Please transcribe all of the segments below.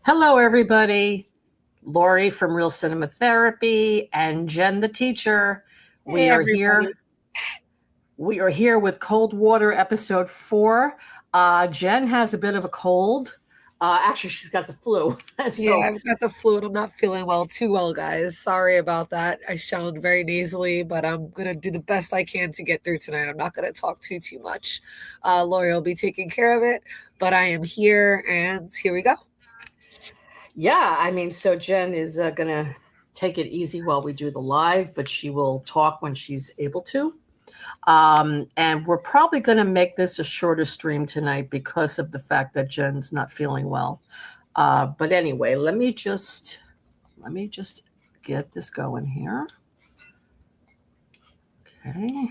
Hello, everybody. Lori from Real Cinema Therapy and Jen, the teacher. Hey, We are everybody. here. We are here with Coldwater episode 4. Jen has a bit of a cold. Actually, she's got the flu. Yeah, so, I've got the flu and I'm not feeling too well, guys. Sorry about that. I sound very nasally, but I'm gonna do the best I can to get through tonight. I'm not gonna talk too much. Lori will be taking care of it, but I am here and here we go. so Jen is going to take it easy while we do the live, but she will talk when she's able to. And we're probably going to make this a shorter stream tonight because of the fact that Jen's not feeling well. But anyway, let me just get this going here. Okay,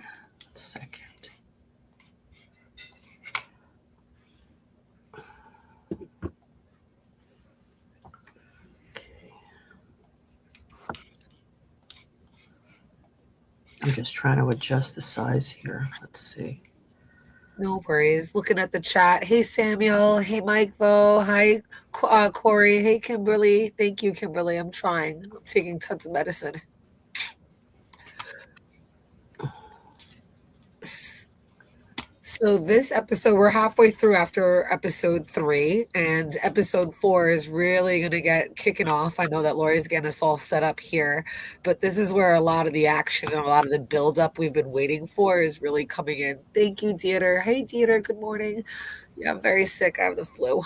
second. Okay. I'm just trying to adjust the size here. Let's see. No worries. Looking at the chat. Hey, Samuel. Hey, Mike Vo. Hi, Corey. Hey, Kimberly. Thank you, Kimberly. I'm trying. I'm taking tons of medicine. So this episode, we're halfway through after episode 3, and episode 4 is really going to get kicking off. I know that Lori's getting us all set up here, but this is where a lot of the action and a lot of the buildup we've been waiting for is really coming in. Thank you, Dieter. Hey, Dieter. Good morning. Yeah, I'm very sick. I have the flu.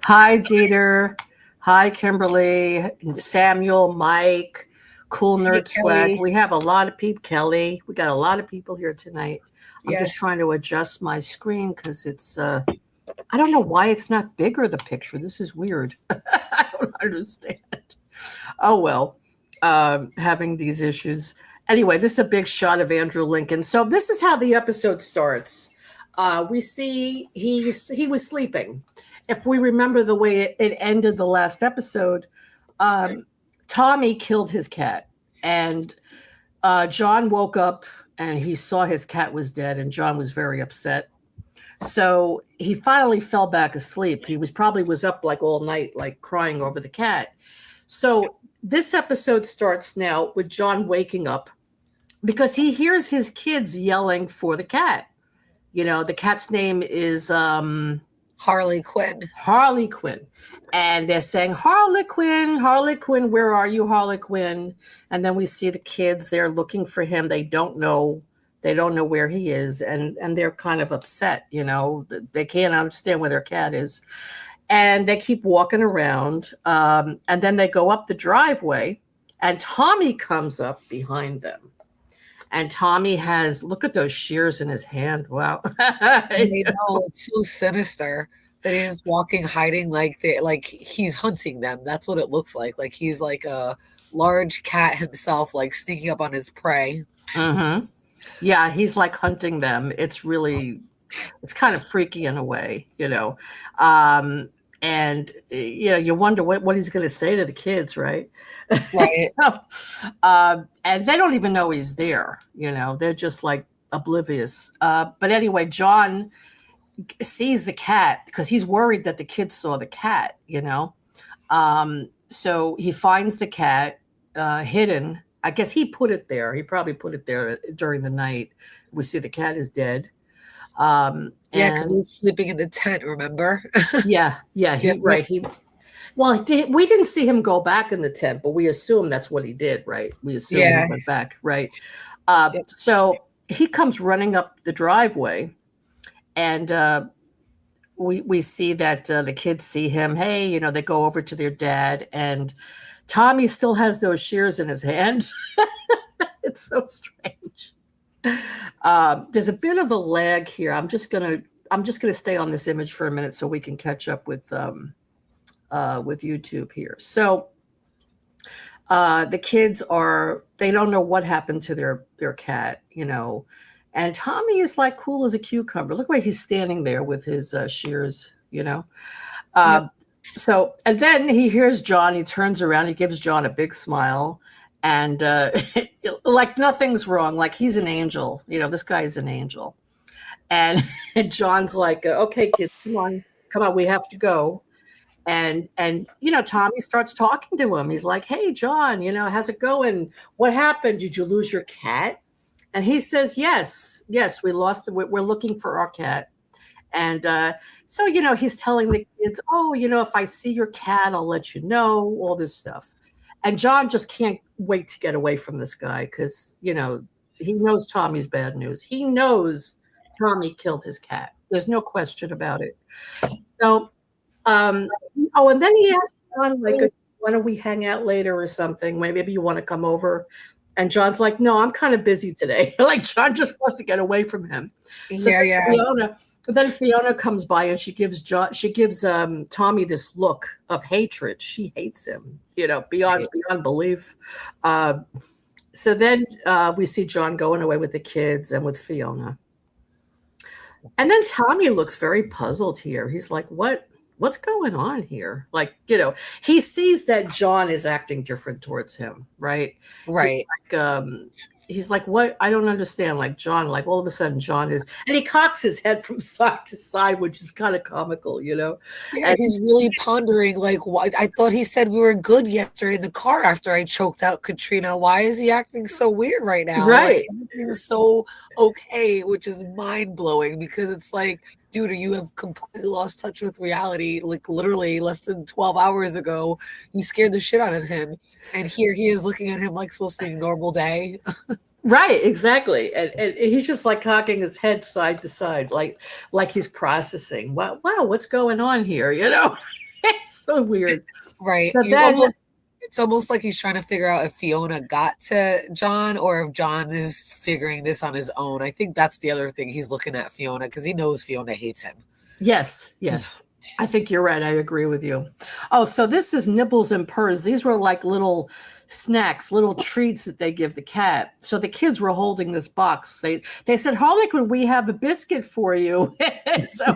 Hi, Dieter. Hi, Kimberly, Samuel, Mike, Cool Hey, Nerd Swag. Kelly. We have a lot of people. Kelly, we got a lot of people here tonight. I'm just Yes. trying to adjust my screen because it's, I don't know why it's not bigger, the picture. This is weird. I don't understand. Oh, well, having these issues. Anyway, this is a big shot of Andrew Lincoln. So this is how the episode starts. We see he was sleeping. If we remember the way it ended the last episode, Tommy killed his cat. And John woke up and he saw his cat was dead, and John was very upset. So he finally fell back asleep. He probably was up like all night, like crying over the cat. So this episode starts now with John waking up because he hears his kids yelling for the cat. You know, the cat's name is Harley Quinn. Harley Quinn. And they're saying, Harley Quinn, where are you, Harley Quinn? And then we see the kids, they're looking for him. They don't know where he is. And they're kind of upset, you know, they can't understand where their cat is. And they keep walking around. And then they go up the driveway and Tommy comes up behind them. And Tommy has, look at those shears in his hand. Wow. I know, it's so sinister that he's walking, hiding like he's hunting them. That's what it looks like. Like he's like a large cat himself, like sneaking up on his prey. Mm-hmm. Yeah, he's like hunting them. It's kind of freaky in a way, you know. And you know, you wonder what he's going to say to the kids, right? Right. And they don't even know he's there, you know. They're just like oblivious. But anyway, John sees the cat because he's worried that the kids saw the cat, you know. So he finds the cat hidden. I guess he put it there. He probably put it there during the night. We see the cat is dead. Yeah, because he's sleeping in the tent, remember? Yeah, right. We didn't see him go back in the tent, but we assume that's what he did, right? We assume he went back, right? So he comes running up the driveway, and we see that the kids see him. Hey, you know, they go over to their dad, and Tommy still has those shears in his hand. It's so strange. There's a bit of a lag here. I'm just gonna stay on this image for a minute so we can catch up with YouTube here. So the kids they don't know what happened to their cat, you know, and Tommy is like cool as a cucumber. Look where he's standing there with his shears, you know. So, and then he hears John. He turns around. He gives John a big smile. And like nothing's wrong, like he's an angel, you know, this guy is an angel. And John's like, okay, kids, come on, we have to go. And Tommy starts talking to him. He's like, "Hey, John, how's it going? What happened? Did you lose your cat?" And he says, "Yes, yes, we lost. We're looking for our cat." And so, he's telling the kids, "Oh, if I see your cat, I'll let you know." All this stuff. And John just can't wait to get away from this guy because he knows Tommy's bad news. He knows Tommy killed his cat. There's no question about it. So, and then he asked John, like, why don't we hang out later or something? Maybe you want to come over. And John's like, no, I'm kind of busy today. Like, John just wants to get away from him. So then Fiona comes by and she gives Tommy this look of hatred. She hates him, beyond belief. So then we see John going away with the kids and with Fiona. And then Tommy looks very puzzled here. He's like, what's going on here? Like, he sees that John is acting different towards him, right? Right. He's like, what? I don't understand. Like, John, like, all of a sudden, John is, and he cocks his head from side to side, which is kind of comical, Yeah, and he's really pondering, like, why? I thought he said we were good yesterday in the car after I choked out Katrina. Why is he acting so weird right now? Right. Like, everything's so okay, which is mind-blowing because it's like, dude, you have completely lost touch with reality. Like, literally less than 12 hours ago, you scared the shit out of him. And here he is looking at him like supposed to be a normal day. Right, exactly. And he's just like cocking his head side to side, like he's processing. Wow, what's going on here? It's so weird. Right. So then, it's almost like he's trying to figure out if Fiona got to John or if John is figuring this on his own. I think that's the other thing. He's looking at Fiona because he knows Fiona hates him. Yes. I think you're right. I agree with you. Oh, so this is Nibbles and Purrs. These were like little snacks, little treats that they give the cat. So the kids were holding this box. They said, Harley, could we have a biscuit for you? So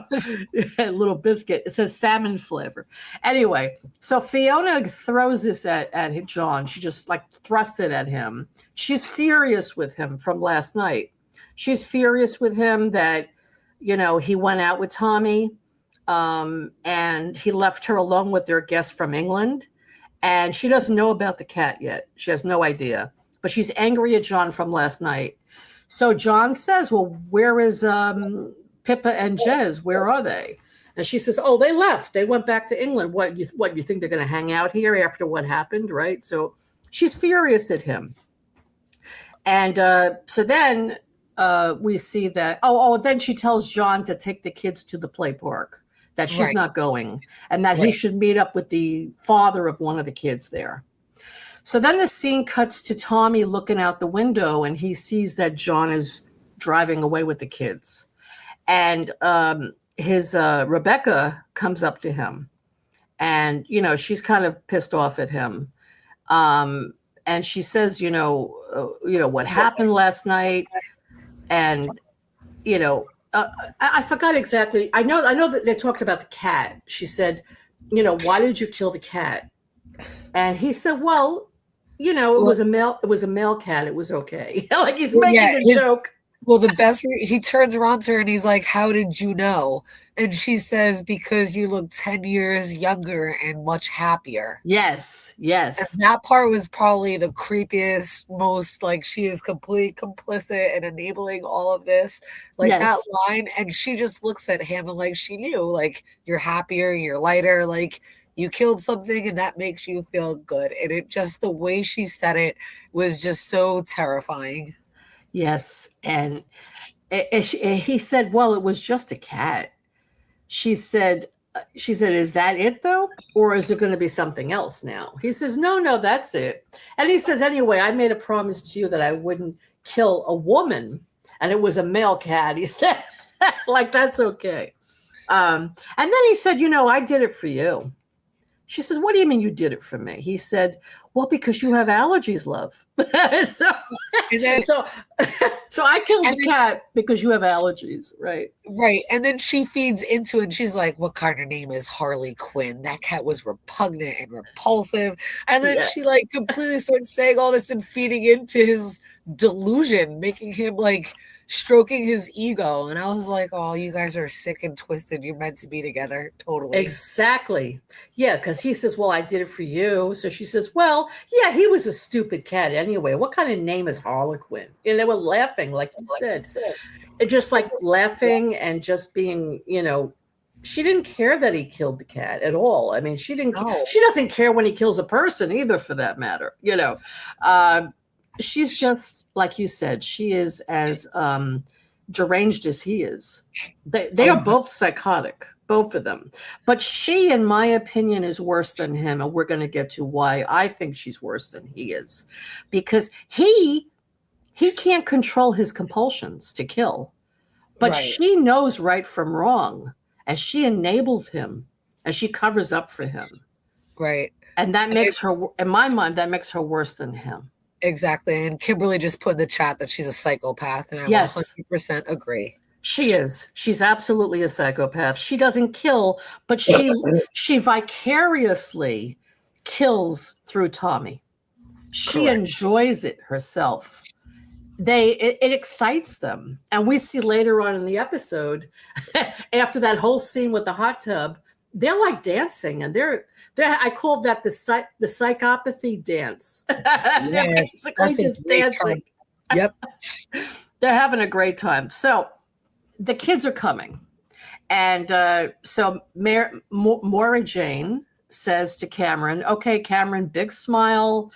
a little biscuit. It says salmon flavor. Anyway, so Fiona throws this at John. She just like thrusts it at him. She's furious with him from last night. She's furious with him that, he went out with Tommy. And he left her alone with their guest from England. And she doesn't know about the cat yet. She has no idea. But she's angry at John from last night. So John says, well, where is Pippa and Jez? Where are they? And she says, oh, they left. They went back to England. What, you think they're going to hang out here after what happened, right? So she's furious at him. And so then we see that, then she tells John to take the kids to the play park. That she's not going, and that he should meet up with the father of one of the kids there. So then the scene cuts to Tommy looking out the window, and he sees that John is driving away with the kids. And his Rebecca comes up to him, and, she's kind of pissed off at him. And she says, what happened last night, and, I forgot exactly. I know that they talked about the cat. She said, why did you kill the cat? And he said, well, it was a male cat. It was okay. Like he's making a joke. Well, he turns around to her and he's like, how did you know? And she says, because you look 10 years younger and much happier. Yes. And that part was probably the creepiest, most like she is completely complicit and enabling all of this. Like that line. And she just looks at him and like she knew, like, you're happier, you're lighter, like you killed something and that makes you feel good. And it just, the way she said it was just so terrifying. Yes. And he said, well, it was just a cat. She said, is that it though? Or is it going to be something else now? He says, no, that's it. And he says, anyway, I made a promise to you that I wouldn't kill a woman. And it was a male cat. He said, like, that's okay. And then he said, I did it for you. She says, what do you mean you did it for me? He said, well, because you have allergies, love. so I killed the cat because you have allergies, right? Right. And then she feeds into it and she's like, what kind of name is Harley Quinn? That cat was repugnant and repulsive. And then she like completely starts saying all this and feeding into his delusion, making him like stroking his ego. And I was like, oh, you guys are sick and twisted. You're meant to be together. Totally. Exactly. Yeah, because he says, well, I did it for you. So she says, well, yeah, he was a stupid cat anyway. What kind of name is Harlequin? And they were laughing, like you said. And just like laughing and just being, she didn't care that he killed the cat at all. I mean, No. she doesn't care when he kills a person either, for that matter. Uh, she's just, like you said, she is as deranged as he is. They are both psychotic, both of them. But she, in my opinion, is worse than him. And we're going to get to why I think she's worse than he is. Because he can't control his compulsions to kill. But she knows right from wrong. And she enables him. And she covers up for him. Right. And that makes her, in my mind, that makes her worse than him. Exactly. And Kimberly just put in the chat that she's a psychopath. And I 100% agree. She is. She's absolutely a psychopath. She doesn't kill, but she vicariously kills through Tommy. She enjoys it herself. It excites them. And we see later on in the episode, after that whole scene with the hot tub, they're like dancing, and I called that the psychopathy dance. They're basically just dancing. Yep. They're having a great time. So the kids are coming. And so Maura Jane says to Cameron, okay, Cameron, big smile.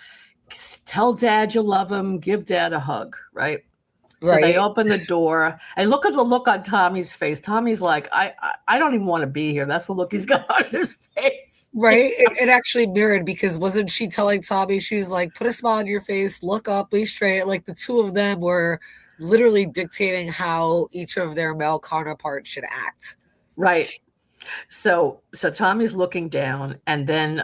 Tell Dad you love him. Give Dad a hug, right? So they open the door, and look at the look on Tommy's face. Tommy's like, I don't even want to be here. That's the look he's got on his face. Right. It actually mirrored, because wasn't she telling Tommy, she was like, put a smile on your face, look up, be straight. Like the two of them were literally dictating how each of their male counterparts should act. Right. So Tommy's looking down, and then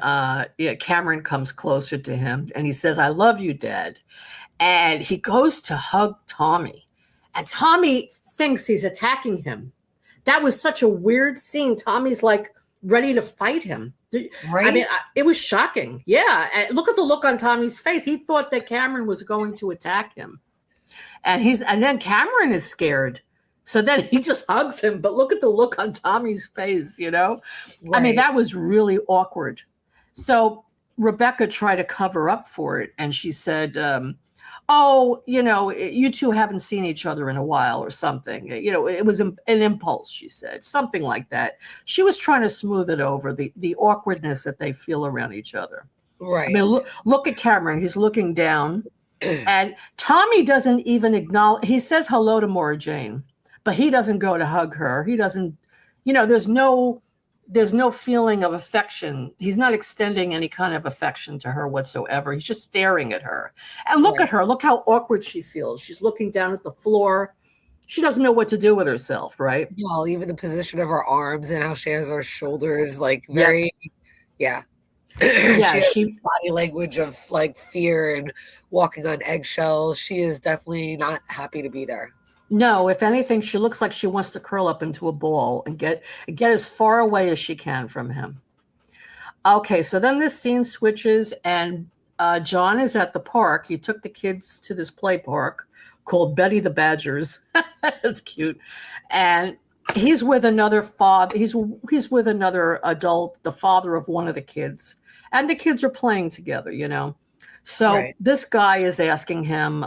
Cameron comes closer to him, and he says, I love you, Dad. And he goes to hug Tommy, and Tommy thinks he's attacking him. That was such a weird scene. Tommy's like ready to fight him. Right? I mean, it was shocking. Yeah. And look at the look on Tommy's face. He thought that Cameron was going to attack him. And then Cameron is scared. So then he just hugs him. But look at the look on Tommy's face, Right. I mean, that was really awkward. So Rebecca tried to cover up for it. And she said, you two haven't seen each other in a while or something. It was an impulse, she said, something like that. She was trying to smooth it over, the awkwardness that they feel around each other. Right. I mean, look at Cameron. He's looking down, and Tommy doesn't even acknowledge. He says hello to Maura Jane, but he doesn't go to hug her. He doesn't, there's no feeling of affection. He's not extending any kind of affection to her whatsoever. He's just staring at her. And look at her. Look how awkward she feels. She's looking down at the floor. She doesn't know what to do with herself, right? Well, even the position of her arms and how she has her shoulders, like very, yeah. She has body language of like fear and walking on eggshells. She is definitely not happy to be there. No, if anything, she looks like she wants to curl up into a ball and get as far away as she can from him. Okay, so then this scene switches, and John is at the park. He took the kids to this play park called Betty the Badgers. That's cute. And he's with another father. He's with another adult, the father of one of the kids. And the kids are playing together, So this guy is asking him,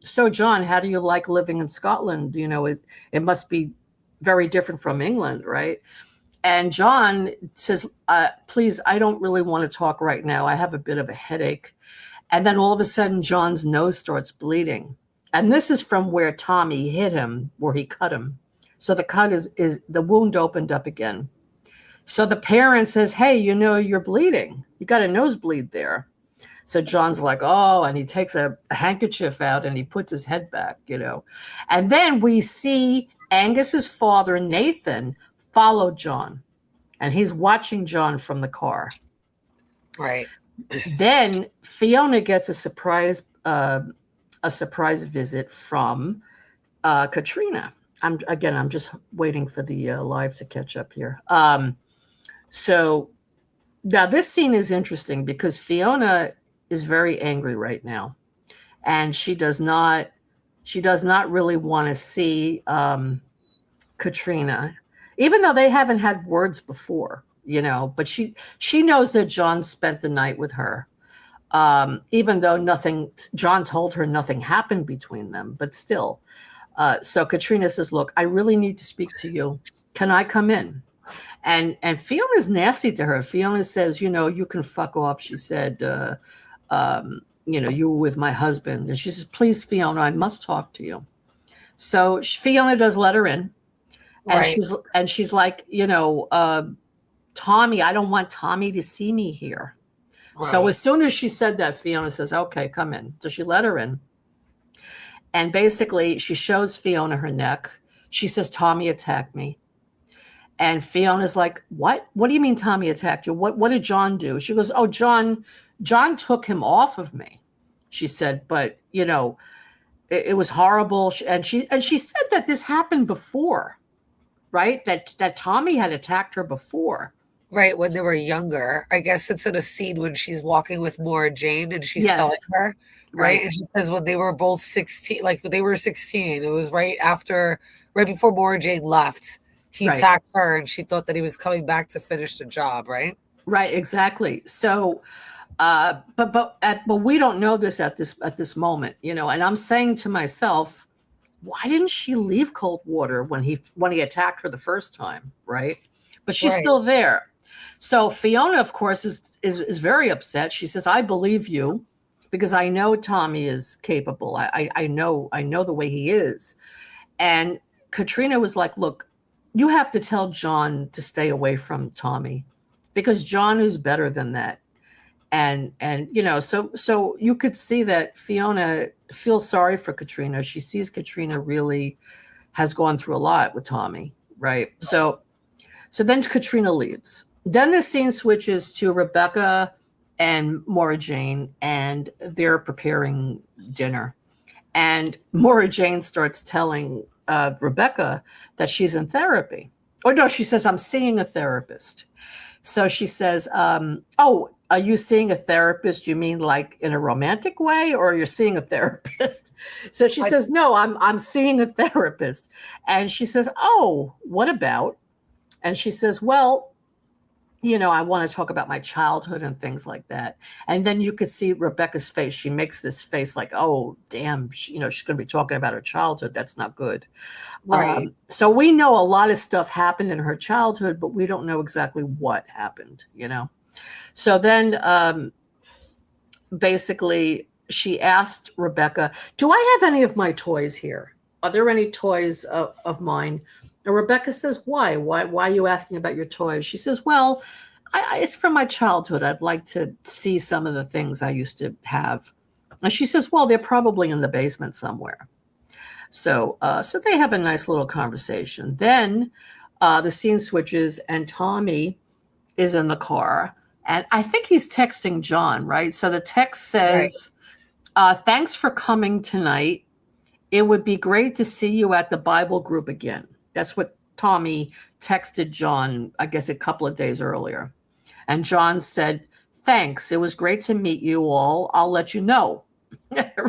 so John, how do you like living in Scotland? It must be very different from England, right? And John says, please, I don't really want to talk right now. I have a bit of a headache. And then all of a sudden, John's nose starts bleeding. And this is from where Tommy hit him, where he cut him. So the cut is the wound opened up again. So the parent says, hey, you're bleeding. You got a nosebleed there. So John's like, oh, and he takes a handkerchief out and he puts his head back, And then we see Angus's father, Nathan, follow John. And he's watching John from the car. Right. Then Fiona gets a surprise visit from Katrina. I'm just waiting for the live to catch up here. So now this scene is interesting because Fiona is very angry right now, and she does not She does not really want to see Katrina, even though they haven't had words before, but she knows that John spent the night with her. Even though John told her nothing happened between them, but still. So Katrina says, look, I really need to speak to you. Can I come in? And Fiona's nasty to her. Fiona says, you can fuck off. She said, you were with my husband. And she says, please, Fiona, I must talk to you. So Fiona does let her in. And Right. she's like, Tommy, I don't want Tommy to see me here. So Right. as soon as she said that, Fiona says, okay, come in. So she let her in. And basically, she shows Fiona her neck. She says, Tommy attacked me. And Fiona's like, what? What do you mean Tommy attacked you? What did John do? She goes, oh, John took him off of me. She said, but, it was horrible. And she said that this happened before, right? That Tommy had attacked her before. Right, when they were younger. I guess it's in a scene when she's walking with Maura Jane and she's telling Yes, her, right? right, And she says when they were both 16, like they were 16, it was right before Maura Jane left. He right. attacked her and she thought that he was coming back to finish the job, right? Right, exactly. So, but we don't know this at this moment, And I'm saying to myself, why didn't she leave Coldwater when he attacked her the first time, right? But she's Right. still there. So Fiona, of course, is very upset. She says, "I believe you because I know Tommy is capable. I know the way he is." And Katrina was like, "Look, you have to tell John to stay away from Tommy because John is better than that." And so you could see that Fiona feels sorry for Katrina. She sees Katrina really has gone through a lot with Tommy, right? So then Katrina leaves. Then the scene switches to Rebecca and Maura Jane, and they're preparing dinner. And Maura Jane starts telling Rebecca that she's in therapy. Or no, she says, I'm seeing a therapist. So she says, oh, are you seeing a therapist? You mean like in a romantic way, or you're seeing a therapist? So she I, says, no, I'm seeing a therapist. And she says, oh, what about? And she says, well, I want to talk about my childhood and things like that. And then you could see Rebecca's face. She makes this face like, oh, damn, she's going to be talking about her childhood. That's not good. right. So we know a lot of stuff happened in her childhood, but we don't know exactly what happened. So then basically she asked Rebecca, do I have any of my toys here? Are there any toys of mine? And Rebecca says, why? Why are you asking about your toys? She says, well, it's from my childhood. I'd like to see some of the things I used to have. And she says, well, they're probably in the basement somewhere. So they have a nice little conversation. Then the scene switches, and Tommy is in the car, and I think he's texting John, right? So the text Right. says, "Thanks for coming tonight. It would be great to see you at the Bible group again." That's what Tommy texted John, I guess, a couple of days earlier. And John said, "Thanks. It was great to meet you all. I'll let you know."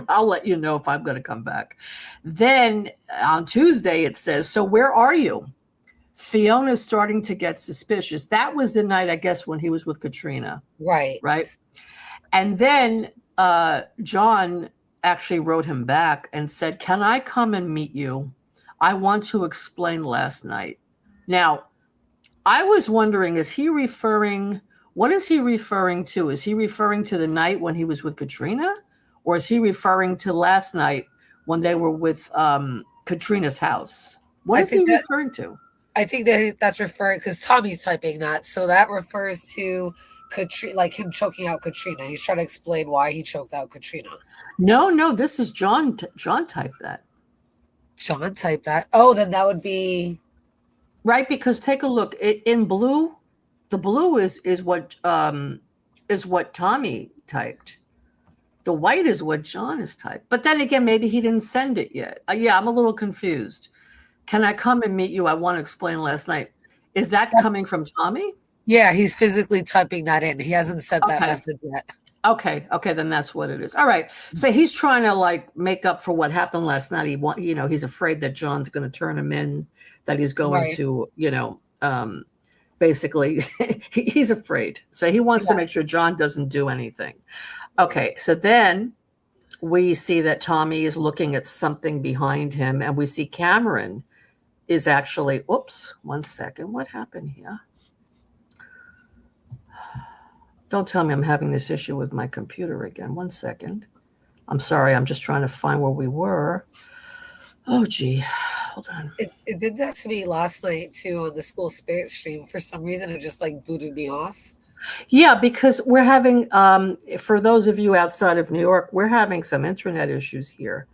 I'll let you know if I'm going to come back. Then on Tuesday, it says, so where are you? Fiona's starting to get suspicious. That was the night, I guess, when he was with Katrina, Right. right? And then John actually wrote him back and said, can I come and meet you? I want to explain last night. Now, I was wondering, what is he referring to? Is he referring to the night when he was with Katrina? Or is he referring to last night when they were with Katrina's house? What I is he think that referring to? I think that that's referring because Tommy's typing that, so that refers to Katrina, like him choking out Katrina. He's trying to explain why he choked out Katrina. No, this is John. John typed that. John typed that. Oh, then that would be Right, because take a look. In blue, the blue is what Tommy typed. The white is what John has typed. But then again, maybe he didn't send it yet. Yeah, I'm a little confused. Can I come and meet you? I want to explain last night. Is that coming from Tommy? yeah. He's physically typing that in. He hasn't sent that Okay. message yet. Okay, okay, then that's what it is. All right. So he's trying to like make up for what happened last night. He's afraid that John's going to turn him in, that he's going Right. to, basically he's afraid. So he wants to make Yes. sure John doesn't do anything. Okay, so then we see that Tommy is looking at something behind him, and we see Cameron is actually, oops, one second. What happened here? Don't tell me I'm having this issue with my computer again. One second. I'm sorry. I'm just trying to find where we were. Oh, gee. Hold on. It did that to me last night too on the school spirit stream. For some reason, it just like booted me off. Yeah, because we're having, for those of you outside of New York, we're having some internet issues here.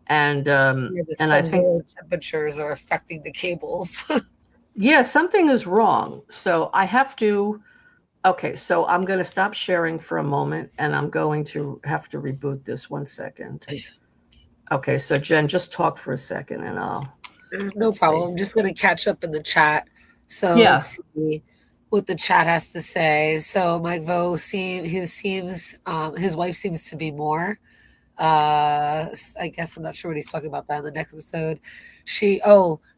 And Where the I think, sub-zero temperatures are affecting the cables. yeah, something is wrong. So I have to, okay, so I'm going to stop sharing for a moment, and I'm going to have to reboot this. One second. Okay, so Jen, just talk for a second, and No let's see. problem. I'm just going to catch up in the chat. So Yeah, let's see what the chat has to say. So Mike Vo his wife seems to be more. I guess I'm not sure what he's talking about that in the next episode.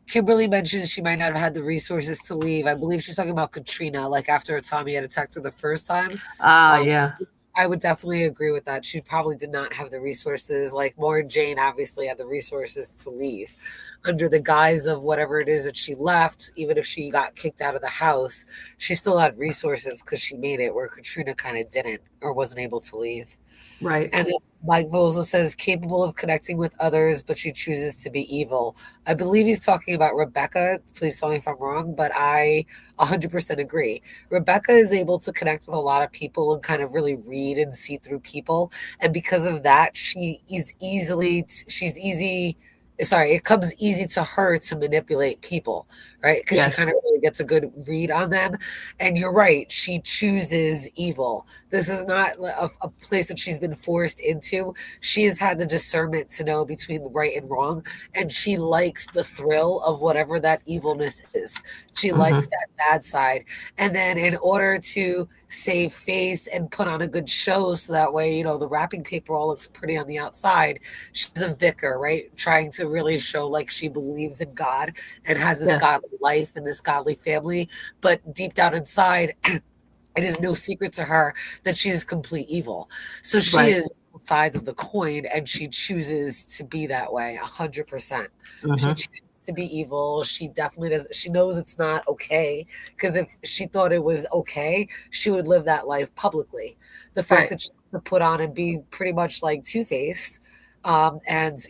Kimberly mentions she might not have had the resources to leave. I believe she's talking about Katrina, like after Tommy had attacked her the first time. Um, yeah, I would definitely agree with that. She probably did not have the resources. Like Maura Jane obviously had the resources to leave under the guise of whatever it is that she left. Even if she got kicked out of the house, she still had resources because she made it, where Katrina kind of didn't or wasn't able to leave. right. And then Mike Vosel says capable of connecting with others, but she chooses to be evil. I believe he's talking about Rebecca. Please tell me if I'm wrong, but I 100% agree. Rebecca is able to connect with a lot of people and kind of really read and see through people. And because of that, she's easy. Sorry, it comes easy to her to manipulate people, right? Because she kind Yes, of really gets a good read on them. And you're right, she chooses evil. This is not a place that she's been forced into. She has had the discernment to know between the right and wrong, and she likes the thrill of whatever that evilness is. She likes hmm, that bad side. And then, in order to save face and put on a good show, so that way, the wrapping paper all looks pretty on the outside, she's a vicar, right? Trying to really show like she believes in God and has this yeah, godly life and this godly family. But deep down inside, it is no secret to her that she is complete evil. So she right. is both sides of the coin, and she chooses to be that way 100%. She Hmm. chooses to be evil. She definitely does. She knows it's not okay, because if she thought it was okay, she would live that life publicly. The fact Right, that she could put on and be pretty much like Two-Face, and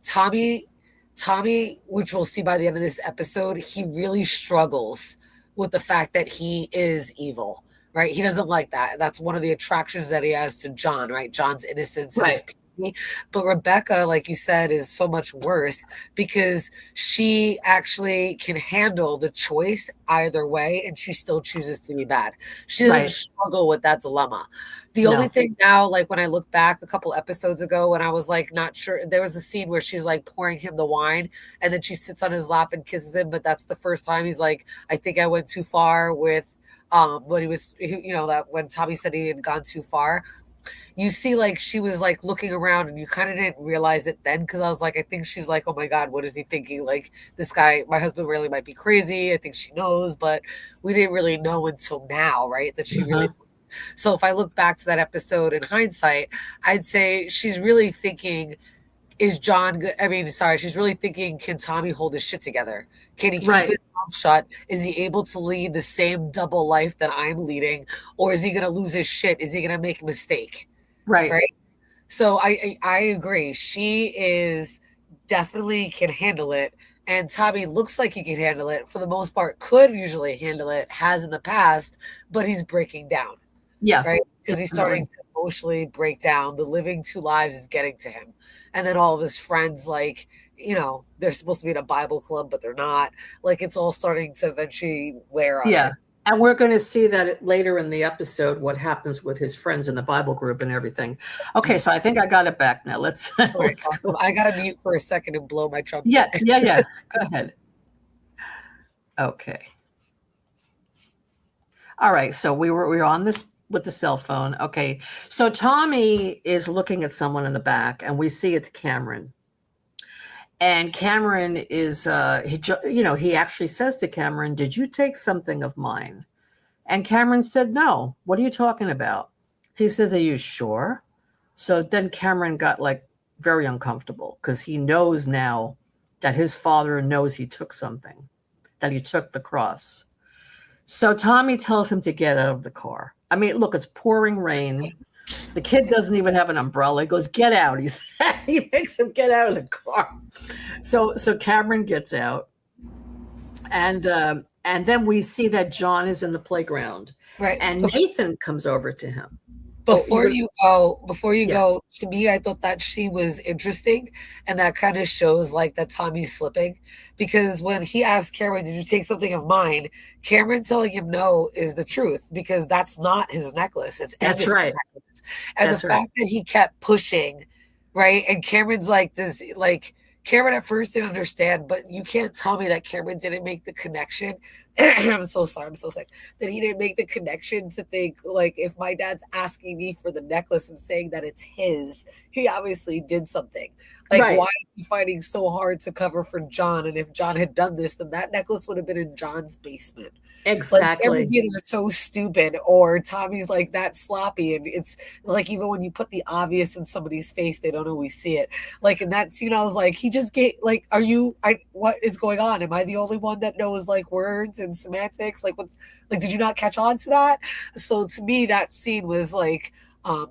Tommy, Tommy, which we'll see by the end of this episode, he really struggles with the fact that he is evil, right? He doesn't like that. That's one of the attractions that he has to John, right? John's innocence and his right. purity. But Rebecca, like you said, is so much worse because she actually can handle the choice either way, and she still chooses to be bad. She doesn't Right. struggle with that dilemma. The only No. thing now, like when I look back a couple episodes ago, when I was like not sure, there was a scene where she's like pouring him the wine, and then she sits on his lap and kisses him. But that's the first time he's like, I think I went too far with when he was, that when Tommy said he had gone too far. You see, like she was like looking around, and you kind of didn't realize it then, because I was like, I think she's like, oh my god, what is he thinking? Like, this guy, my husband, really might be crazy. I think she knows, but we didn't really know until now, right? That she really. Hmm. So if I look back to that episode in hindsight, I'd say she's really thinking, is John good? I mean, sorry, she's really thinking, can Tommy hold his shit together? Can he keep his Right. mouth shut? Is he able to lead the same double life that I'm leading? Or is he going to lose his shit? Is he going to make a mistake? Right. Right. So I agree. She is definitely can handle it. And Tommy looks like he can handle it for the most part, could usually handle it, has in the past, but he's breaking down, Yeah. right? Because he's starting Definitely. to emotionally break down. The living two lives is getting to him. And then all of his friends, like, they're supposed to be in a Bible club, but they're not. Like, it's all starting to eventually wear on him. Yeah. And we're going to see that later in the episode, what happens with his friends in the Bible group and everything. Okay, so I think I got it back now. Let's All right, let's awesome. go. I got to mute for a second and blow my Yeah, trumpet. yeah, yeah. Go ahead. Okay. All right. So we were on this With the cell phone. Okay. So Tommy is looking at someone in the back, and we see it's Cameron. And Cameron is, he actually says to Cameron, "Did you take something of mine?" And Cameron said, "No. What are you talking about?" He says, "Are you sure?" So then Cameron got like very uncomfortable because he knows now that his father knows he took something, that he took the cross. So Tommy tells him to get out of the car. I mean, look, it's pouring rain. The kid doesn't even have an umbrella. He goes, "Get out." He makes him get out of the car. So Cameron gets out, and then we see that John is in the playground, Right. and Nathan comes over to him. Before you Yeah, go, to me, I thought that she was interesting, and that kind of shows like that Tommy's slipping, because when he asked Cameron, "Did you take something of mine?" Cameron telling him no is the truth because that's not his necklace; it's that's Angus's right. necklace, and the That's right. fact that he kept pushing, right, and Cameron's like this, like Cameron at first didn't understand, but you can't tell me that Cameron didn't make the connection. I'm so sorry, I'm so sick that he didn't make the connection to think like if my dad's asking me for the necklace and saying that it's his, he obviously did something. Like why Right. is he fighting so hard to cover for John? And if John had done this, then that necklace would have been in John's basement. Like Exactly. Cameron's either so stupid or Tommy's like that sloppy, and it's like even when you put the obvious in somebody's face, they don't always see it. Like in that scene, I was like, he just get like, are you? What is going on? Am I the only one that knows like words and semantics? Like what? Like did you not catch on to that? So to me, that scene was like a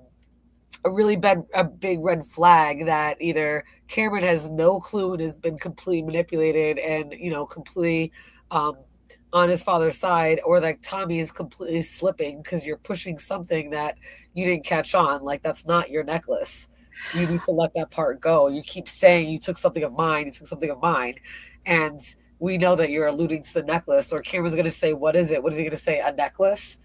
big red flag that either Cameron has no clue and has been completely manipulated and completely um, on his father's side, or like Tommy is completely slipping because you're pushing something that you didn't catch on. Like that's not your necklace. You need to let that part go. You keep saying you took something of mine, you took something of mine, and we know that you're alluding to the necklace. Or Cameron's going to say, "What is it?" What is he going to say? A necklace?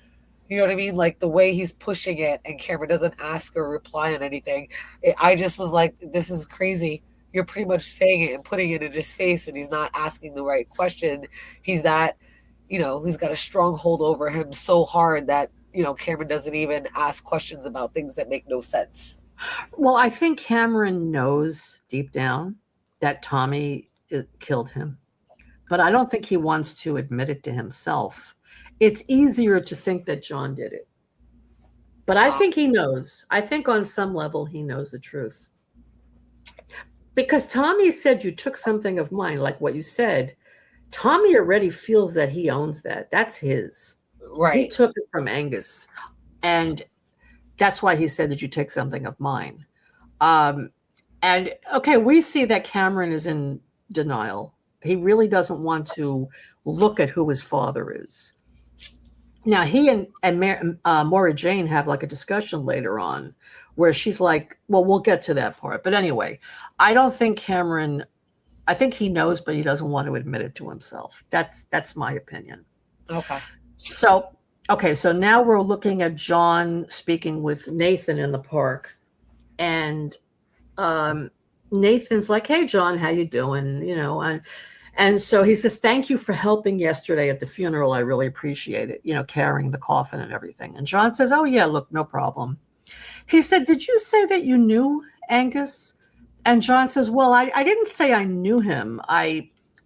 You know what I mean? Like the way he's pushing it, and Cameron doesn't ask or reply on anything. I just was like, this is crazy. You're pretty much saying it and putting it in his face, and he's not asking the right question. He's that, he's got a strong hold over him so hard that, Cameron doesn't even ask questions about things that make no sense. Well, I think Cameron knows deep down that Tommy killed him, but I don't think he wants to admit it to himself. It's easier to think that John did it, but I Uh, think he knows. I think on some level he knows the truth. Because Tommy said you took something of mine, like what you said. Tommy already feels that he owns that. That's his. He right. took it from Angus. And that's why he said that you take something of mine. Um, and okay, we see that Cameron is in denial. He really doesn't want to look at who his father is. Now, he and Maura Jane have like a discussion later on where she's like, well, we'll get to that part. But anyway, I don't think Cameron, I think he knows, but he doesn't want to admit it to himself. That's my opinion. Okay. So, okay, so now we're looking at John speaking with Nathan in the park, and um, Nathan's like, "Hey, John, how you doing?" And so he says, "Thank you for helping yesterday at the funeral. I really appreciate it. Carrying the coffin and everything." And John says, "Oh yeah, look, no problem." He said, "Did you say that you knew Angus?" And John says, "Well, I didn't say I knew him.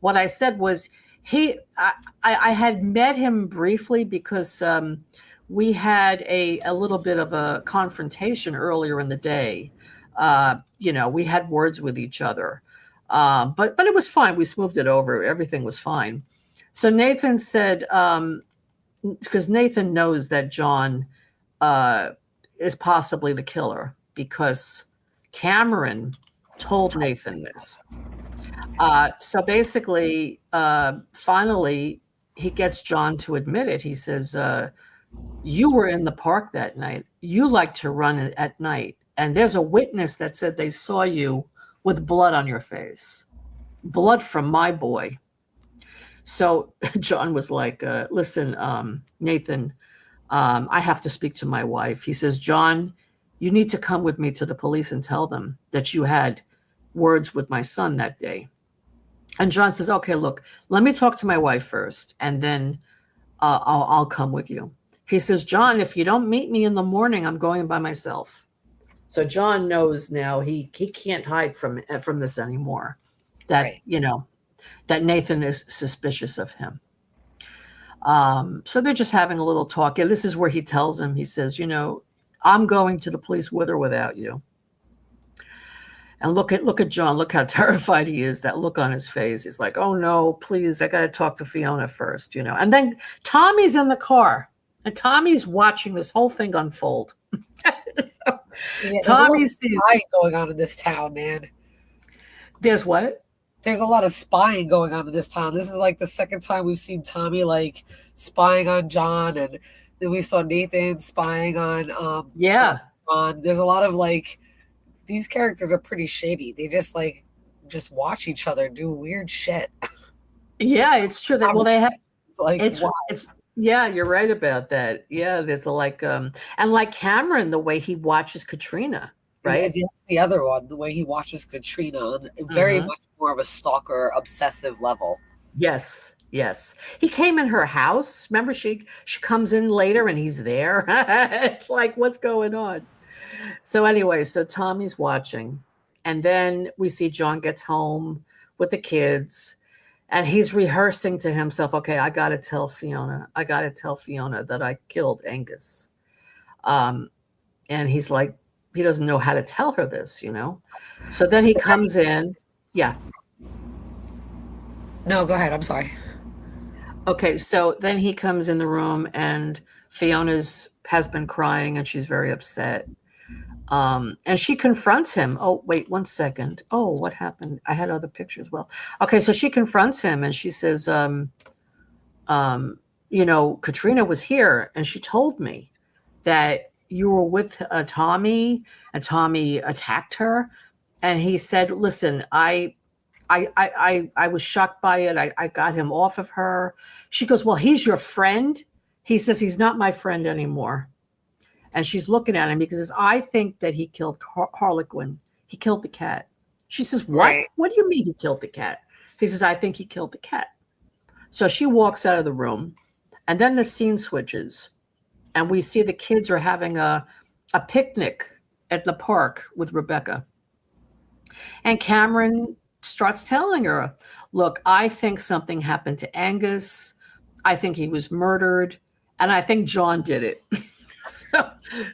What I said was I had met him briefly because we had a little bit of a confrontation earlier in the day. We had words with each other, but it was fine. We smoothed it over. Everything was fine." So Nathan said, because Nathan knows that John uh, is possibly the killer because Cameron told Nathan this. So basically, finally, he gets John to admit it. He says, "You were in the park that night. You like to run at night. And there's a witness that said they saw you with blood on your face. Blood from my boy." So John was like, "Listen, Nathan, I have to speak to my wife." He says, "John, you need to come with me to the police and tell them that you had words with my son that day." And John says, "Okay, look, let me talk to my wife first, and then I'll come with you." He says, John, if you don't meet me in the morning, I'm going by myself. So John knows now he can't hide from this anymore. That, Right. that Nathan is suspicious of him. So they're just having a little talk. And this is where he tells him, he says, I'm going to the police with or without you. And look at John. Look how terrified he is. That look on his face. He's like, oh no, please, I got to talk to Fiona first, And then Tommy's in the car. And Tommy's watching this whole thing unfold. So, Yeah, Tommy there's sees spying going on in this town, man. There's what? There's a lot of spying going on in this town. This is like the second time we've seen Tommy like spying on John, and then we saw Nathan spying on Yeah. on. There's a lot of like these characters are pretty shady. They just watch each other do weird shit. Yeah, it's true that they have Like it's yeah, you're right about that. Yeah, there's and like Cameron, the way he watches Katrina, right? Yeah, that's the other one, the way he watches Katrina on very much more of a stalker, obsessive level. Yes, yes. He came in her house. Remember, she comes in later and he's there. It's like, what's going on? So anyway, so Tommy's watching, and then we see John gets home with the kids, and he's rehearsing to himself, okay, I got to tell Fiona. I got to tell Fiona that I killed Angus. And he's like, he doesn't know how to tell her this, So then he comes in. Yeah. No, go ahead. I'm sorry. Okay, so then he comes in the room, and Fiona's has been crying, and she's very upset. And she confronts him. Oh, wait 1 second. Oh, what happened? I had other pictures. Well, okay, so she confronts him and she says, Katrina was here and she told me that you were with Tommy and Tommy attacked her. And he said, listen, I was shocked by it. I got him off of her. She goes, well, he's your friend. He says, he's not my friend anymore. And she's looking at him because I think that he killed Harlequin. He killed the cat. She says, what? Right. What do you mean he killed the cat? He says, I think he killed the cat. So she walks out of the room, and then the scene switches, and we see the kids are having a picnic at the park with Rebecca. And Cameron starts telling her, look, I think something happened to Angus. I think he was murdered, and I think John did it.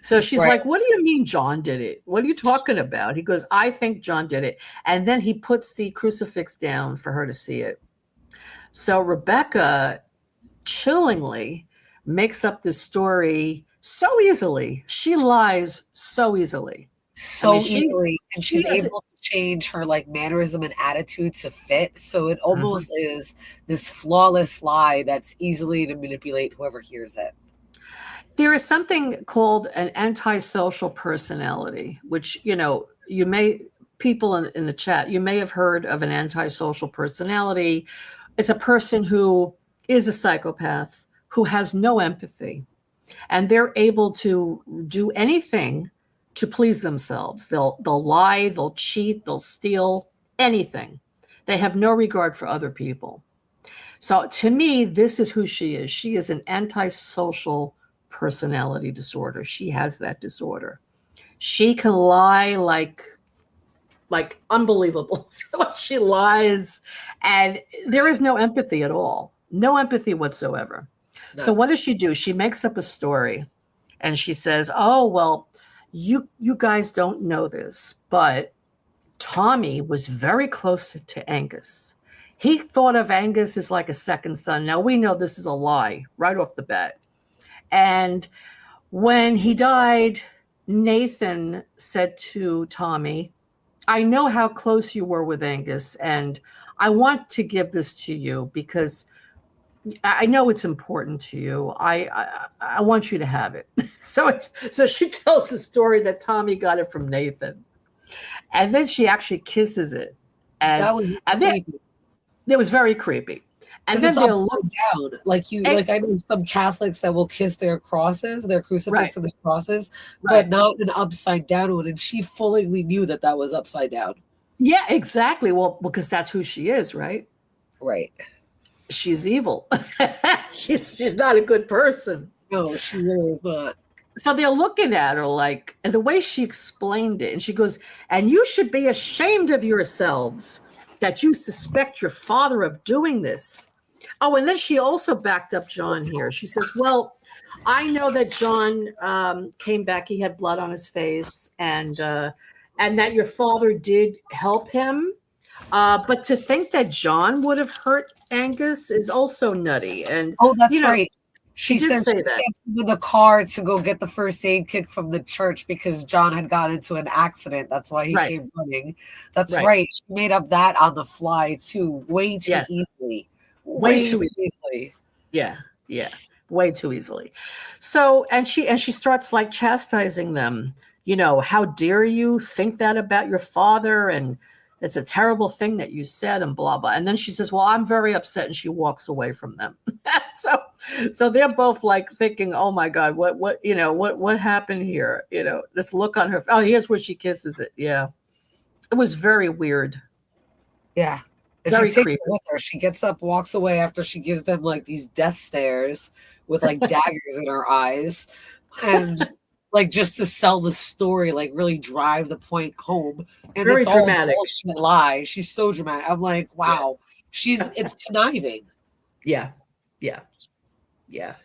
So she's like, what do you mean John did it? What are you talking about? He goes, I think John did it. And then he puts the crucifix down for her to see it. So Rebecca chillingly makes up this story so easily. She lies so easily. Easily. And she's able to change her like mannerism and attitude to fit. So it almost is this flawless lie that's easily to manipulate whoever hears it. There is something called an antisocial personality, which, people in the chat, you may have heard of an antisocial personality. It's a person who is a psychopath, who has no empathy, and they're able to do anything to please themselves. They'll lie, they'll cheat, they'll steal, anything. They have no regard for other people. So to me, this is who she is. She is an antisocial personality disorder. She has that disorder. She can lie like unbelievable. She lies, and there is no empathy at all. No empathy whatsoever. No. So what does she do? She makes up a story, and she says, oh, well, you guys don't know this, but Tommy was very close to Angus. He thought of Angus as like a second son. Now, we know this is a lie right off the bat. And when he died, Nathan said to Tommy, I know how close you were with Angus, and I want to give this to you because I know it's important to you. I want you to have it. So she tells the story that Tommy got it from Nathan. And then she actually kisses it. And that was creepy. It was very creepy. And then they'll look down. Like I know some Catholics that will kiss their crosses, their crucifix and their crosses, but not an upside down one. And she fully knew that was upside down. Yeah, exactly. Well, because that's who she is, right? Right. She's evil. She's not a good person. No, she really is not. So they're looking at her like, and the way she explained it, and she goes, and you should be ashamed of yourselves that you suspect your father of doing this. Oh, and then she also backed up John here. She says, well, I know that John came back, he had blood on his face, and that your father did help him. But to think that John would have hurt Angus is also nutty. And, Oh, you that's know, right. she She did said say she that. sent him in the car to go get the first aid kit from the church because John had got into an accident. That's why he Right, came running. That's right. right. She made up that on the fly too, way too Yes. easily. Way Way too too easy. easily. Yeah, yeah, way too easily. So, and she starts like chastising them. You know, how dare you think that about your father? And it's a terrible thing that you said, and blah blah. And then she says, "Well, I'm very upset," and she walks away from them. so, so they're both like thinking, "Oh my God, what happened here?" You know, this look on her. Oh, here's where she kisses it. Yeah, it was very weird, Yeah. And she very takes it creepy. with her. She gets up, walks away after she gives them like these death stares with like daggers in her eyes. And like just to sell the story, like really drive the point home. And Very it's all dramatic. bullshit lie. She's so dramatic. I'm like, Yeah, wow. It's conniving. yeah, yeah, yeah.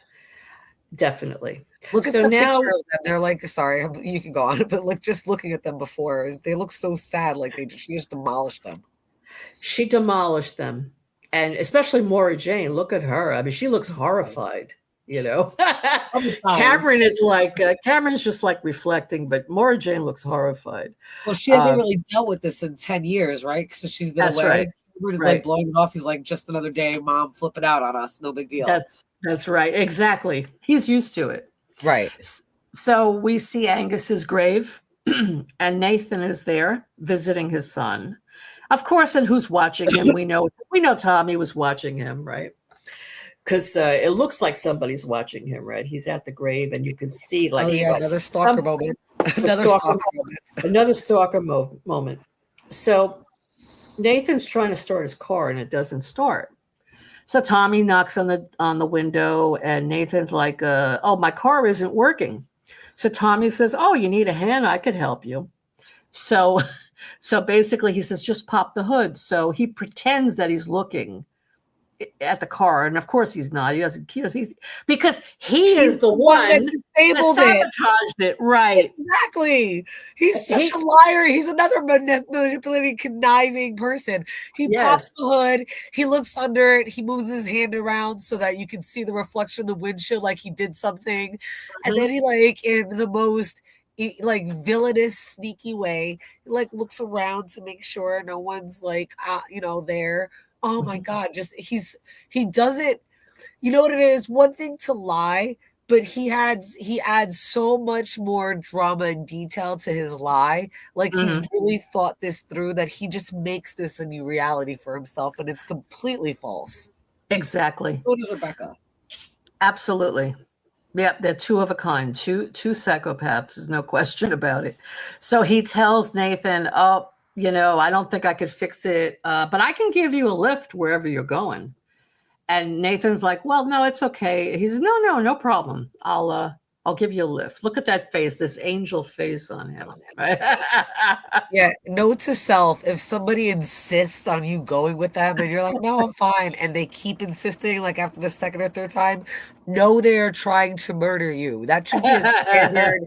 Definitely. Look at So the picture now of them. They're like, sorry, you can go on, but like just looking at them before, they look so sad. Like she just demolished them. she demolished them. And especially Maura Jane, look at her. I mean, she looks horrified, you know. Traumatized. Cameron is like, Cameron's just like reflecting, but Maura Jane looks horrified. Well, she hasn't Uh, really dealt with this in 10 years, right? Because she's been that's away. right. Edward is like Right. blowing it off. He's like, just another day, mom, flipping out on us. No big deal. That's right. Exactly. He's used to it. Right. So we see Angus's grave, and Nathan is there visiting his son. Of course, and who's watching him? We know Tommy was watching him, right? Because it looks like somebody's watching him, right? He's at the grave, and you can see Oh, like yeah. Another stalker moment. a Another stalker, stalker moment. another stalker moment. So Nathan's trying to start his car, and it doesn't start. So Tommy knocks on the window, and Nathan's like, "Oh, my car isn't working." So Tommy says, "Oh, you need a hand? I could help you." So, so basically, he says, "Just pop the hood." So he pretends that he's looking at the car, and of course he's not. He doesn't. He's because he is He's the the one that one that disabled it. sabotaged it, right? Exactly. He's such a liar. He's another manipulating, conniving person. He pops Yes, the hood. He looks under it. He moves his hand around so that you can see the reflection of the windshield, like he did something. And then he, like, in the most like villainous, sneaky way, like looks around to make sure no one's like, there. Oh my God! He does it. You know what it is? One thing to lie, but he adds so much more drama and detail to his lie. Like he's Mhm. really thought this through that he just makes this a new reality for himself, and it's completely false. Exactly. So does Rebecca. Absolutely. Yep, they're two of a kind, two psychopaths. There's no question about it. So he tells Nathan, "Oh, I don't think I could fix it, but I can give you a lift wherever you're going." And Nathan's like, "Well, no, it's okay." He says, "No problem. I'll give you a lift." Look at that face, this angel face on him. Right? Yeah, note to self, if somebody insists on you going with them and you're like, no, I'm fine, and they keep insisting, like after the second or third time, know they're trying to murder you. That should be a standard.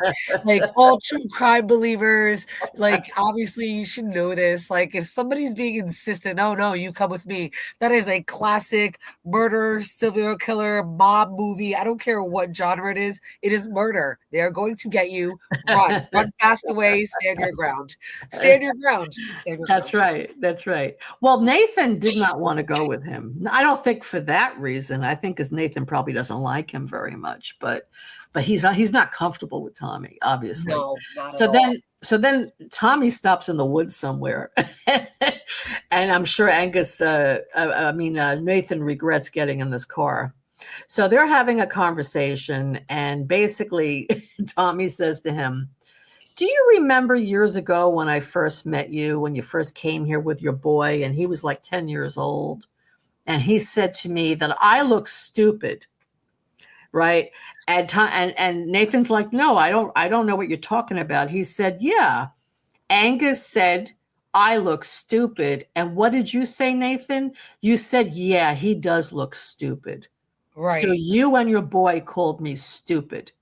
Like all true crime believers, like obviously you should know this. Like if somebody's being insistent, oh no, you come with me. That is a classic murder, serial killer, mob movie. I don't care what genre it is murder. They are going to get you. Run fast away, stand your ground. Stand your ground. Stand your That's ground. right. That's right. Well, Nathan did not want to go with him. I don't think for that reason. I think because Nathan probably doesn't like him very much, but he's not comfortable with Tommy, obviously. No, not at So all. then Tommy stops in the woods somewhere, and I'm sure Nathan regrets getting in this car. So they're having a conversation, and basically Tommy says to him, "Do you remember years ago when I first met you, when you first came here with your boy, and he was like 10 years old? And he said to me that I look stupid right? And Nathan's like, no, I don't know what you're talking about. He said, yeah. Angus said, I look stupid. And what did you say, Nathan? You said, yeah, he does look stupid. So Right. you and your boy called me stupid.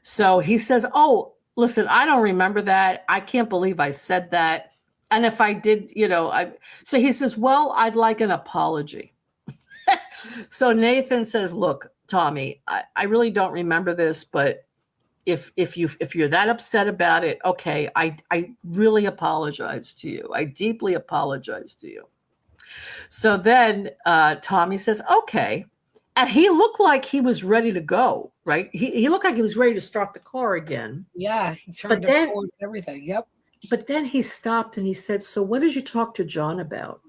So he says, oh, listen, I don't remember that. I can't believe I said that. And if I did, so he says, well, I'd like an apology. So Nathan says, look, Tommy, I really don't remember this, but if you're that upset about it, okay, I really apologize to you. I deeply apologize to you. So then Tommy says, okay. And he looked like he was ready to go, right? He looked like he was ready to start the car again. Yeah, he turned But it then, forward and everything. Yep. but then he stopped and he said, so what did you talk to John about?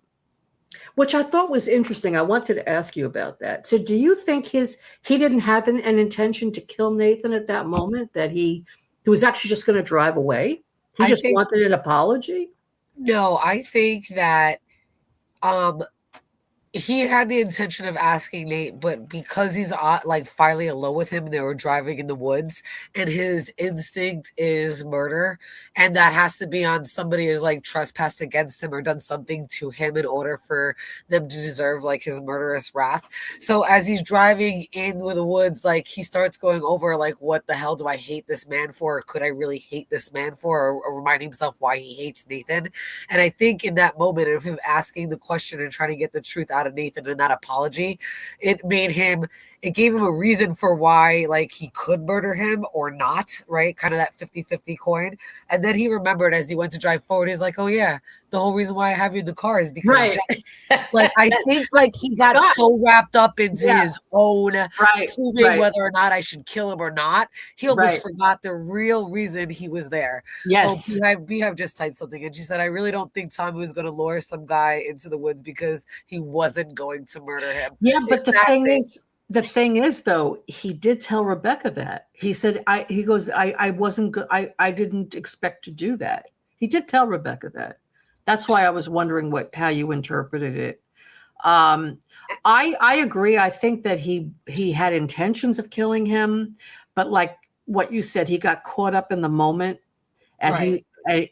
Which I thought was interesting. I wanted to ask you about that. So do you think he didn't have an intention to kill Nathan at that moment, that he was actually just going to drive away? He I just think wanted an apology? no, I think that um he had the intention of asking Nate, but because he's like finally alone with him and they were driving in the woods, and his instinct is murder, and that has to be on somebody who's like trespassed against him or done something to him in order for them to deserve like his murderous wrath. So as he's driving in with the woods, like he starts going over like, what the hell do I hate this man for? Or could I really hate this man for? Or reminding himself why he hates Nathan. And I think in that moment of him asking the question and trying to get the truth out of Nathan and that apology, it gave him a reason for why like he could murder him or not, right? Kind of that 50-50 coin. And then he remembered as he went to drive forward, he's like, oh yeah, the whole reason why I have you in the car is because right. Like I think like he got God. so wrapped up into his own proving whether or not I should kill him or not, he almost forgot the real reason he was there. Yes. We have just typed something, and she said, I really don't think Tommy was going to lure some guy into the woods because he wasn't going to murder him. Yeah, but the thing is though, he did tell Rebecca that. He said, I wasn't good. I didn't expect to do that. He did tell Rebecca that. That's why I was wondering how you interpreted it. I agree. I think that he had intentions of killing him, but like what you said, he got caught up in the moment, and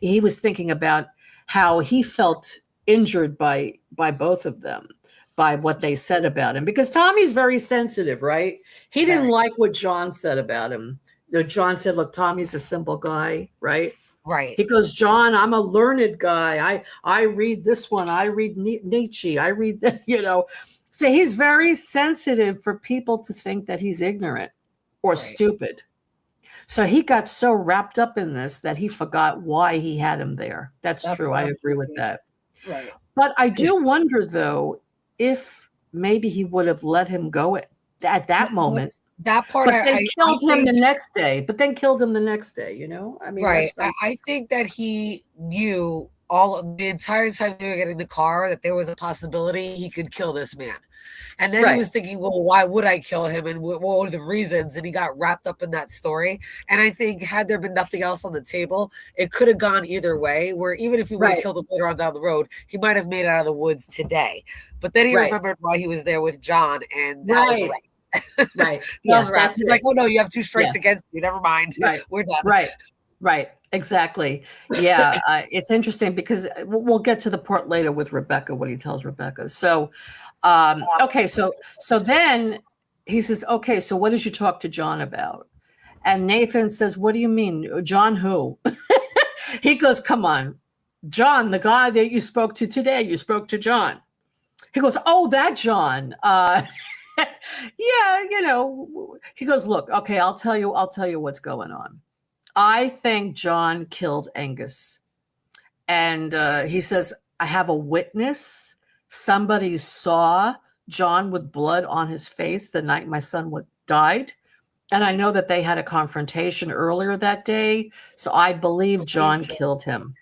he was thinking about how he felt injured by both of them, by what they said about him, because Tommy's very sensitive, right? He didn't like what John said about him. John said, look, Tommy's a simple guy, right? Right. He goes, John, I'm a learned guy. I read this one. I read Nietzsche. I read, So he's very sensitive for people to think that he's ignorant or stupid. So he got so wrapped up in this that he forgot why he had him there. That's true. I agree with that. Right. But I do wonder, though, if maybe he would have let him go at that moment. That part, but then killed him the next day. I mean, right. I think that he knew the entire time they were getting the car that there was a possibility he could kill this man. And then he was thinking, well, why would I kill him? And what were the reasons? And he got wrapped up in that story. And I think had there been nothing else on the table, it could have gone either way, where even if he would have killed him later on down the road, he might have made it out of the woods today. But then he remembered why he was there with John, and that was right. Right. He's like, oh no, you have two strikes against me. Never mind. Right. We're done. Right. Exactly. Yeah. It's interesting because we'll get to the part later with Rebecca, what he tells Rebecca. So, okay. So then he says, okay, so what did you talk to John about? And Nathan says, what do you mean? John who? He goes, come on, John, the guy that you spoke to today, you spoke to John. He goes, oh, that John. Yeah, he goes, look, okay, I'll tell you what's going on. I think John killed Angus. And he says, I have a witness. Somebody saw John with blood on his face the night my son died. And I know that they had a confrontation earlier that day. So I believe John killed him.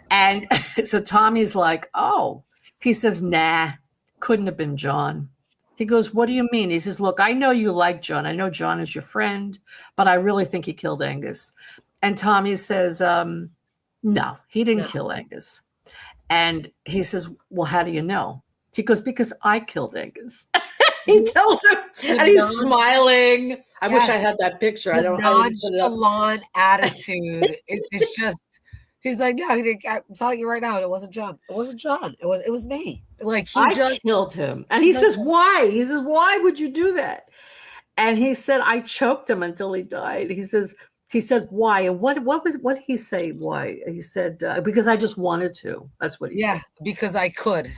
And so Tommy's like, oh, he says, nah, couldn't have been John. He goes, what do you mean? He says, look, I know you like John. I know John is your friend, but I really think he killed Angus. And Tommy says, no, he didn't kill Angus. And he says, well, how do you know? He goes, because I killed Angus. He tells him, and he's non smiling. I wish I yes, had that picture. the I didn't put it up. nonchalant attitude. It's just he's like, "Yeah, I'm telling you right now, it wasn't John. It wasn't John. It was me." Like, he I just killed him. And he he's like, says, why? He says, why would you do that? And he said, I choked him until he died. He said, why? And what did he say? Why? He said, because I just wanted to. That's what he said. "Yeah, because I could."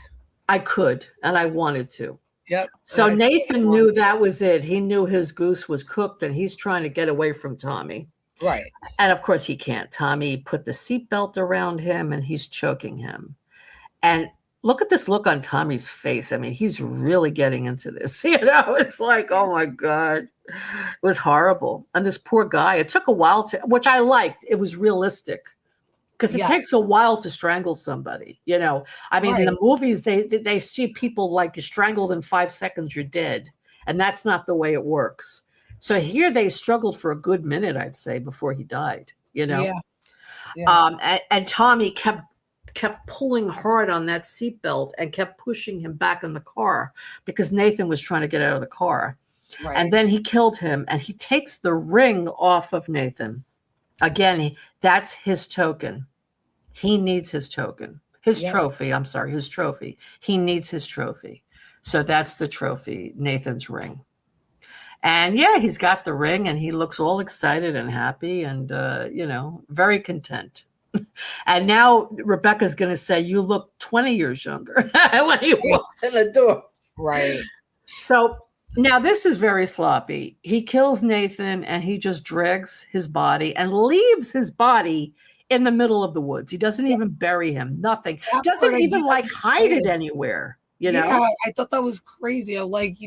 I could, and I wanted to. Yep, and So I totally Nathan knew wanted to. that was it. He knew his goose was cooked, and he's trying to get away from Tommy. Right. And of course he can't. Tommy put the seatbelt around him, and he's choking him. And look at this look on Tommy's face. I mean, he's really getting into this. It's like, oh my God. It was horrible. And this poor guy, it took a while which I liked. It was realistic. Because it Yeah. takes a while to strangle somebody, I mean, in Right. the movies, they see people like, you strangled in 5 seconds, you're dead. And that's not the way it works. So here they struggled for a good minute, I'd say, before he died, Yeah. Yeah. And Tommy kept pulling hard on that seatbelt and kept pushing him back in the car because Nathan was trying to get out of the car. Right. And then he killed him, and he takes the ring off of Nathan. Again, that's his token. He needs his token. His trophy. I'm sorry, his trophy. He needs his trophy. So that's the trophy, Nathan's ring. And yeah, he's got the ring, and he looks all excited and happy and, very content. And now Rebecca's going to say, you look 20 years younger when he walks in the door. Right. So now this is very sloppy. He kills Nathan, and he just drags his body and leaves his body in the middle of the woods. He doesn't even bury him, nothing. Doesn't even hide it anywhere. Yeah, I thought that was crazy. I'm like,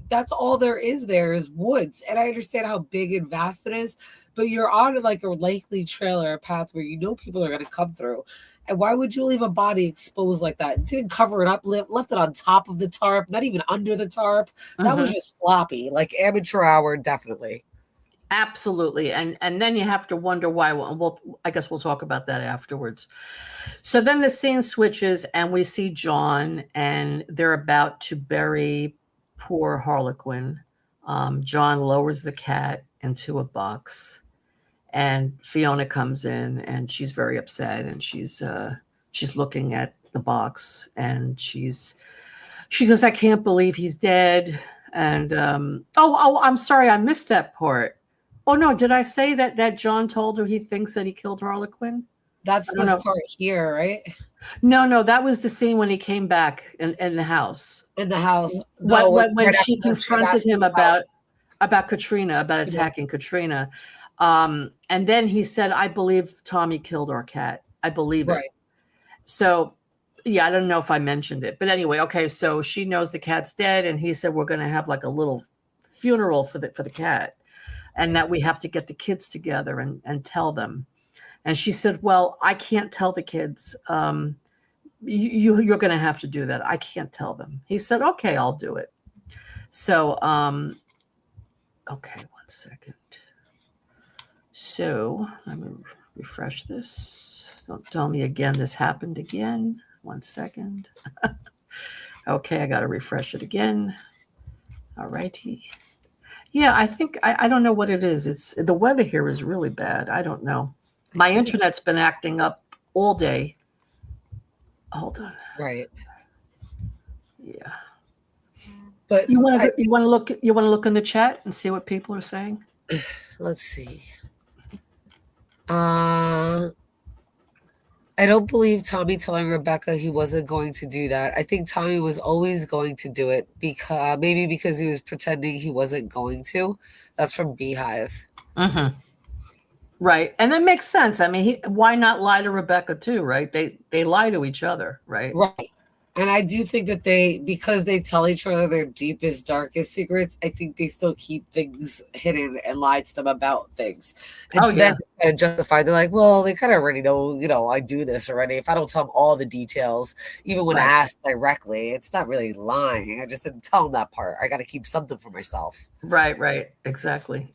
that's all there is woods. And I understand how big and vast it is, but you're on like a likely trail or a path where people are going to come through. And why would you leave a body exposed like that? Didn't cover it up, left it on top of the tarp, not even under the tarp. That was just sloppy, like amateur hour, definitely. Absolutely. And then you have to wonder why. I guess we'll talk about that afterwards. So then the scene switches, and we see John, and they're about to bury poor Harlequin. John lowers the cat into a box, and Fiona comes in, and she's very upset, and she's looking at the box, and she goes, I can't believe he's dead. And I'm sorry, I missed that part. Oh no, did I say that John told her he thinks that he killed Harlequin? That's this part here, right? No, that was the scene when he came back in the house. In the house. When she confronted him about Katrina, about attacking Katrina. And then he said, I believe Tommy killed our cat. I believe it. So yeah, I don't know if I mentioned it. But anyway, okay, so she knows the cat's dead, and he said we're gonna have like a little funeral for the cat. And that we have to get the kids together and tell them. And she said, well, I can't tell the kids. You're going to have to do that. I can't tell them. He said, okay, I'll do it. So, okay, 1 second. So let me refresh this. Don't tell me again this happened again. 1 second. Okay, I got to refresh it again. All righty. Yeah, I think I don't know what it is. It's the weather here is really bad. I don't know. My internet's been acting up all day. Hold on. Right. Yeah. But you want to look in the chat and see what people are saying? Let's see. I don't believe Tommy telling Rebecca he wasn't going to do that. I think Tommy was always going to do it because he was pretending he wasn't going to. That's from Beehive. Mm-hmm. Right. And that makes sense. I mean, why not lie to Rebecca too, right? They lie to each other, right? Right. And I do think that because they tell each other their deepest, darkest secrets, I think they still keep things hidden and lie to them about things. And then it's kind of justified. They're like, well, they kind of already know, I do this already. If I don't tell them all the details, even when asked directly, it's not really lying. I just didn't tell them that part. I got to keep something for myself. Right. Exactly.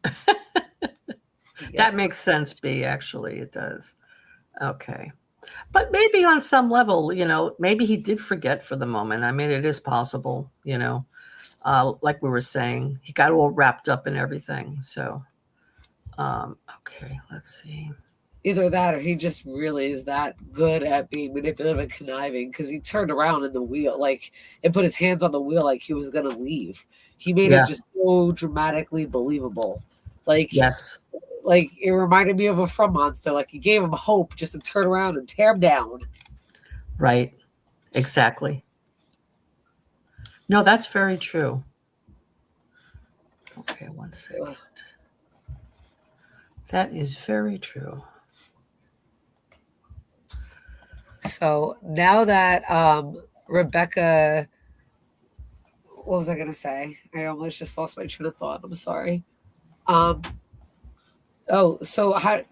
That makes sense, B, actually. It does. Okay. But maybe on some level, maybe he did forget for the moment. I mean, it is possible, like we were saying, he got all wrapped up in everything. So, okay, let's see. Either that or he just really is that good at being manipulative and conniving because he turned around in the wheel, like, and put his hands on the wheel like he was going to leave. He made it Yeah. just so dramatically believable. Like, Yes. like it reminded me of a From Monster. Like, he gave him hope just to turn around and tear him down. Right. Exactly. No, that's very true. Okay, one second. That is very true. So now that Rebecca, what was I going to say? I almost just lost my train of thought. I'm sorry. Um, oh, so how?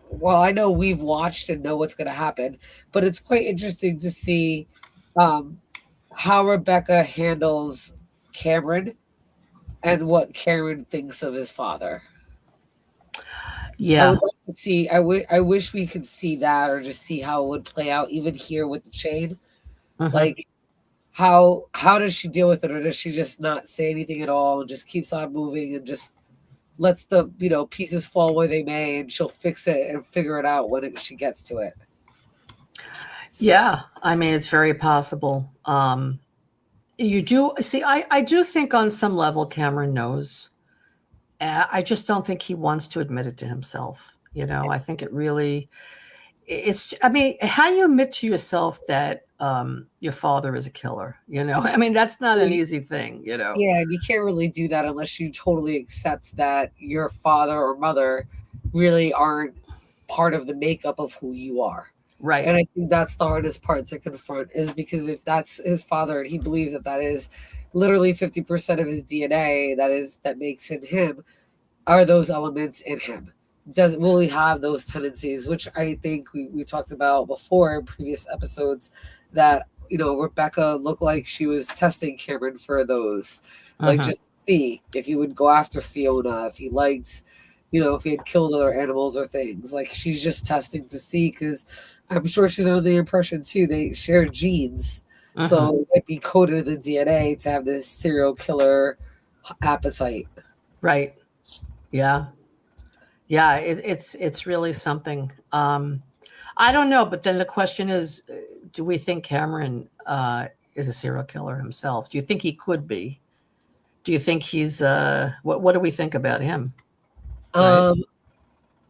Well, I know we've watched and know what's going to happen, but it's quite interesting to see um, how Rebecca handles Cameron and what Cameron thinks of his father. I Yeah. would like to see. I wish we could see that, or just see how it would play out, even here with the chain. Hmm. Like, how does she deal with it, or does she just not say anything at all and just keeps on moving and just lets the pieces fall where they may, and she'll fix it and figure it out when she gets to it. Yeah. I mean, it's very possible. You do see, I do think on some level Cameron knows. I just don't think he wants to admit it to himself. I think I mean, how do you admit to yourself that your father is a killer? I mean, that's not an easy thing. Yeah, and you can't really do that unless you totally accept that your father or mother really aren't part of the makeup of who you are. Right. And I think that's the hardest part to confront, is because if that's his father and he believes that is literally 50% of his DNA, that makes him him, are those elements in him? Will he have those tendencies, which I think we talked about before in previous episodes, that Rebecca looked like she was testing Cameron for those, like, Hmm. just to see if he would go after Fiona, if he liked, if he had killed other animals or things. Like, she's just testing to see, because I'm sure she's under the impression too they share genes, Hmm. so it might be coded in the DNA to have this serial killer appetite. Right. Yeah. Yeah. It's really something. I don't know, but then the question is, do we think Cameron is a serial killer himself? Do you think he could be? Do you think he's what do we think about him? Right. Um,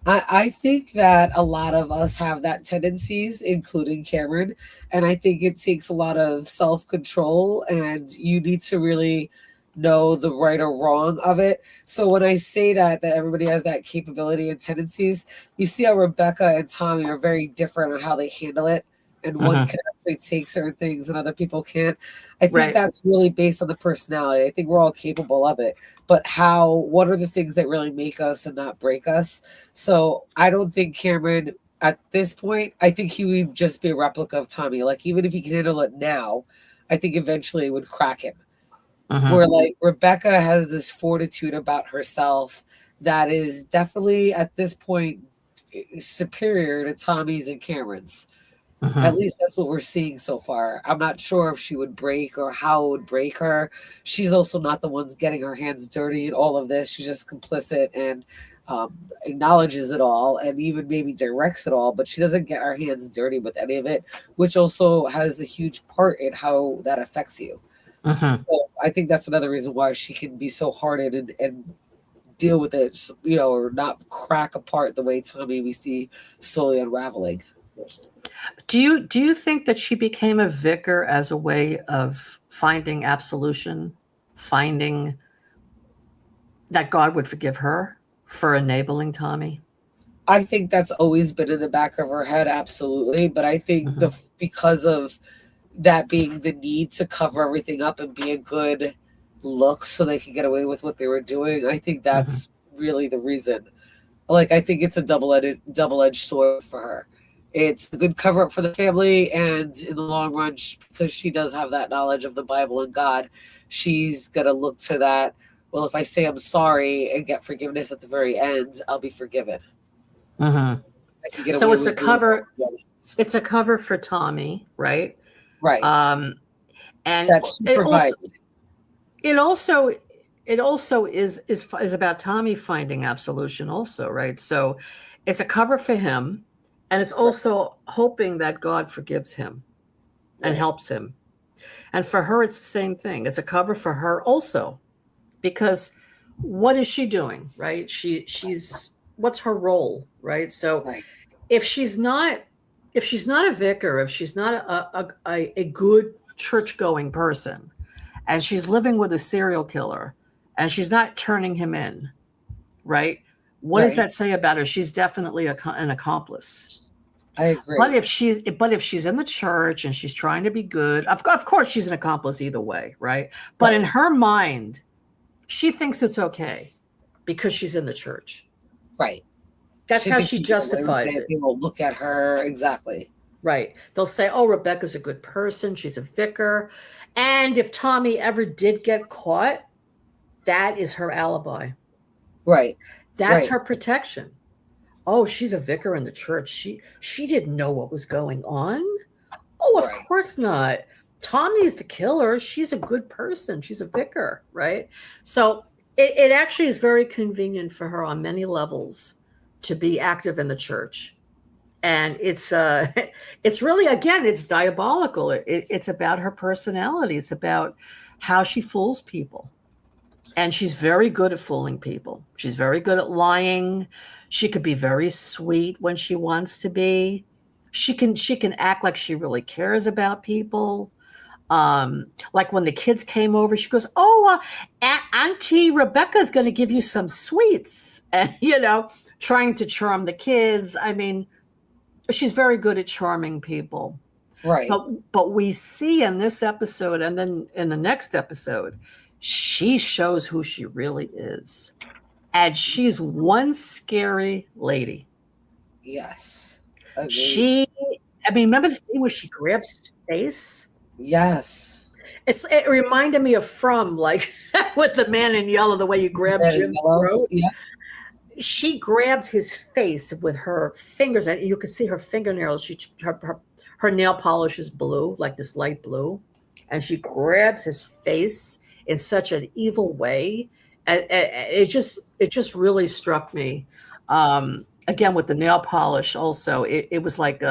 I think that a lot of us have that tendencies, including Cameron, and I think it takes a lot of self control, and you need to really know the right or wrong of it. So when I say that everybody has that capability and tendencies, you see how Rebecca and Tommy are very different on how they handle it, and one Hmm. can actually take certain things and other people can't. I think Right. that's really based on the personality. I think we're all capable of it, but what are the things that really make us and not break us? So I don't think Cameron, at this point, I think he would just be a replica of Tommy. Like, even if he can handle it now, I think eventually it would crack him. Hmm. Where, like, Rebecca has this fortitude about herself that is definitely at this point superior to Tommy's and Cameron's. At Hmm. least that's what we're seeing so far. I'm not sure if she would break or how it would break her. She's also not the one's getting her hands dirty in all of this. She's just complicit and acknowledges it all and even maybe directs it all, but she doesn't get her hands dirty with any of it, which also has a huge part in how that affects you. Hmm. So I think that's another reason why she can be so hardened and deal with it, or not crack apart the way Tommy we see slowly unraveling. Do you think that she became a vicar as a way of finding absolution, finding that God would forgive her for enabling Tommy? I think that's always been in the back of her head, absolutely. But I think Hmm. because of that being the need to cover everything up and be a good look so they could get away with what they were doing, I think Hmm. that's really the reason. Like, I think it's a double edged sword for her. It's a good cover up for the family, and in the long run, because she does have that knowledge of the Bible and God, she's gonna look to that. Well, if I say I'm sorry and get forgiveness at the very end, I'll be forgiven. Hmm. I can get So away it's a with doing cover. this. It's a cover for Tommy, right? Right. Um, and That she it also provided. it also is about Tommy finding absolution also, right? So it's a cover for him, and it's Right. also hoping that God forgives him and Right. helps him. And for her, it's the same thing. It's a cover for her also, because what is she doing, right? She's what's her role, right? So Right. if she's not a vicar, if she's not a good church going person, and she's living with a serial killer, and she's not turning him in, right? What does Right. that say about her? She's definitely an accomplice. I But agree. if she's in the church and she's trying to be good, of course she's an accomplice either way, right? But in Right. her mind, she thinks it's okay because she's in the church. Right. That's She how thinks she she get away with justifies it. it. They will look at her. Exactly. Right. They'll say, oh, Rebecca's a good person. She's a vicar. And if Tommy ever did get caught, that is her alibi. Right. That's Right. her protection. Oh, she's a vicar in the church. She didn't know what was going on. Oh, of Right. course not. Tommy's the killer. She's a good person. She's a vicar, right? So it actually is very convenient for her on many levels to be active in the church. And it's it's really, again, it's diabolical. It's about her personality. It's about how she fools people. And she's very good at fooling people. She's very good at lying. She could be very sweet when she wants to be. She can act like she really cares about people. Like when the kids came over, she goes, "Oh, Auntie Rebecca's going to give you some sweets," and trying to charm the kids. I mean, she's very good at charming people. Right. But we see in this episode, and then in the next episode, she shows who she really is. And she's one scary lady. Yes. Agreed. She, I mean, remember the scene where she grabs his face? Yes. It reminded me of From, like with the man in yellow, the way you grab Red and Jim's yellow. throat. Yeah. She grabbed his face with her fingers, and you could see her fingernails. Her nail polish is blue, like this light blue, and she grabs his face in such an evil way, and it just really struck me. Again, with the nail polish, also, it was like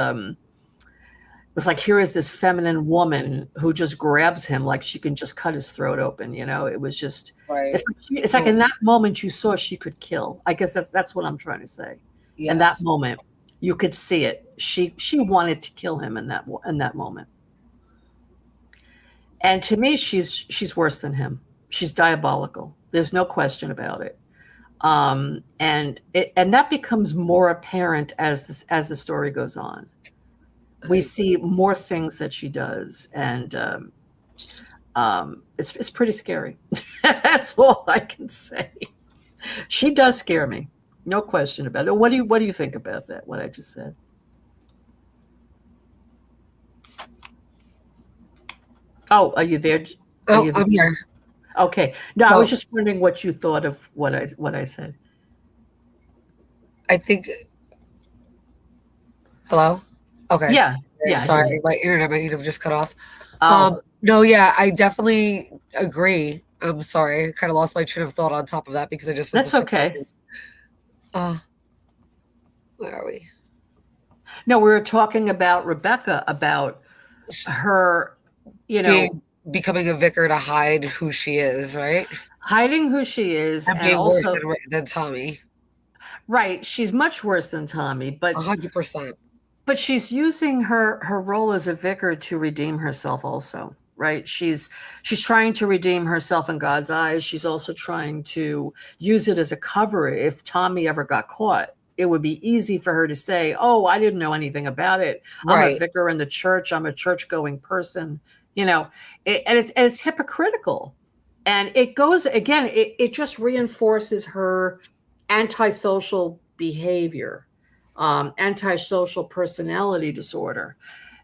here is this feminine woman who just grabs him like she can just cut his throat open. It was just Right. it's like in that moment you saw she could kill. I guess that's what I'm trying to say. In that Yes. moment, you could see it. She wanted to kill him in that moment. And to me, she's worse than him. She's diabolical. There's no question about it. And that becomes more apparent as the story goes on. We see more things that she does, and it's pretty scary. That's all I can say. She does scare me, no question about it. What do you think about that? What I just said? Oh, are you there? Are Oh, you there? I'm here. Okay. No, I was So just wondering what you thought of what I said. I think. Hello. Okay. Yeah, yeah, I hear you. Sorry, my internet might have just cut off. Oh, No, yeah, I definitely agree. I'm sorry, I kind of lost my train of thought on top of that because I just went to that's check. okay. Uh, where are we? No, we were talking about Rebecca, about her, you know, Becoming a vicar to hide who she is, right? hiding who she is, And and being worse also, than Tommy. right, she's much worse than Tommy, but 100%. she's using her role as a vicar to redeem herself also, right? She's trying to redeem herself in God's eyes. She's also trying to use it as a cover. If Tommy ever got caught, it would be easy for her to say, oh, I didn't know anything about it. I'm a Right. vicar in the church. I'm a church going person. And it's hypocritical. And it goes again, it just reinforces her antisocial behavior, antisocial personality disorder.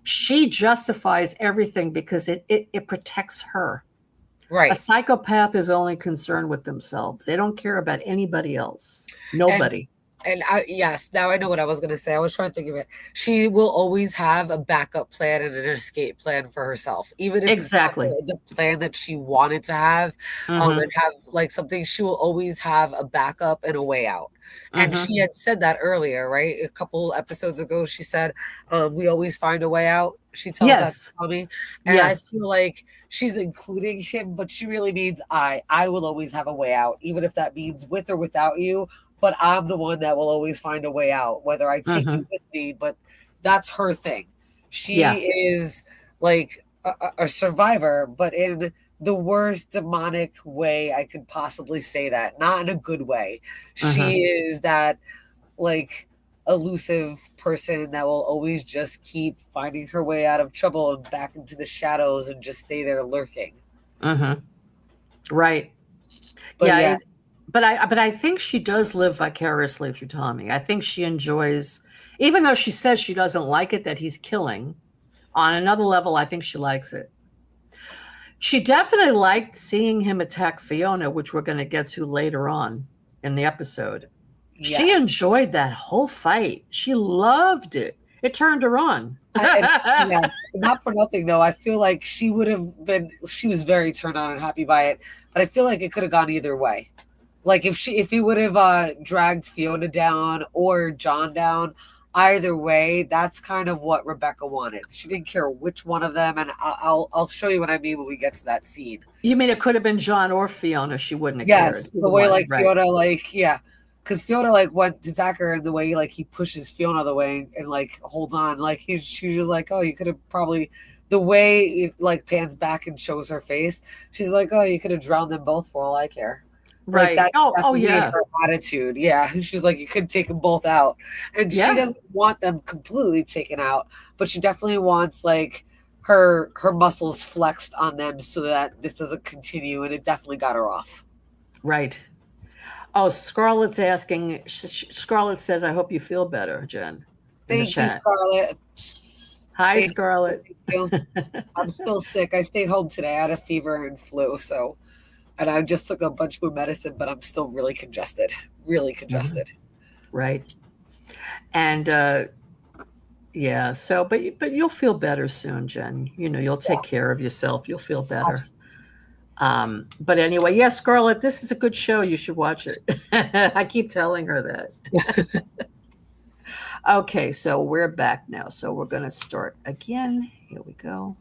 She justifies everything because it protects her. A Right. psychopath is only concerned with themselves. They don't care about anybody else. And Nobody. And yes, now I know what I was going to say. I was trying to think of it. She will always have a backup plan and an escape plan for herself, even if it's not Exactly. the plan that she wanted to have, and Mm-hmm. have like something. She will always have a backup and a way out. And Mm-hmm. she had said that earlier, right? A couple episodes ago, she said, "We always find a way out." She tells that to Yes. Tommy, and I Yes. feel like she's including him, but she really means I. I will always have a way out, even if that means with or without you, but I'm the one that will always find a way out, whether I take Mm-hmm. you with me. But that's her thing. She Yeah. is like a survivor, but in the worst demonic way I could possibly say that, not in a good way. Mm-hmm. She is that like elusive person that will always just keep finding her way out of trouble and back into the shadows and just stay there lurking. Mm-hmm. Right. But Yeah. yeah, But I think she does live vicariously through Tommy. I think she enjoys, even though she says she doesn't like it that he's killing. On another level, I think she likes it. She definitely liked seeing him attack Fiona, which we're going to get to later on in the episode. She yeah. enjoyed that whole fight. She loved it. It turned her on. And yes, not for nothing though. I feel like she would have been. She was very turned on and happy by it, but I feel like it could have gone either way. Like if he would have dragged Fiona down or John down, either way, that's kind of what Rebecca wanted. She didn't care which one of them, and I'll show you what I mean when we get to that scene. You mean it could have been John or Fiona? She wouldn't have cared. Yes, the Either way one, like right? Fiona, like yeah, because Fiona like went to Zachary and the way like he pushes Fiona the way and like holds on, like she's just like, oh, you could have probably the way it like pans back and shows her face. She's like, oh, you could have drowned them both for all I care. Like Right. that's Oh, definitely yeah. her attitude. Yeah, she's like, you could take them both out, and she Yeah. doesn't want them completely taken out, but she definitely wants like her muscles flexed on them so that this doesn't continue, and it definitely got her off. Right. Oh, Scarlett's asking. Scarlett says, "I hope you feel better, Jen," in the Thank you, chat. Scarlett. Hi, Thank you. Scarlett. Thank you. I'm still sick. I stayed home today. I had a fever and flu, so and I just took a bunch more medicine, but I'm still really congested. Really Mhm. congested. Right. And yeah, so but you'll feel better soon, Jen. You'll take care of yourself. You'll feel better. Absolutely. But anyway, yes, Scarlett, this is a good show. You should watch it. I keep telling her that. Okay, so we're back now. So we're going to start again. Here we go.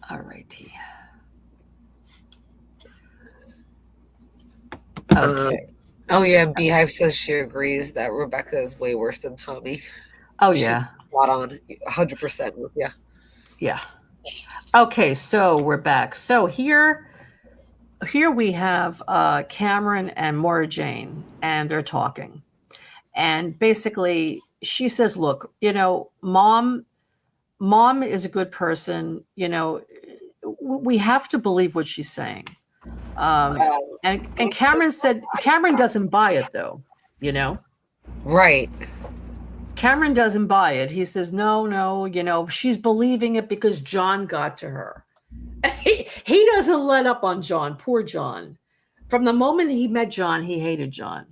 All righty. Um, Okay. oh yeah, Beehive says she agrees that Rebecca is way worse than Tommy. Oh, She's yeah. spot on, 100% with you. Yeah. Okay, so we're back. So here we have Cameron and Maura Jane, and they're talking. And basically, she says, "Look, mom is a good person. We have to believe what she's saying." And Cameron doesn't buy it though. You know, Right. Cameron doesn't buy it. He says, "No, no, she's believing it because John got to her." He doesn't let up on John. Poor John. From the moment he met John, he hated John.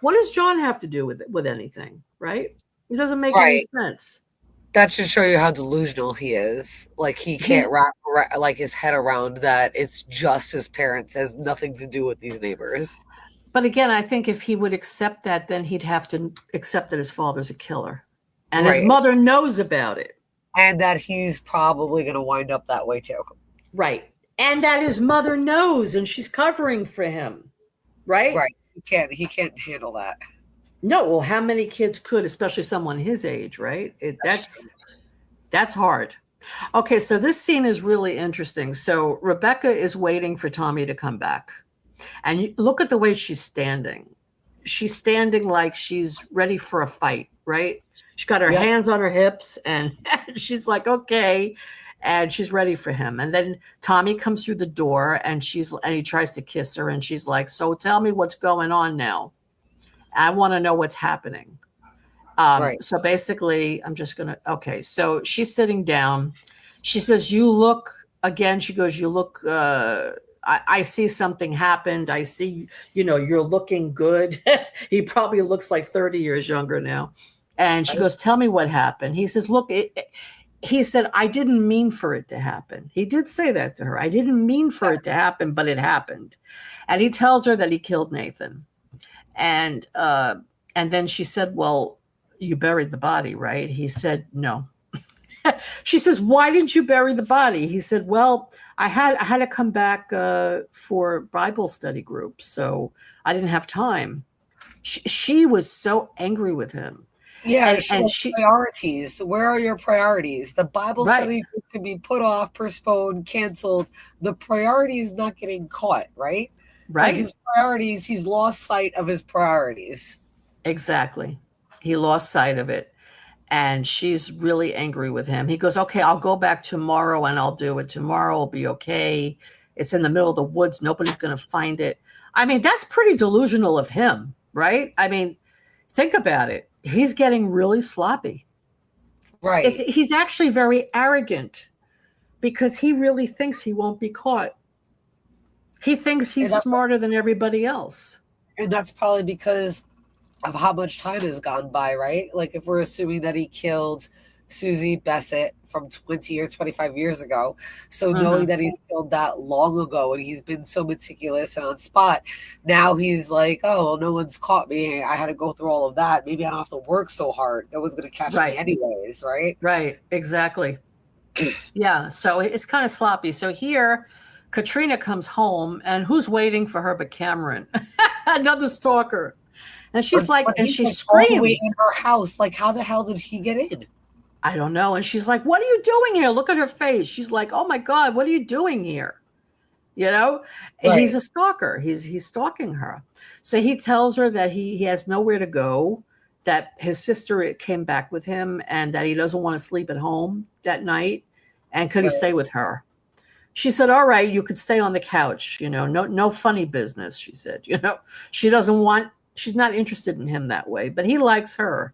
What does John have to do with anything, right? It doesn't make any Right. sense. That should show you how delusional he is. Like he He's can't wrap like his head around that it's just his parents, has nothing to do with these neighbors. But again, I think if he would accept that, then he'd have to accept that his father's a killer. And his Right. mother knows about it. And that he's probably going to wind up that way too. Right. And that his mother knows and she's covering for him. Right? Right. He can't handle that. No, well, how many kids could, especially someone his age, right? That's true. That's hard. Okay, so this scene is really interesting. So Rebecca is waiting for Tommy to come back. And look at the way she's standing. She's standing like she's ready for a fight, right? She's got her Yep. hands on her hips and she's like, okay. And she's ready for him. And then Tommy comes through the door and he tries to kiss her. And she's like, so tell me what's going on now. I want to know what's happening. Right. So basically, I'm just going to, okay. So she's sitting down. She says, you look, again, she goes, you look I see something happened. I see, you're looking good. He probably looks like 30 years younger now. And she goes, tell me what happened. He says, look, he said, I didn't mean for it to happen. He did say that to her. I didn't mean for it to happen, but it happened. And he tells her that he killed Nathan. And then she said, well, you buried the body, right? He said, no. She says, why didn't you bury the body? He said, well, I had to come back for Bible study groups, so I didn't have time. She was so angry with him. Yeah, and priorities. Where are your priorities? The Bible study group can be put off, postponed, canceled. The priority is not getting caught, right? Right. Like his priorities, he's lost sight of his priorities. Exactly. He lost sight of it. And she's really angry with him. He goes, okay, I'll go back tomorrow and I'll do it. Tomorrow will be okay. It's in the middle of the woods. Nobody's going to find it. I mean, that's pretty delusional of him, right? I mean, think about it. He's getting really sloppy. Right. He's actually very arrogant because he really thinks he won't be caught. He thinks he's smarter than everybody else. And that's probably because of how much time has gone by, right? Like if we're assuming that he killed Susie Bassett from 20 or 25 years ago. So knowing that he's killed that long ago and he's been so meticulous and on spot, now he's like, oh, well, no one's caught me. I had to go through all of that. Maybe I don't have to work so hard. No one's going to catch me anyways, right? Right, exactly. Yeah, so it's kind of sloppy. So here, Katrina comes home and who's waiting for her but Cameron? Another stalker. And she's like, and she screams in her house. Like, how the hell did he get in? I don't know. And she's like, what are you doing here? Look at her face. She's like, oh my God, what are you doing here? And he's a stalker. He's stalking her. So he tells her that he has nowhere to go, that his sister came back with him and that he doesn't want to sleep at home that night. And could he stay with her? She said, all right, you could stay on the couch. No funny business. She said, she's not interested in him that way, but he likes her.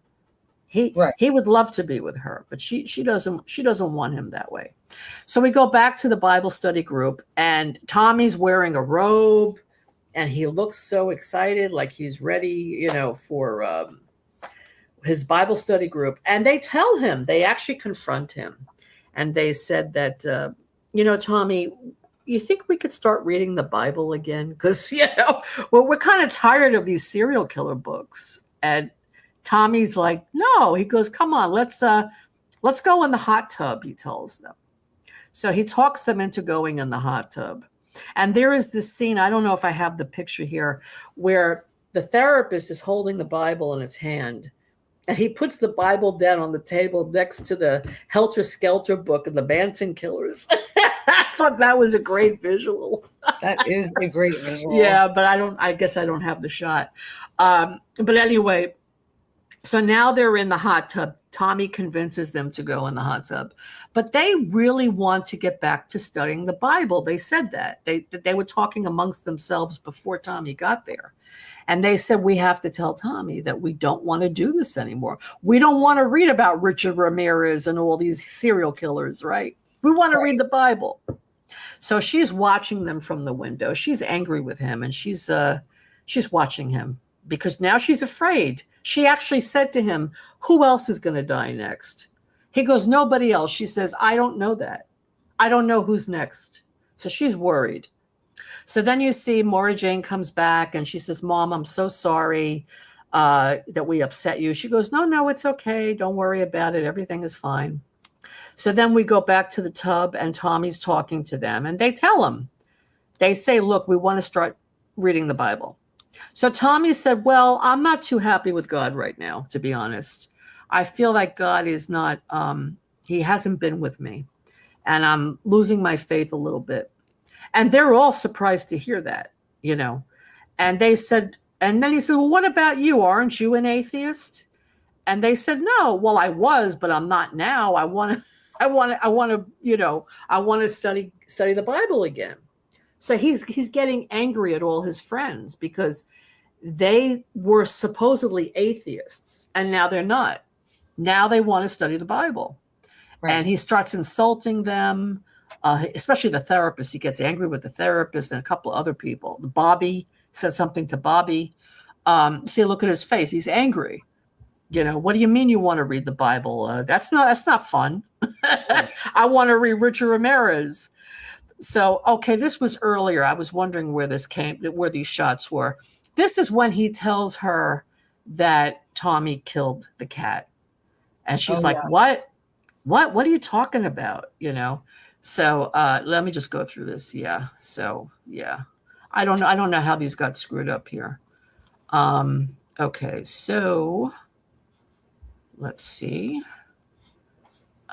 He would love to be with her, but she doesn't want him that way. So we go back to the Bible study group and Tommy's wearing a robe and he looks so excited, like he's ready, for his Bible study group. And they tell him, they actually confront him. And they said that, Tommy, you think we could start reading the Bible again? Because, we're kind of tired of these serial killer books. And Tommy's like, no. He goes, come on, let's go in the hot tub, he tells them. So he talks them into going in the hot tub. And there is this scene, I don't know if I have the picture here, where the therapist is holding the Bible in his hand. And he puts the Bible down on the table next to the Helter Skelter book and the Manson Killers. I thought that was a great visual. That is a great visual. Yeah, but I guess I don't have the shot. But anyway, so now they're in the hot tub. Tommy convinces them to go in the hot tub. But they really want to get back to studying the Bible. They said that. They were talking amongst themselves before Tommy got there. And they said, we have to tell Tommy that we don't want to do this anymore. We don't want to read about Richard Ramirez and all these serial killers, right? We want to read the Bible. So she's watching them from the window. She's angry with him and she's watching him because now she's afraid. She actually said to him, who else is going to die next? He goes, nobody else. She says, I don't know that. I don't know who's next. So she's worried. So then you see Maura Jane comes back and she says, Mom, I'm so sorry that we upset you. She goes, no, it's okay. Don't worry about it. Everything is fine. So then we go back to the tub and Tommy's talking to them and they tell him, they say, look, we want to start reading the Bible. So Tommy said, well, I'm not too happy with God right now, to be honest. I feel like God is not, he hasn't been with me and I'm losing my faith a little bit. And they're all surprised to hear that, and they said, and then he said, well, what about you? Aren't you an atheist? And they said, no, well, I was, but I'm not now. I want to study the Bible again. So he's getting angry at all his friends because they were supposedly atheists and now they're not. Now they want to study the Bible. Right. And he starts insulting them. especially the therapist. He gets angry with the therapist and a couple of other people. Bobby said something to Bobby. See, look at his face. He's angry. What do you mean you want to read the Bible? That's not fun. I want to read Richard Ramirez. So, okay, this was earlier. I was wondering where these shots were. This is when he tells her that Tommy killed the cat. And she's like, yes. What are you talking about? So let me just go through this. Yeah. So, yeah, I don't know how these got screwed up here. Okay. So let's see.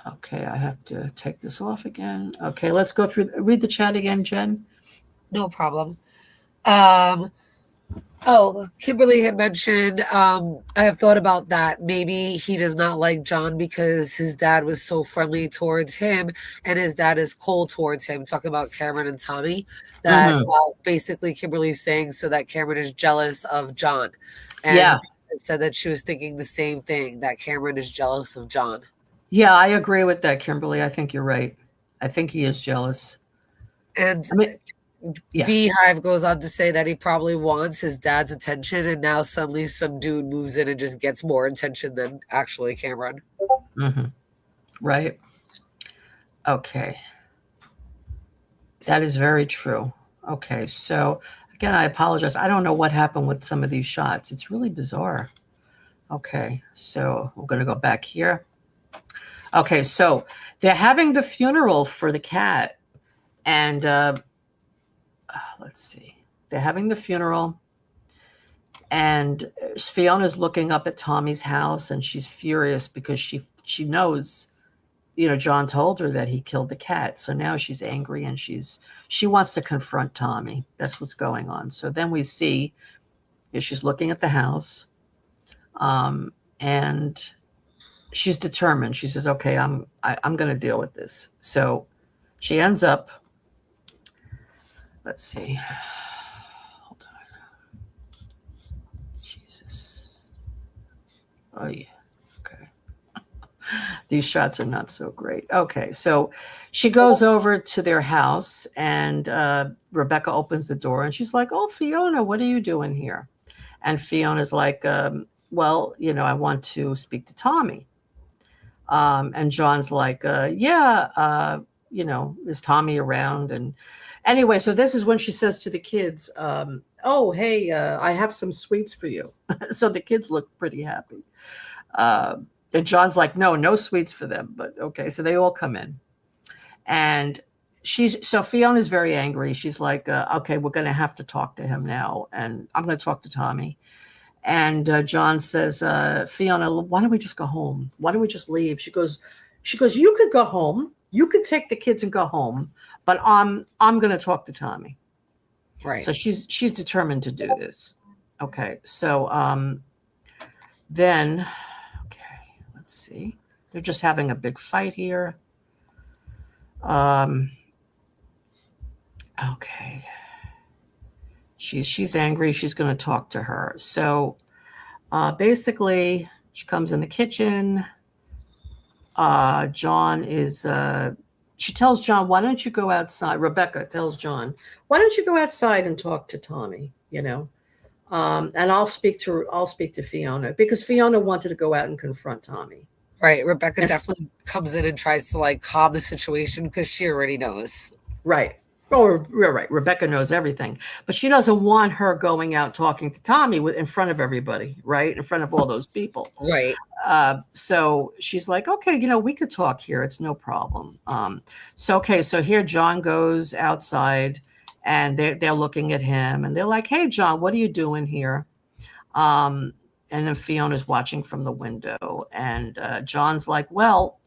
Okay. I have to take this off again. Okay. Let's go through, read the chat again, Jen. No problem. Kimberly had mentioned, I have thought about that. Maybe he does not like John because his dad was so friendly towards him and his dad is cold towards him. Talking about Cameron and Tommy, that basically Kimberly's saying so that Cameron is jealous of John. And said that she was thinking the same thing, that Cameron is jealous of John. Yeah, I agree with that, Kimberly. I think you're right. I think he is jealous. And Beehive goes on to say that he probably wants his dad's attention, and now suddenly some dude moves in and just gets more attention than actually Cameron. Mm-hmm. Right. Okay. That is very true. Okay. So again, I apologize. I don't know what happened with some of these shots. It's really bizarre. Okay. So we're going to go back here. Okay. So they're having the funeral for the cat, and let's see. They're having the funeral, and Fiona's looking up at Tommy's house, and she's furious because she knows, John told her that he killed the cat. So now she's angry, and she wants to confront Tommy. That's what's going on. So then we see she's looking at the house, and she's determined. She says, "Okay, I'm going to deal with this." So she ends up. Let's see. Hold on. Jesus. Oh, yeah. Okay. These shots are not so great. Okay. So she goes over to their house, and Rebecca opens the door, and she's like, "Oh, Fiona, what are you doing here?" And Fiona's like, "Well, I want to speak to Tommy." And John's like, "Yeah, is Tommy around?" And anyway, so this is when she says to the kids, "Oh, hey, I have some sweets for you." So the kids look pretty happy. And John's like, no sweets for them. But okay, so they all come in. And so Fiona's very angry. She's like, "Okay, we're going to have to talk to him now. And I'm going to talk to Tommy." And John says, "Fiona, why don't we just go home? Why don't we just leave?" She goes, "You could go home. You could take the kids and go home. But I'm going to talk to Tommy." Right. So she's determined to do this. Okay. So then, okay, let's see. They're just having a big fight here. Okay. She's angry. She's going to talk to her. So basically, she comes in the kitchen. John is. She tells John, "Why don't you go outside?" Rebecca tells John, "Why don't you go outside and talk to Tommy? And I'll speak to Fiona," because Fiona wanted to go out and confront Tommy. Right. Rebecca definitely comes in and tries to calm the situation because she already knows. Right. Oh, you're right. Rebecca knows everything, but she doesn't want her going out talking to Tommy in front of everybody, right? In front of all those people. Right. So she's like, "Okay, we could talk here. It's no problem." So here John goes outside, and they're looking at him, and they're like, "Hey, John, what are you doing here?" And then Fiona's watching from the window, and John's like, "Well,"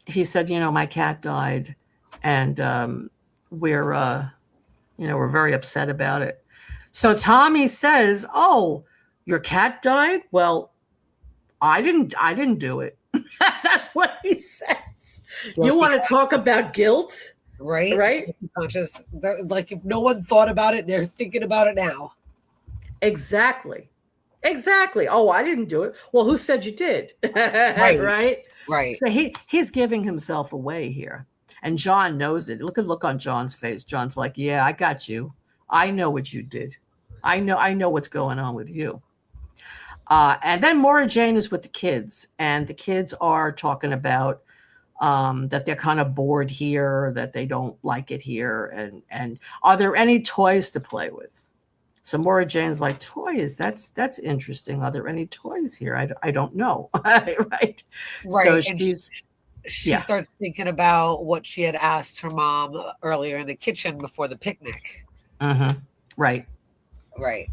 he said, "My cat died. And we're very upset about it." So Tommy says, "Oh, your cat died? Well, I didn't do it." That's what he says. You want to talk about guilt? Right. Right. Conscious. Like if no one thought about it, they're thinking about it now. Exactly. "Oh, I didn't do it." Well, who said you did? Right. Right. Right. So he's giving himself away here. And John knows it. Look at the look on John's face. John's like, yeah, I got you. I know what you did. I know what's going on with you. And then Maura Jane is with the kids, and the kids are talking about that they're kind of bored here, that they don't like it here, and are there any toys to play with? So Maura Jane's like, toys? That's interesting. Are there any toys here? I don't know. Right. So Right. And she yeah. starts thinking about what she had asked her mom earlier in the kitchen before the picnic. Right. Right.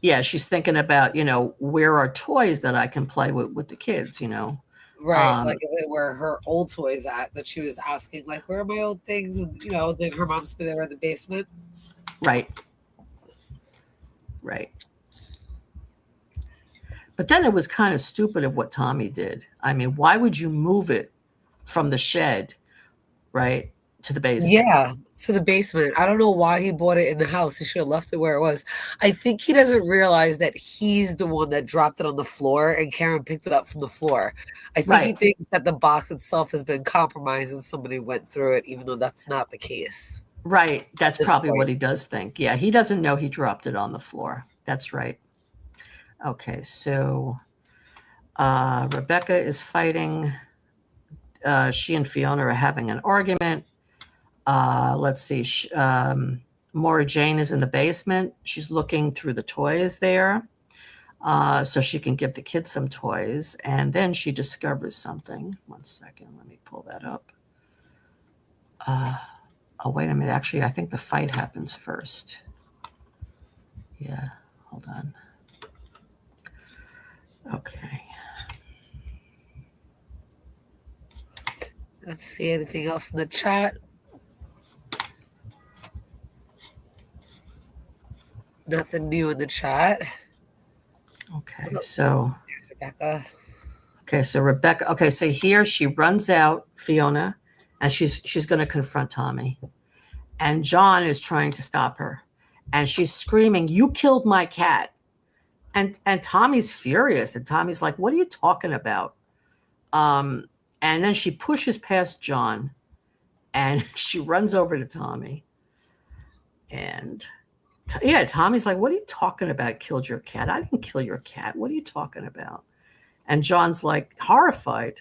Yeah, she's thinking about, where are toys that I can play with the kids, Right. Like, is it where her old toys at that she was asking, like, where are my old things? And, did her mom say they were in the basement? Right. Right. But then it was kind of stupid of what Tommy did. I mean, why would you move it from the shed, right, to the basement? Yeah, to the basement. I don't know why he bought it in the house. He should have left it where it was. I think he doesn't realize that he's the one that dropped it on the floor and Karen picked it up from the floor. I think he thinks that the box itself has been compromised and somebody went through it, even though that's not the case. Right. That's probably what he does think. Yeah, he doesn't know he dropped it on the floor. That's right. Okay, so Rebecca is fighting. She and Fiona are having an argument. Let's see. Maura Jane is in the basement. She's looking through the toys there so she can give the kids some toys. And then she discovers something. 1 second. Let me pull that up. Oh, wait a minute. Actually, I think the fight happens first. Yeah, hold on. Okay. Let's see, anything else in the chat? Nothing new in the chat. Okay, so Here's Rebecca. Okay, so Rebecca. Okay, so here she runs out, Fiona, and she's going to confront Tommy, and John is trying to stop her, and she's screaming, "You killed my cat!" And Tommy's furious, and Tommy's like, "What are you talking about?" And then she pushes past John, and she runs over to Tommy, and yeah, Tommy's like, "What are you talking about? Killed your cat? I didn't kill your cat. What are you talking about?" And John's like horrified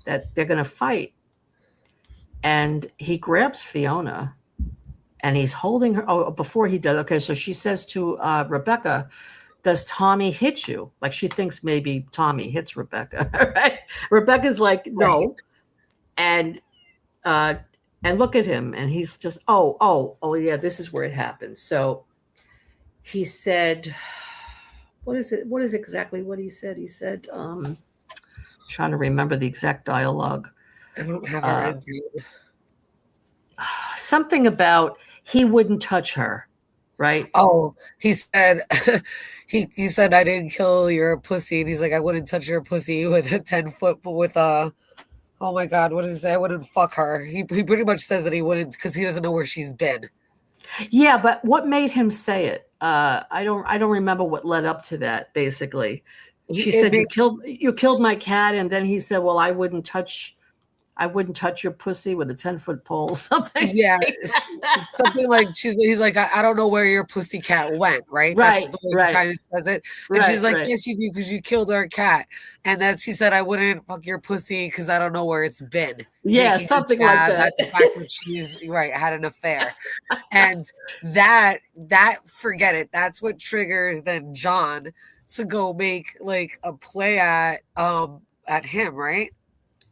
that they're going to fight. And he grabs Fiona and he's holding her. Oh, before he does. Okay. So she says to Rebecca, does Tommy hit you? Like she thinks maybe Tommy hits Rebecca. Right? Rebecca's like, no. Right. And look at him. And he's just, oh, yeah, this is where it happened. So he said, what is it? What is exactly what he said? He said, trying to remember the exact dialogue. I don't have it. Something about he wouldn't touch her, right? Oh, he said, he said, I didn't kill your pussy. And he's like, I wouldn't touch your pussy with a 10-foot, with a, oh my God, what did he say? I wouldn't fuck her. He pretty much says that he wouldn't because he doesn't know where she's been. Yeah, but what made him say it? I don't remember what led up to that. Basically, she said you killed my cat, and then he said, "Well, I wouldn't touch your pussy with a 10-foot pole." Something. Yeah, something like he's like, I don't know where your pussy cat went. Right. Right. That's the way he kind of says it. And she's like, yes, you do because you killed our cat. And then he said, I wouldn't fuck your pussy because I don't know where it's been. Yeah, something like that. The fact that she's had an affair, and that forget it. That's what triggers then John to go make like a play at him, right?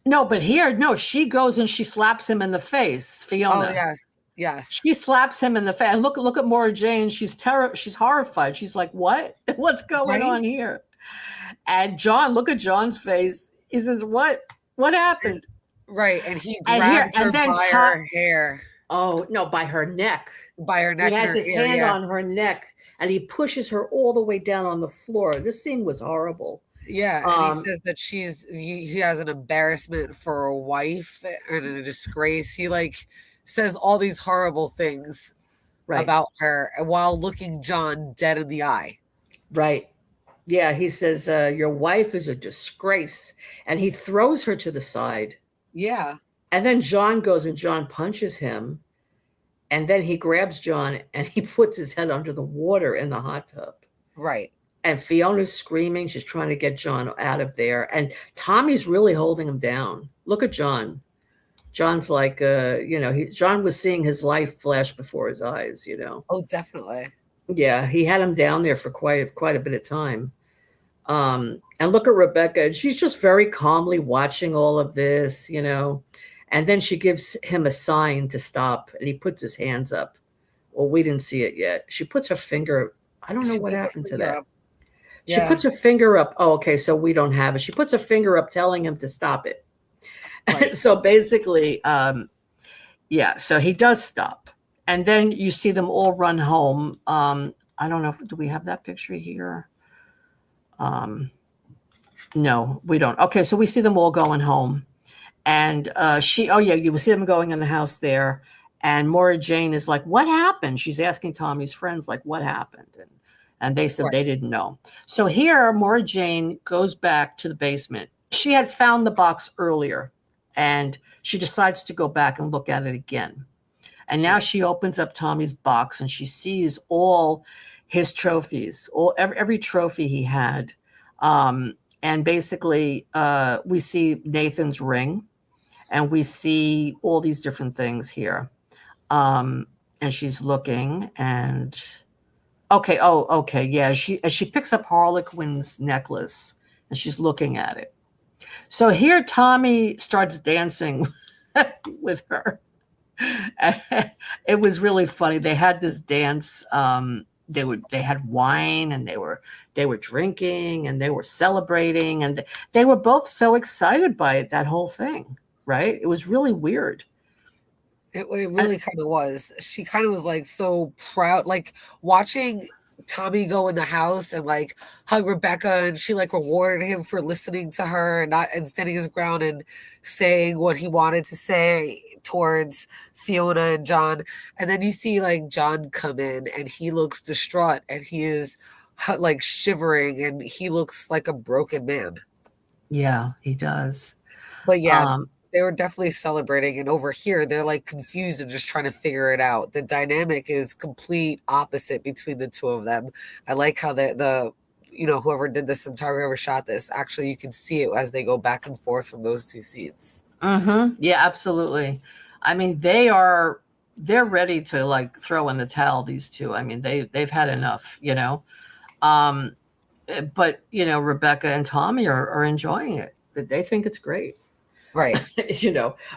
No, but here, no, she goes and she slaps him in the face, Fiona. Oh, yes. She slaps him in the face. And look at Maura Jane. She's horrified. She's like, what? What's going on here? And John, look at John's face. He says, what happened? Right. And he grabs her by her hair. Oh, no, by her neck. By her neck. He has his hand on her neck and he pushes her all the way down on the floor. This scene was horrible. Yeah, and he says that he has an embarrassment for a wife and a disgrace. He like says all these horrible things about her while looking John dead in the eye. Right. Yeah, he says, your wife is a disgrace. And he throws her to the side. Yeah. And then John goes and John punches him. And then he grabs John and he puts his head under the water in the hot tub. Right. And Fiona's screaming. She's trying to get John out of there. And Tommy's really holding him down. Look at John. John's like, John was seeing his life flash before his eyes, you know. Oh, definitely. Yeah, he had him down there for quite a bit of time. And look at Rebecca, and she's just very calmly watching all of this, you know. And then she gives him a sign to stop, and he puts his hands up. Well, we didn't see it yet. She puts her finger. I don't know She what puts her happened to finger that. up. She Yeah. puts her finger up. Oh, okay, so we don't have it. She puts her finger up, telling him to stop it. Right. So basically, yeah. So he does stop, and then you see them all run home. I don't know. Do we have that picture here? No, we don't. Okay, so we see them all going home. And oh yeah, you will see them going in the house there. And Maura Jane is like, what happened? She's asking Tommy's friends, like, what happened? And they said Right. they didn't know. So here, Maura Jane goes back to the basement. She had found the box earlier, and she decides to go back and look at it again. And now she opens up Tommy's box and she sees all his trophies, every trophy he had. And basically, we see Nathan's ring, and we see all these different things here. And she's looking, and okay, yeah. She picks up Harlequin's necklace, and she's looking at it. So here, Tommy starts dancing with her. And it was really funny. They had this dance. They had wine, and they were drinking, and they were celebrating, and they were both so excited by it, that whole thing, right? It was really weird. It really kind of was. She kind of was like so proud, like watching Tommy go in the house and like hug Rebecca, and she like rewarded him for listening to her and standing his ground and saying what he wanted to say towards Fiona and John. And then you see like John come in and he looks distraught and he is like shivering and he looks like a broken man. Yeah, he does. But yeah, Um, they were definitely celebrating, and over here they're like confused and just trying to figure it out. The dynamic is complete opposite between the two of them. I like how the whoever did this entire whoever shot this, actually you can see it as they go back and forth from those two scenes. yeah, absolutely. I mean, they're ready to like throw in the towel, these two. I mean, they've had enough, you know. Um, but Rebecca and Tommy are enjoying it. They think it's great. Right.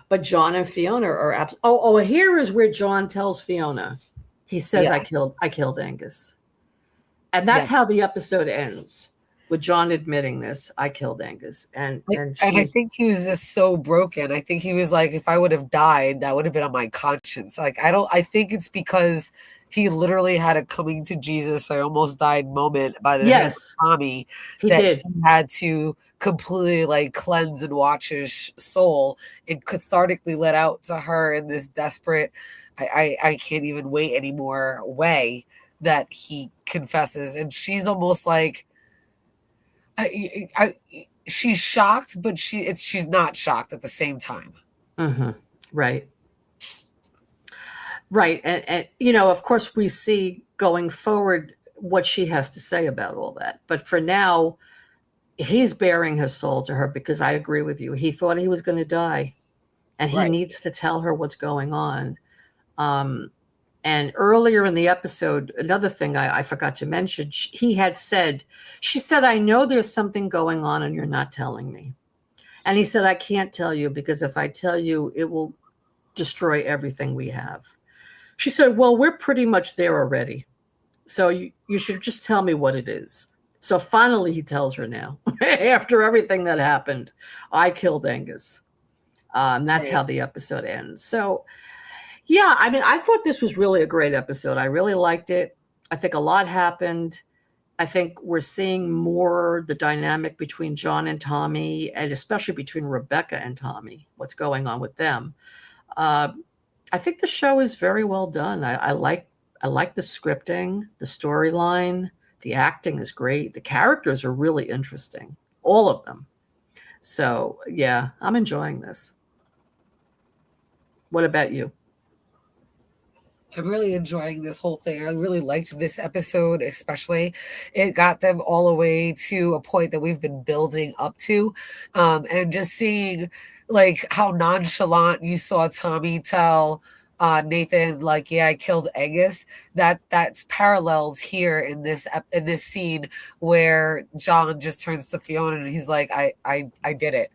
But John and Fiona are here is where John tells Fiona. He says, Yeah. I killed Angus. And that's Yeah. how the episode ends, with John admitting this. I killed Angus. And I think he was just so broken. I think he was like, if I would have died, that would have been on my conscience. Like, I think it's because he literally had a coming to Jesus, I almost died moment by the hands of Tommy, he that did. he had to completely like cleanse and watch his soul and cathartically let out to her in this desperate, I can't even wait anymore way that he confesses. And she's almost like, she's shocked, but she's not shocked at the same time. Mm-hmm. Right. And of course, we see going forward what she has to say about all that. But for now, he's bearing his soul to her, because I agree with you. He thought he was going to die, and he needs to tell her what's going on. And earlier in the episode, another thing I forgot to mention, she said, I know there's something going on and you're not telling me. And he said, I can't tell you, because if I tell you, it will destroy everything we have. She said, well, we're pretty much there already. So you should just tell me what it is. So finally he tells her now, after everything that happened, I killed Angus. That's how the episode ends. So yeah, I mean, I thought this was really a great episode. I really liked it. I think a lot happened. I think we're seeing more the dynamic between John and Tommy, and especially between Rebecca and Tommy, what's going on with them. I think the show is very well done. I like the scripting, the storyline, the acting is great. The characters are really interesting, all of them. So yeah, I'm enjoying this. What about you? I'm really enjoying this whole thing. I really liked this episode, especially. It got them all the way to a point that we've been building up to. And just seeing like how nonchalant you saw Tommy tell Nathan, like, yeah, I killed Angus. That's parallels here in in this scene where John just turns to Fiona and he's like, I did it.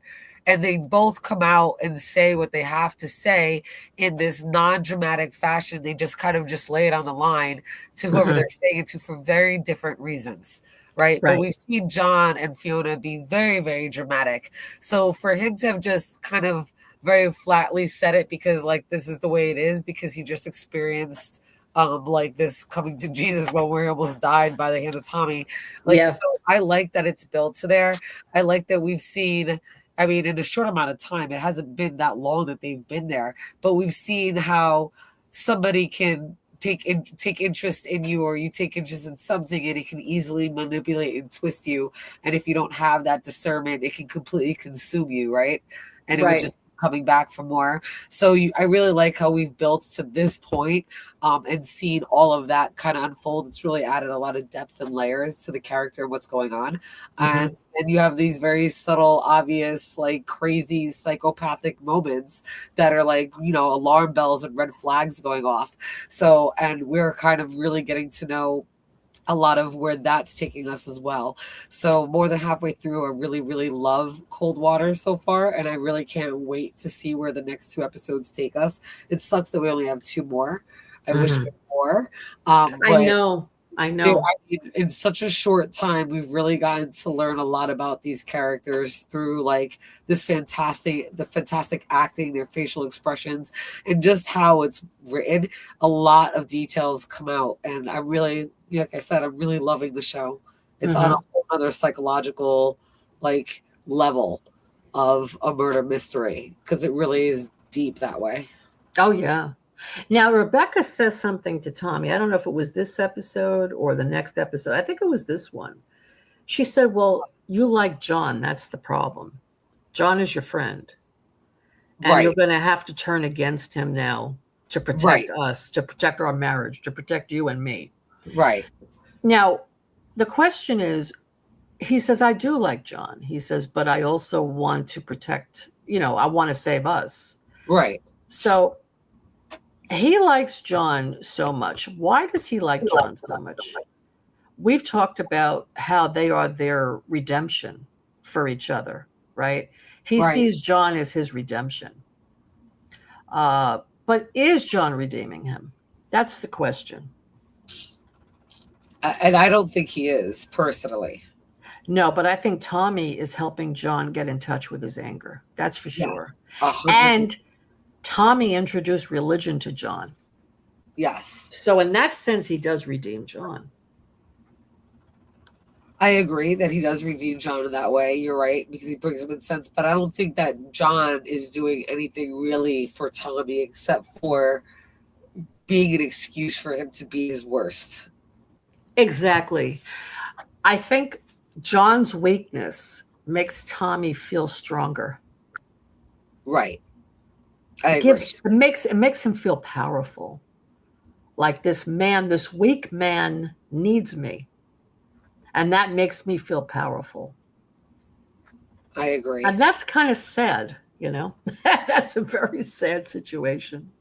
And they both come out and say what they have to say in this non-dramatic fashion. They just kind of just lay it on the line to whoever Hmm. they're saying it to for very different reasons, right? But Right. we've seen John and Fiona be very, very dramatic. So for him to have just kind of very flatly said it because like this is the way it is because he just experienced like this coming to Jesus moment where he almost died by the hand of Tommy. Like Yeah. so I like that it's built to there. I like that we've seen I mean, in a short amount of time, it hasn't been that long that they've been there, but we've seen how somebody can take interest in you, or you take interest in something, and it can easily manipulate and twist you. And if you don't have that discernment, it can completely consume you, right? And it would Right. just keep coming back for more. So I really like how we've built to this point, and seen all of that kind of unfold. It's really added a lot of depth and layers to the character and what's going on. Hmm. And then you have these very subtle, obvious, like crazy psychopathic moments that are like, you know, alarm bells and red flags going off. So, and we're kind of really getting to know a lot of where that's taking us as well. So more than halfway through, I really, really love Coldwater so far, and I really can't wait to see where the next two episodes take us. It sucks that we only have two more. I wish we Hmm. had more, I but know. I there, know. I mean, in such a short time, we've really gotten to learn a lot about these characters through like the fantastic acting, their facial expressions, and just how it's written. A lot of details come out, and I really, like I said, I'm really loving the show. It's on a Hmm. whole other psychological, like level of a murder mystery because it really is deep that way. Oh, yeah. Now, Rebecca says something to Tommy. I don't know if it was this episode or the next episode. I think it was this one. She said, well, you like John. That's the problem. John is your friend. And you're Right, going to have to turn against him now to protect right, us, to protect our marriage, to protect you and me. right, Now, the question is, he says, I do like John. He says, but I also want to protect, I want to save us. right. So he likes John so much. Why does he like John so much? We've talked about how they are their redemption for each other, right? He Right. sees John as his redemption. But is John redeeming him? That's the question. And I don't think he is personally. No, but I think Tommy is helping John get in touch with his anger. That's for Yes, sure. 100%. And Tommy introduced religion to John. Yes, So, in that sense, he does redeem John. I agree that he does redeem John in that way. You're right because he brings him in sense, but I don't think that John is doing anything really for Tommy except for being an excuse for him to be his worst. Exactly. I think John's weakness makes Tommy feel stronger. Right. I It agree. gives it makes him feel powerful. Like this weak man needs me. And that makes me feel powerful. I agree. And that's kind of sad. That's a very sad situation.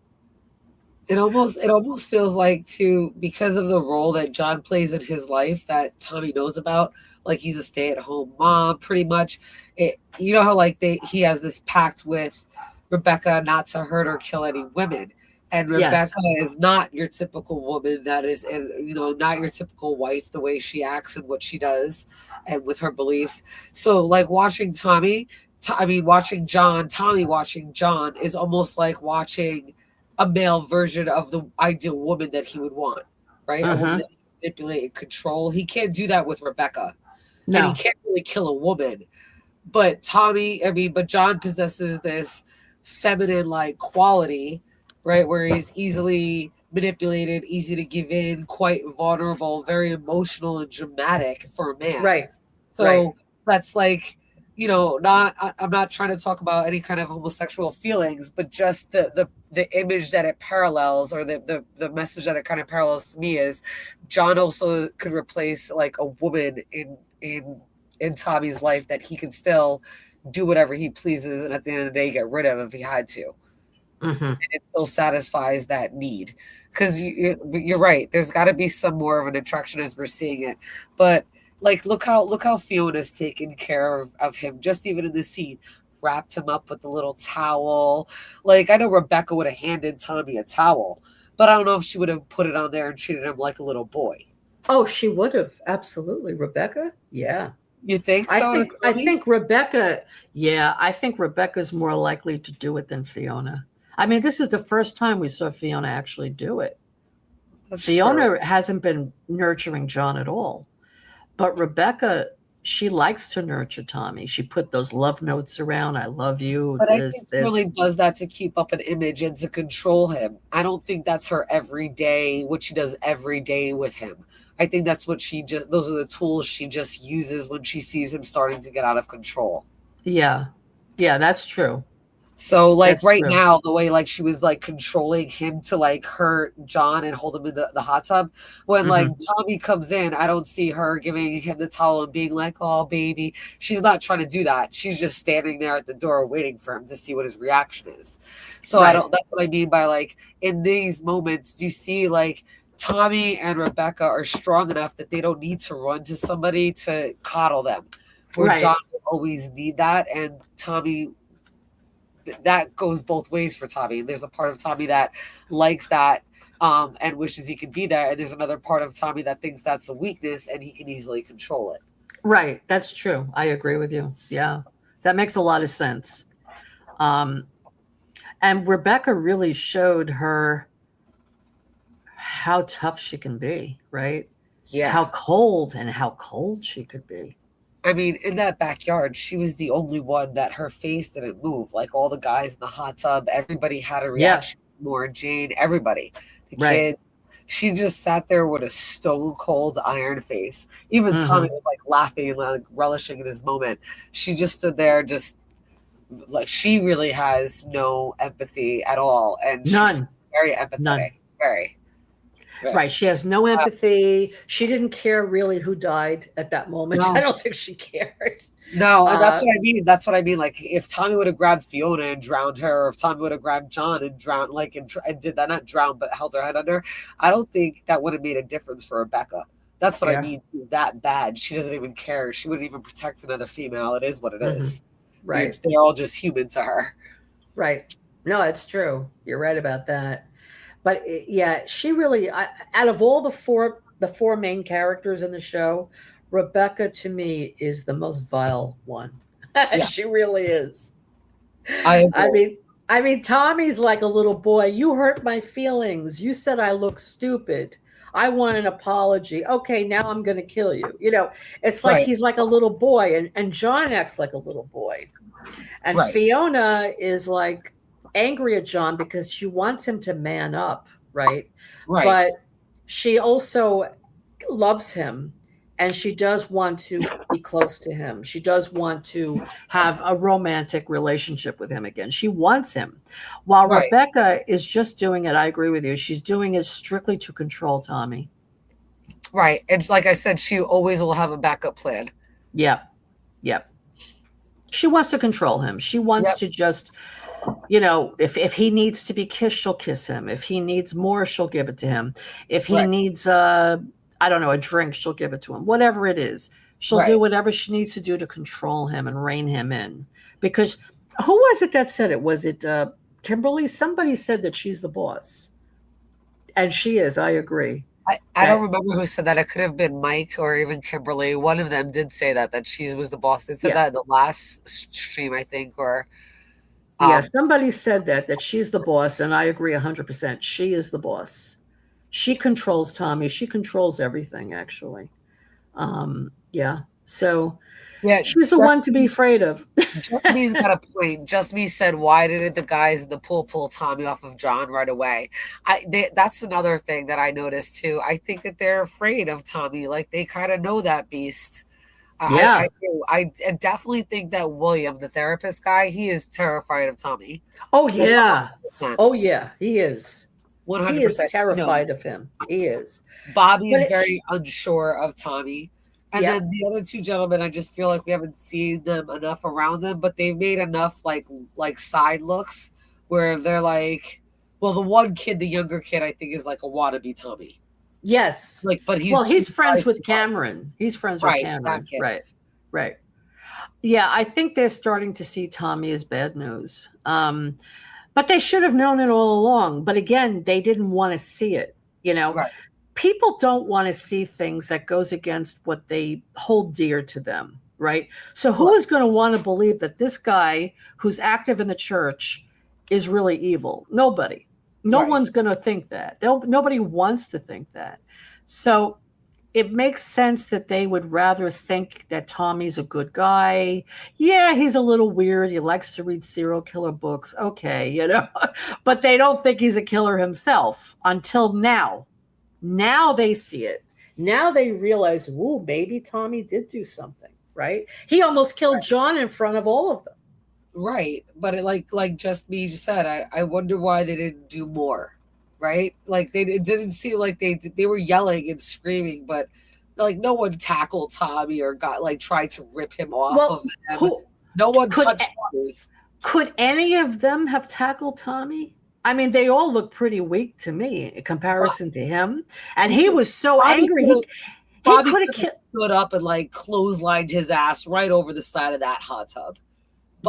It almost feels like too because of the role that John plays in his life that Tommy knows about, like he's a stay-at-home mom pretty much. You know how like he has this pact with Rebecca not to hurt or kill any women. And Rebecca Yes. is not your typical woman that is, not your typical wife, the way she acts and what she does and with her beliefs. So, like watching watching John, Tommy watching John is almost like watching a male version of the ideal woman that he would want, right? A woman Uh-huh. that he can manipulate and control. He can't do that with Rebecca, and he No. can't really kill a woman. But John possesses this feminine like quality, right? Where he's easily manipulated, easy to give in, quite vulnerable, very emotional and dramatic for a man. Right. Right. So that's like I'm not trying to talk about any kind of homosexual feelings, but just the image that it parallels, or the message that it kind of parallels to me is John also could replace like a woman in Tommy's life that he can still do whatever he pleases, and at the end of the day get rid of if he had to. Hmm. And it still satisfies that need. Because you're right, there's got to be some more of an attraction as we're seeing it, but like look how Fiona's taken care of him, just even in the scene, wrapped him up with the little towel. Like I know Rebecca would have handed Tommy a towel, but I don't know if she would have put it on there and treated him like a little boy. Oh, she would have, absolutely. Rebecca, yeah. You think I so to think I Tommy? think Rebecca, yeah, I think Rebecca's more likely to do it than Fiona. I mean, this is the first time we saw Fiona actually do it. That's true. Fiona hasn't been nurturing John at all, but Rebecca, she likes to nurture Tommy. She put those love notes around. I love you. But I This, think she this. only does that to keep up an image and to control him. I don't think that's her everyday, what she does every day with him. I think that's what she just, those are the tools she just uses when she sees him starting to get out of control. Yeah, yeah, that's true. So like That's right true. now, the way like she was like controlling him to like hurt John and hold him in the hot tub. When like Hmm. Tommy comes in, I don't see her giving him the towel and being like, "Oh, baby." She's not trying to do that. She's just standing there at the door waiting for him to see what his reaction is. So I Right. don't, that's what I mean by like in these moments, do you see like Tommy and Rebecca are strong enough that they don't need to run to somebody to coddle them, where John Right. will always need that, and Tommy, that goes both ways for Tommy. There's a part of Tommy that likes that, and wishes he could be there, and there's another part of Tommy that thinks that's a weakness and he can easily control it. Right. That's true. I agree with you. Yeah. That makes a lot of sense. Um, and Rebecca really showed her how tough she can be, right? Yeah. How cold she could be. I mean, in that backyard, she was the only one that her face didn't move. Like all the guys in the hot tub, everybody had a Yeah. reaction. More Jane, everybody, the Right. kid. She just sat there with a stone cold iron face. Even Tommy Hmm. was like laughing and like relishing in his moment. She just stood there, just like she really has no empathy at all, and she's None. very None. empathetic, very, very. Right. She has no empathy. She didn't care really who died at that moment. I No, don't think she cared. no, and that's Uh, what I mean. That's what I mean. Like if Tommy would have grabbed Fiona and drowned her, or if Tommy would have grabbed John and drowned, like and did that, not drown, but held her head under, I don't think that would have made a difference for Rebecca. That's what I yeah. mean. That bad. She doesn't even care. She wouldn't even protect another female. It is what it Hmm. is. Right. They're all just human to her. Right. No, it's true. You're right about that. But yeah, she really, out of all the four main characters in the show, Rebecca to me is the most vile one. Yeah, She really is. I I agree. mean, I mean, Tommy's like a little boy. You hurt my feelings. You said I look stupid. I want an apology. Okay, now I'm going to kill you. It's like Right, he's like a little boy, and John acts like a little boy. And right, Fiona is like angry at John because she wants him to man up, right? right, But she also loves him, and she does want to be close to him. She does want to have a romantic relationship with him again. She wants him. While right, Rebecca is just doing it, I agree with you. She's doing it strictly to control Tommy. right. And like I said, she always will have a backup plan. Yep. Yep. She wants to control him. She wants Yep. to just, if he needs to be kissed, she'll kiss him. If he needs more, she'll give it to him. If he Right, needs, I don't know, a drink, she'll give it to him. Whatever it is, she'll do right. whatever she needs to do to control him and rein him in. Because who was it that said it? Was it Kimberly? Somebody said that she's the boss, and she is. I agree. I don't That remember who said that. It could have been Mike or even Kimberly. One of them did say that she was the boss. They said yeah, that in the last stream, I think, or yeah. um Somebody said that she's the boss, and I agree 100%. She is the boss. She controls Tommy. She controls everything, actually. Yeah. So yeah, she's the one to be afraid of. Just me's got a point. Just me said, why didn't the guys in the pool pull Tommy off of John right away? That's another thing that I noticed too. I think that they're afraid of Tommy. Like they kind of know that beast. Yeah. I do. I definitely think that William, the therapist guy, he is terrified of Tommy. Oh Like yeah. 100%. Oh yeah. He is. He is 100%. He terrified of knows. him. He is. Bobby But is it, very unsure of Tommy. And yeah. then the other two gentlemen, I just feel like we haven't seen them enough around them, but they've made enough like side looks where they're like, well, the one kid, the younger kid, I think is like a wannabe Tommy. Yes. Like, but Well, he he's friends tries with too hard. Cameron. He's friends with Right, that Cameron. kid. Right. Right. Yeah, I think they're starting to see Tommy as bad news. But they should have known it all along. But again, they didn't want to see it. You know, Right, people don't want to see things that goes against what they hold dear to them, right? So who right, is going to want to believe that this guy who's active in the church is really evil? Nobody. No right. one's going to think that. Nobody wants to think that. So it makes sense that they would rather think that Tommy's a good guy. Yeah, he's a little weird. He likes to read serial killer books. Okay, but they don't think he's a killer himself until now. Now they see it. Now they realize, ooh, maybe Tommy did do something, right? He almost killed John in front of all of them. Right. But it like just me just said, I wonder why they didn't do more. Right? Like it didn't seem like they were yelling and screaming, but like no one tackled Tommy or got like tried to rip him off of Well, them. who No one could touched Tommy. could any of them have tackled Tommy? I mean, they all look pretty weak to me in comparison to him. And he was so Bobby angry. could have He Bobby could have could have killed. stood up and like clotheslined his ass right over the side of that hot tub.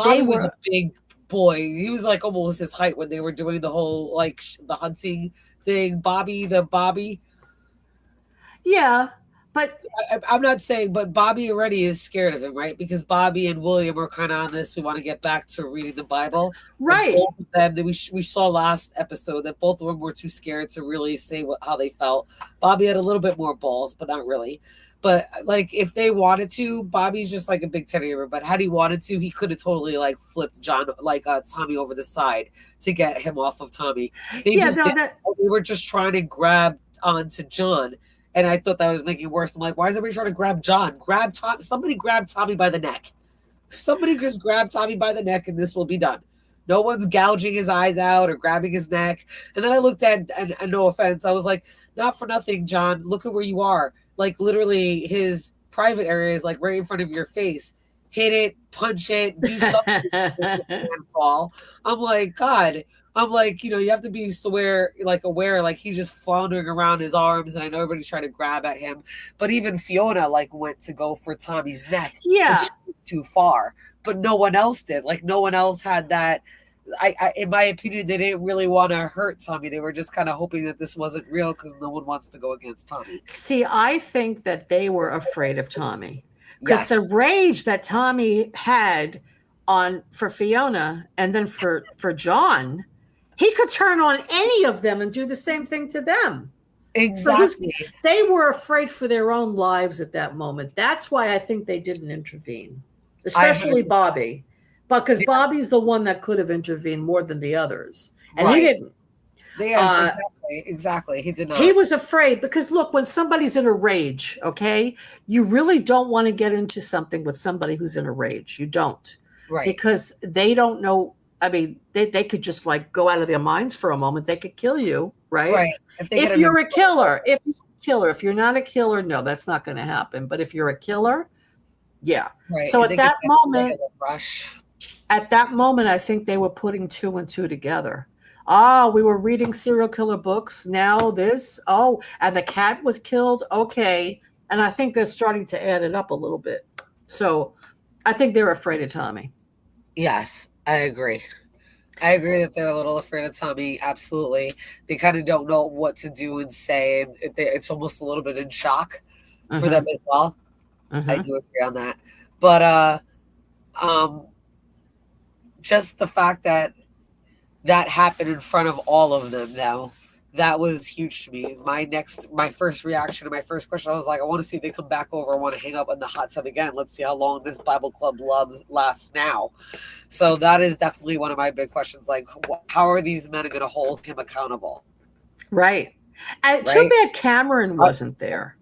They Bobby was a were, big boy. He was like almost his height when they were doing the whole like the hunting thing. Bobby. yeah, but I'm not saying, but Bobby already is scared of him, right? Because Bobby and William are kind of on this. We want to get back to reading the Bible, and right. both of them that we saw last episode that both of them were too scared to really say how they felt. Bobby had a little bit more balls, but not really. But like if they wanted to, Bobby's just like a big teddy bear. But had he wanted to, he could have totally like flipped Tommy over the side to get him off of Tommy. They Yeah, just no, did. that They were just trying to grab onto John. And I thought that was making it worse. I'm like, why is everybody trying to grab John? Grab Tom. Somebody grab Tommy by the neck. Somebody just grab Tommy by the neck, and this will be done. No one's gouging his eyes out or grabbing his neck. And then I looked at, and no offense, I was like, not for nothing, John. Look at where you are. Like literally, his private area is like right in front of your face. Hit it, punch it, do something. Fall. I'm like, God. I'm like, you have to be aware, like he's just floundering around his arms, and I know everybody's trying to grab at him. But even Fiona like went to go for Tommy's neck, and yeah. she was too far. But no one else did. Like no one else had that. In my opinion, they didn't really want to hurt Tommy. They were just kind of hoping that this wasn't real because no one wants to go against Tommy. See, I think that they were afraid of Tommy because Yes, the rage that Tommy had on for Fiona and then for John, he could turn on any of them and do the same thing to them. So exactly. they were afraid for their own lives at that moment. That's why I think they didn't intervene, I especially 100%. Bobby, because Yes, Bobby's the one that could have intervened more than the others, and he right. didn't. Yes, exactly. He did He not. was afraid because look, when somebody's in a rage, okay, you really don't want to get into something with somebody who's in a rage. You don't, Right, because they don't know. I mean, they could just like go out of their minds for a moment. They could kill you, right? right. If they get If in a you're a killer, if you're not a killer, no, that's not going to happen. But if you're a killer, yeah. right, So if they get that rush. at that moment, I think they were putting two and two together. Oh, we were reading serial killer books. Now this, oh, and the cat was killed. Okay. And I think they're starting to add it up a little bit. So I think they're afraid of Tommy. Yes, I agree. I agree that they're a little afraid of Tommy. Absolutely, they kind of don't know what to do and say, and it's almost a little bit in shock for Mm-hmm. them as well. I Mm-hmm. do agree on that, but um, just the fact that that happened in front of all of them, though, that was huge to me. My first reaction and my first question, I was like, I want to see if they come back over. I want to hang up in the hot tub again. Let's see how long this Bible Club lasts now. So that is definitely one of my big questions. Like, how are these men going to hold him accountable? Right. And too Right? bad Cameron wasn't there.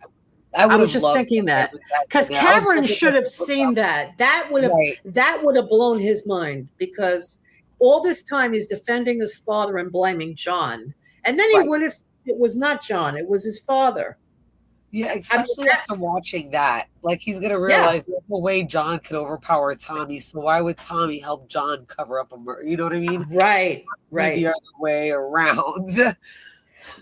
I would was have just loved thinking that him in because there. I was Cameron hoping should that have they would seen that. right, That would have blown his mind because all this time he's defending his father and blaming John, and then he right. would have said it was not John, it was his father. Yeah, I mean, especially after watching that. Like he's gonna yeah, realize there's no way John could overpower Tommy, so why would Tommy help John cover up a murder? You know what I mean? right, Be the right. other way around.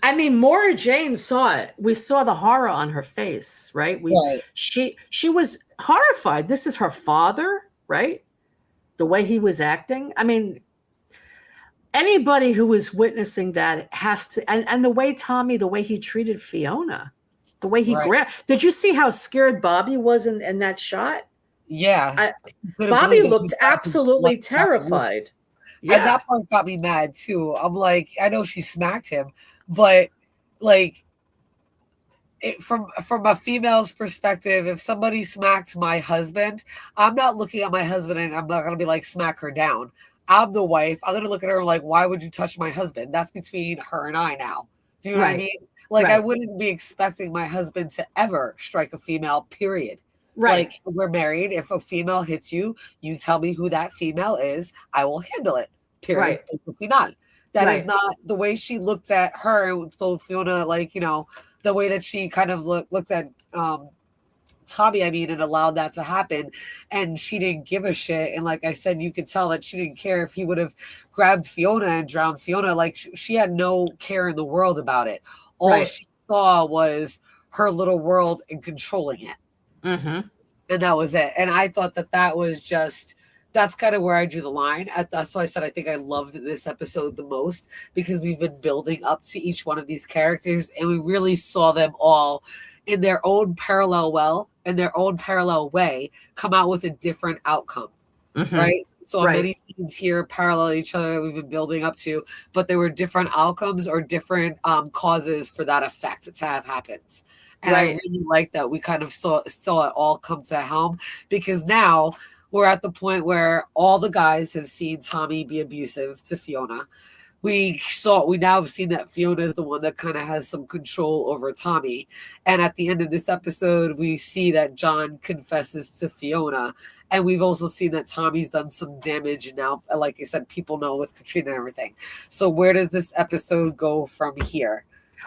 I mean, Maura Jane saw it. We saw the horror on her face, right? Right. She was horrified. This is her father, right? The way he was acting. I mean, anybody who was witnessing that has to, and the way Tommy, the way he treated Fiona, the way he Right. grabbed. Did you see how scared Bobby was in that shot? Yeah. I, Couldn't Bobby believe that he looked grabbed his absolutely left tackle. terrified. And Yeah, that part got me mad too. I'm like, I know she smacked him, but like from a female's perspective, if somebody smacked my husband, I'm not looking at my husband and I'm not gonna be like smack her down. I'm the wife. I'm gonna look at her like, why would you touch my husband? That's between her and I now. Do you know what I right, mean? Like I right, wouldn't be expecting my husband to ever strike a female, period. right, Like we're married. If a female hits you, you tell me who that female is. I will handle it. Period. right, Basically not. That is right, not the way she looked at her and told Fiona, like, the way that she kind of looked at Tommy, I mean, and allowed that to happen. And she didn't give a shit. And like I said, you could tell that she didn't care if he would have grabbed Fiona and drowned Fiona. Like she had no care in the world about it. All right. she saw was her little world and controlling it. Mm-hmm. And that was it. And I thought that was just, that's kind of where I drew the line. That's why I said I think I loved this episode the most, because we've been building up to each one of these characters and we really saw them all in their own parallel way come out with a different outcome. Mm-hmm. Right. So Right. many scenes here parallel each other that we've been building up to, but there were different outcomes or different causes for that effect to have happened. And I Right. really like that we kind of saw it all come to helm, because now we're at the point where all the guys have seen Tommy be abusive to Fiona. We now have seen that Fiona is the one that kind of has some control over Tommy. And at the end of this episode, we see that John confesses to Fiona. And we've also seen that Tommy's done some damage. And now, like I said, people know with Katrina and everything. So where does this episode go from here?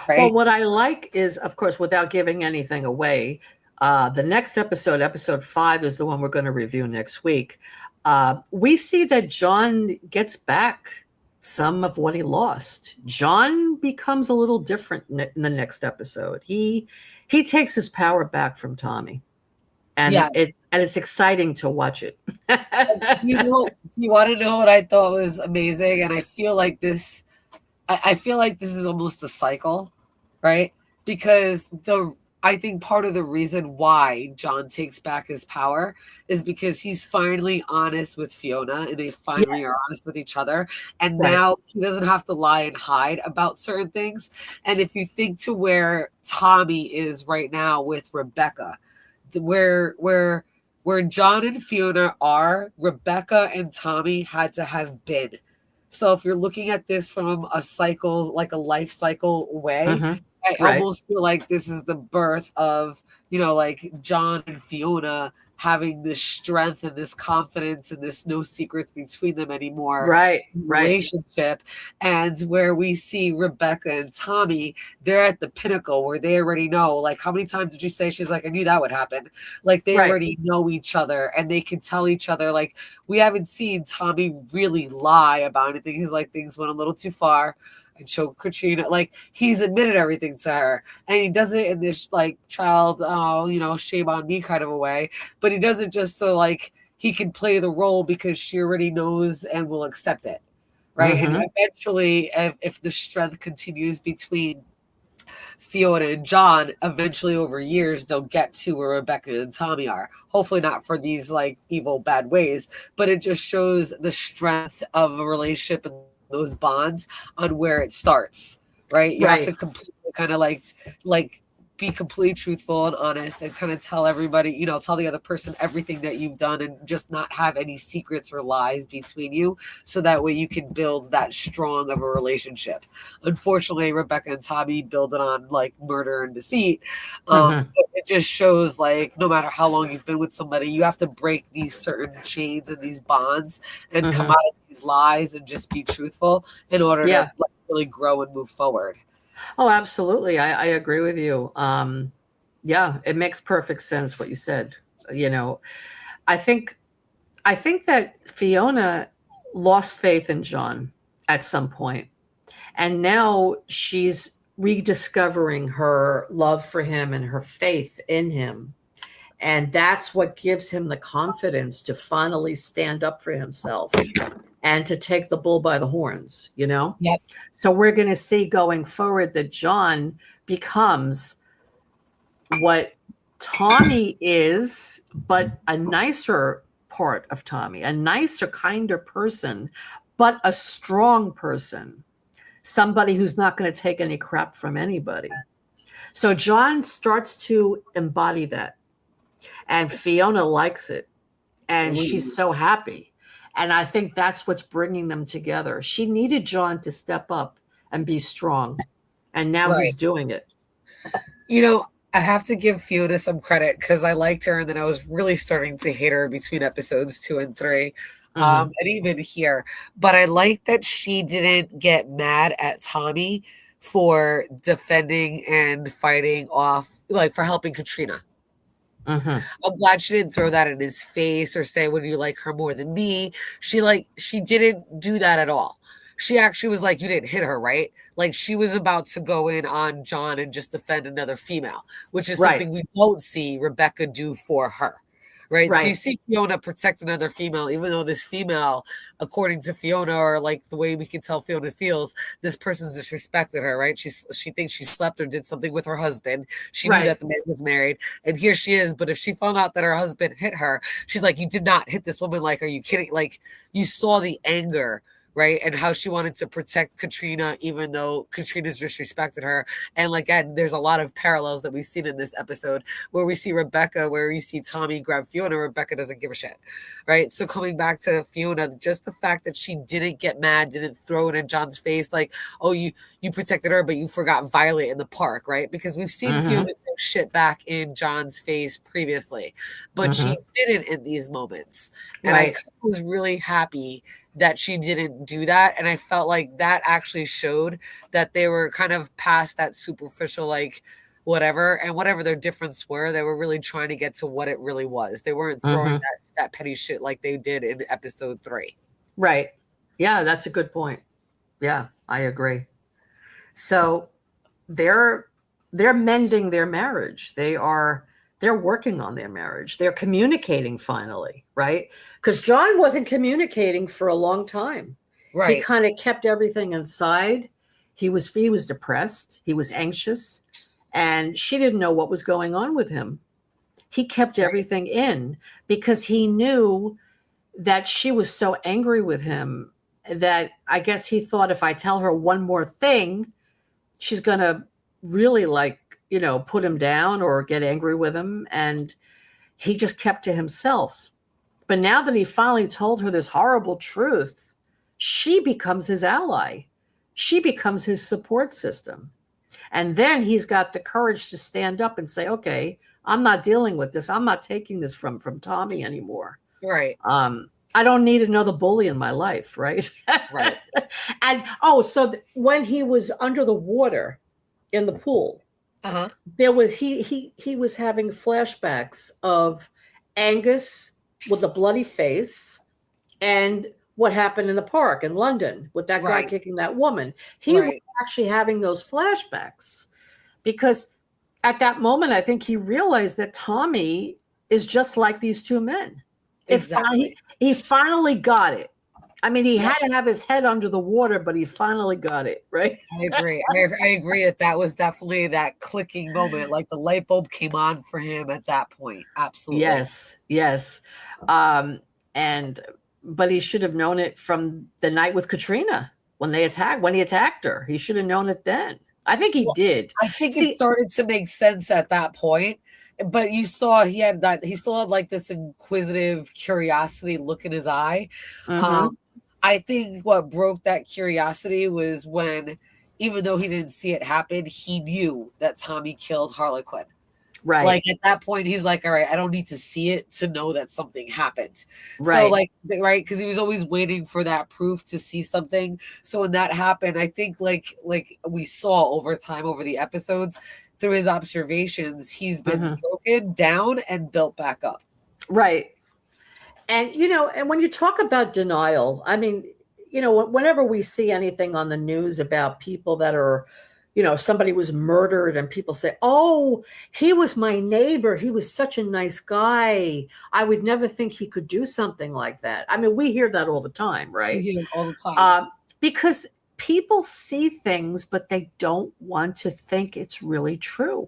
Right? Well, what I like is, of course, without giving anything away, the next episode 5, is the one we're going to review next week. We see that John gets back some of what he lost. John becomes a little different in the next episode. He takes his power back from Tommy, and Yes. it's exciting to watch it. You want to know what I thought was amazing? And I feel like this is almost a cycle, right? Because I think part of the reason why John takes back his power is because he's finally honest with Fiona, and they finally are honest with each other. And Right. now he doesn't have to lie and hide about certain things. And if you think to where Tommy is right now with Rebecca, where John and Fiona are, Rebecca and Tommy had to have been. So if you're looking at this from a cycle, like a life cycle way, Mhm. I Right. almost feel like this is the birth of, like John and Fiona having this strength and this confidence and this no secrets between them anymore Right. relationship. And where we see Rebecca and Tommy, they're at the pinnacle where they already know, like, how many times did you say? She's like, I knew that would happen. Like they Right. already know each other and they can tell each other, like, we haven't seen Tommy really lie about anything. He's like, things went a little too far. And show Katrina, like, he's admitted everything to her, and he does it in this like child, shame on me kind of a way, but he does it just so like he can play the role because she already knows and will accept it, right? Mhm. And eventually, if the strength continues between Fiona and John, eventually over years they'll get to where Rebecca and Tommy are. Hopefully not for these like evil bad ways, but it just shows the strength of a relationship and those bonds on where it starts, right? You have to completely kind of like be completely truthful and honest and kind of tell everybody, tell the other person everything that you've done and just not have any secrets or lies between you. So that way you can build that strong of a relationship. Unfortunately, Rebecca and Tommy build it on like murder and deceit. But just shows like no matter how long you've been with somebody, you have to break these certain chains and these bonds and come Mm-hmm. out of these lies and just be truthful in order to Yeah. like, really grow and move forward. Oh, absolutely. I agree with you. Yeah, it makes perfect sense what you said. You know, I think I think that Fiona lost faith in John at some point, and now she's rediscovering her love for him and her faith in him. And that's what gives him the confidence to finally stand up for himself and to take the bull by the horns, you know? Yep. So we're going to see going forward that John becomes what Tommy is, but a nicer part of Tommy, a nicer, kinder person, but a strong person, somebody who's not going to take any crap from anybody. So John starts to embody that, and Fiona likes it, and she's so happy. And I think that's what's bringing them together. She needed John to step up and be strong, and now Right. he's doing it. You know, I have to give Fiona some credit because I liked her, and then I was really starting to hate her between episodes 2 and 3, Mhm. and even here. But I like that she didn't get mad at Tommy for defending and fighting off, like for helping Katrina. Mhm. I'm glad she didn't throw that in his face or say, "Would you like her more than me?" She didn't do that at all. She actually was like, "You didn't hit her, right?" Like she was about to go in on John and just defend another female, which is Right. something we don't see Rebecca do for her. Right. So you Right. see Fiona protect another female, even though this female, according to Fiona, or like the way we can tell Fiona feels, this person's disrespected her, right? She thinks she slept or did something with her husband. She knew Right. that the man was married, and here she is. But if she found out that her husband hit her, she's like, "You did not hit this woman. Like, are you kidding?" Like, you saw the anger, right? And how she wanted to protect Katrina, even though Katrina's disrespected her. And like, and there's a lot of parallels that we've seen in this episode where we see Rebecca, where you see Tommy grab Fiona, Rebecca doesn't give a shit, right? So coming back to Fiona, just the fact that she didn't get mad, didn't throw it in John's face, like, "Oh, you protected her, but you forgot Violet in the park," right? Because we've seen Mhm. Fiona throw shit back in John's face previously, but she Mhm. didn't in these moments. And I Right. was really happy that she didn't do that. And I felt like that actually showed that they were kind of past that superficial, like, whatever, and whatever their difference were, they were really trying to get to what it really was. They weren't throwing Mhm. that petty shit like they did in episode 3. Right. Yeah, that's a good point. Yeah, I agree. So they're they're mending their marriage. They're working on their marriage. They're communicating finally, right? Because John wasn't communicating for a long time. He Right. kind of kept everything inside. He was depressed. He was anxious, and she didn't know what was going on with him. He kept Right. everything in because he knew that she was so angry with him that I guess he thought if I tell her one more thing, she's going to really put him down or get angry with him. And he just kept to himself. But now that he finally told her this horrible truth, she becomes his ally. She becomes his support system. And then he's got the courage to stand up and say, okay, I'm not dealing with this. I'm not taking this from Tommy anymore. Right. I don't need another bully in my life, right? Right. And when he was under the water in the pool, Uh-huh. there was he was having flashbacks of Angus with a bloody face and what happened in the park in London with that guy Right. kicking that woman. He was Right. actually having those flashbacks because at that moment, I think he realized that Tommy is just like these two men. Exactly. He finally got it. I mean, he Yep. had to have his head under the water, but he finally got it, right? I agree. I agree that that was definitely that clicking moment. Like the light bulb came on for him at that point. Absolutely. Yes, yes. Um, and but he should have known it from the night with Katrina when he attacked her. He should have known it then. I think he Well, did. I think it See, started to make sense at that point, but you saw he still had like this inquisitive curiosity look in his eye. mhm, Um, I think what broke that curiosity was when, even though he didn't see it happen, he knew that Tommy killed Harlequin. Right. Like at that point, he's like, all right, I don't need to see it to know that something happened. So, Right. like, right, because he was always waiting for that proof to see something. So when that happened, I think like we saw over time over the episodes through his observations, he's been Hmm. broken down and built back up. Right. And and when you talk about denial, I mean, whenever we see anything on the news about people that are, somebody was murdered and people say, "Oh, he was my neighbor. He was such a nice guy. I would never think he could do something like that." I mean, we hear that all the time, We right? hear it all the time. Because people see things, but they don't want to think it's really true.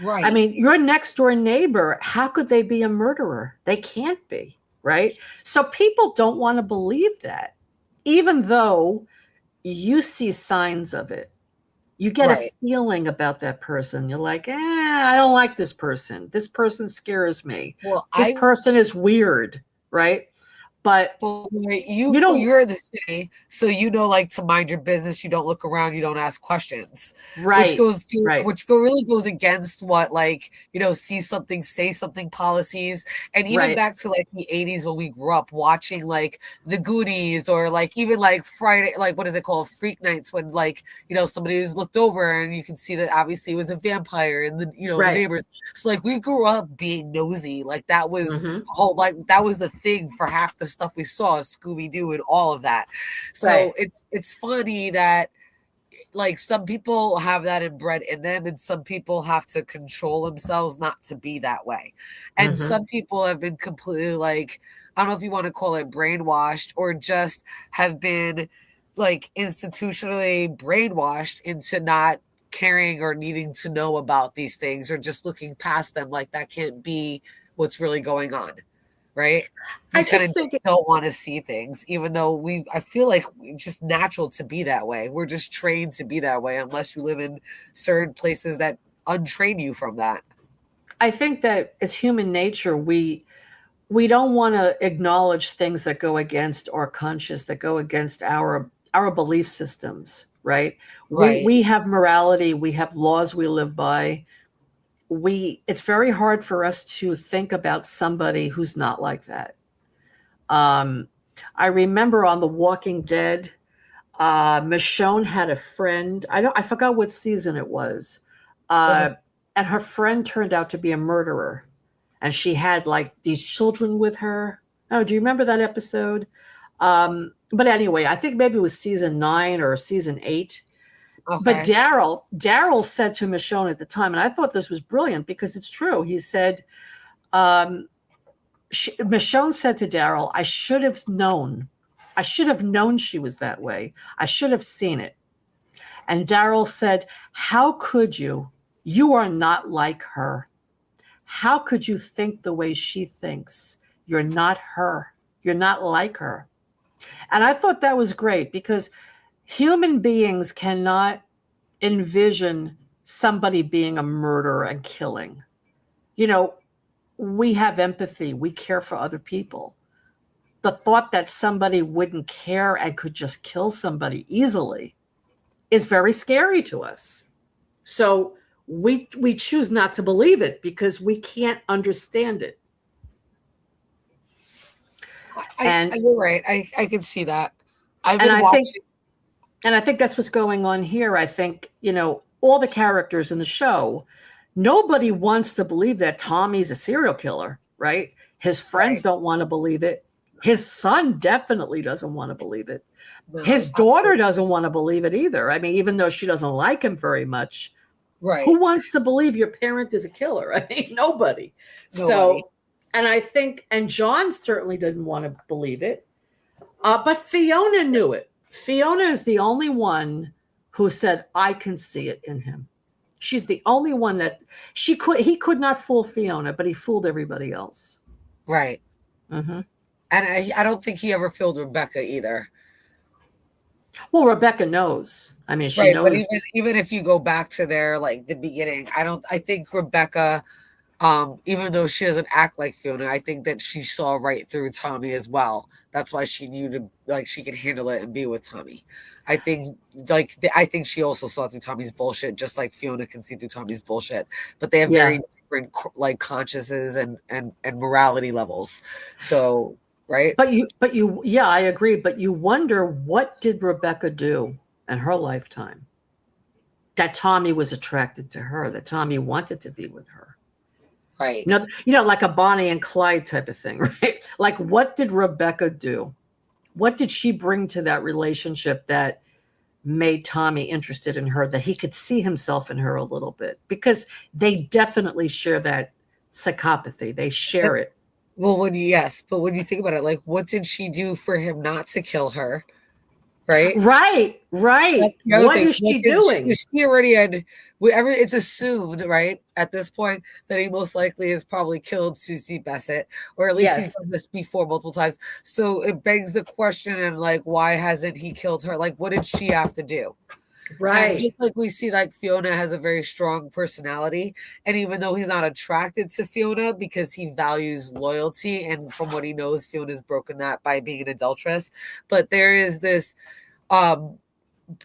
I Right. mean, your next door neighbor, how could they be a murderer? They can't be, right? So people don't want to believe that, even though you see signs of it. You get a Right. feeling about that person. You're like, I don't like this person. This person scares me. Well, This I person is weird, right? But Well, right, you don't, you're in the city, so you know, like to mind your business. You don't look around. You don't ask questions, right, right, which really goes against what like see something, say something policies, and even right, back to like the '80s when we grew up watching like the Goonies or like even like Friday, like what is it called, Freak Nights, when like somebody was looked over and you can see that obviously it was a vampire and the right. neighbors. So like we grew up being nosy, like that was Hmm. whole like that was the thing for half the stuff we saw, Scooby-Doo and all of that. So Right. it's funny that like some people have that inbred in them and some people have to control themselves not to be that way. And Hmm. some people have been completely like, I don't know if you want to call it brainwashed or just have been like institutionally brainwashed into not caring or needing to know about these things or just looking past them like that can't be what's really going on, right? I We kind just of just think don't want to see things, even though I feel like it's just natural to be that way. We're just trained to be that way, unless you live in certain places that untrain you from that. I think that as human nature, we don't want to acknowledge things that go against our conscious, that go against our belief systems, right? we Right. we have morality, we have laws we live by. It's very hard for us to think about somebody who's not like that. um I remember on The Walking Dead, Michonne had a friend. I forgot what season it was. Uh-huh. uh and her friend turned out to be a murderer, and she had like these children with her. Oh, do you remember that episode? But anyway, I think maybe it was season 9 or season 8. But Okay. Daryl said to Michonne at the time, and I thought this was brilliant because it's true. He said, um, Michonne said to Daryl, "I should have known. I should have known she was that way. I should have seen it." And Daryl said, "How could you? You are not like her. How could you think the way she thinks? You're not her. You're not like her." And I thought that was great because human beings cannot envision somebody being a murderer and killing. You know, we have empathy, we care for other people. The thought that somebody wouldn't care and could just kill somebody easily is very scary to us. So we choose not to believe it because we can't understand it. And You're right. I can see that. I've and been I think watching. and I think that's what's going on here. I think, all the characters in the show, nobody wants to believe that Tommy's a serial killer, right? His friends Right. don't want to believe it. His son definitely doesn't want to believe it. No, His daughter absolutely. doesn't want to believe it either. I mean, even though she doesn't like him very much, Right. who wants to believe your parent is a killer? I mean, nobody. Nobody. So, and I think, and John certainly didn't want to believe it. But Fiona knew it. Fiona is the only one who said, "I can see it in him." She's the only one that he could not fool Fiona, but he fooled everybody else. Right. Hmm. And I don't think he ever filled Rebecca either. Well, Rebecca knows. I mean, she Right, but knows. even if you go back to their like the beginning, I think Rebecca Even though she doesn't act like Fiona, I think that she saw right through Tommy as well. That's why she knew to like she could handle it and be with Tommy. I think I think she also saw through Tommy's bullshit, just like Fiona can see through Tommy's bullshit. But they have Yeah. very different like consciences and morality levels. So right? Yeah, I agree. But you wonder, what did Rebecca do in her lifetime that Tommy was attracted to her, that Tommy wanted to be with her? Right. Like a Bonnie and Clyde type of thing, right? Like, what did Rebecca do? What did she bring to that relationship that made Tommy interested in her, that he could see himself in her a little bit? Because they definitely share that psychopathy. They share it. Well, but when you think about it, like, what did she do for him not to kill her? Right? Right, right. That's the other What thing. is What she did doing? she already had whatever it's assumed, right, at this point, that he most likely has probably killed Susie Bassett, or at least he's Yes, done this before multiple times. So it begs the question and like why hasn't he killed her? Like what did she have to do? And right. just like we see, like Fiona has a very strong personality. And even though he's not attracted to Fiona because he values loyalty, and from what he knows, Fiona's broken that by being an adulteress. But there is this um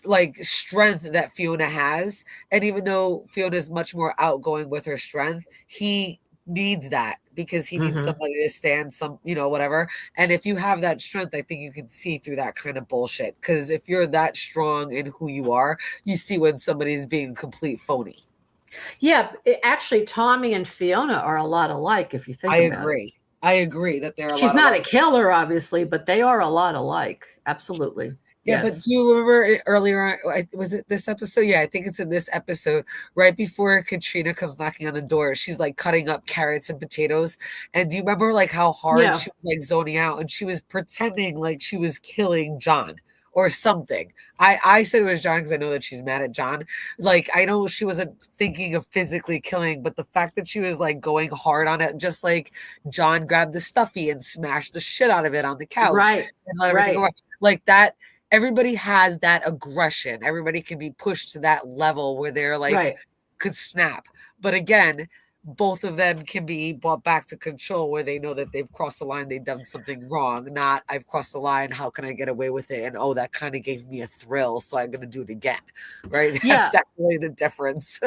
like strength that Fiona has. And even though Fiona is much more outgoing with her strength, he needs that because he needs Hmm. somebody to stand some, whatever. And if you have that strength, I think you can see through that kind of bullshit. Because if you're that strong in who you are, you see when somebody's being complete phony. Yeah, actually, Tommy and Fiona are a lot alike if you I think about it. agree. I agree that there are a She's lot of not a like. killer, obviously, but they are a lot alike. Absolutely. Yeah, but Yes. do you remember earlier on, was it this episode? Yeah, I think it's in this episode, right before Katrina comes knocking on the door, she's like cutting up carrots and potatoes. And do you remember like how hard Yeah. she was like zoning out and she was pretending like she was killing John or something? I said it was John because I know that she's mad at John. Like I know she wasn't thinking of physically killing, but the fact that she was like going hard on it, just like John grabbed the stuffy and smashed the shit out of it on the couch Right. and let everything go Right. wrong. Like that everybody has that aggression. Everybody can be pushed to that level where they're like Right. could snap. But again, both of them can be brought back to control where they know that they've crossed the line, they've done something wrong, not I've crossed the line, how can I get away with it? And oh, that kind of gave me a thrill, so I'm gonna do it again. Right? That's Yeah. definitely the difference.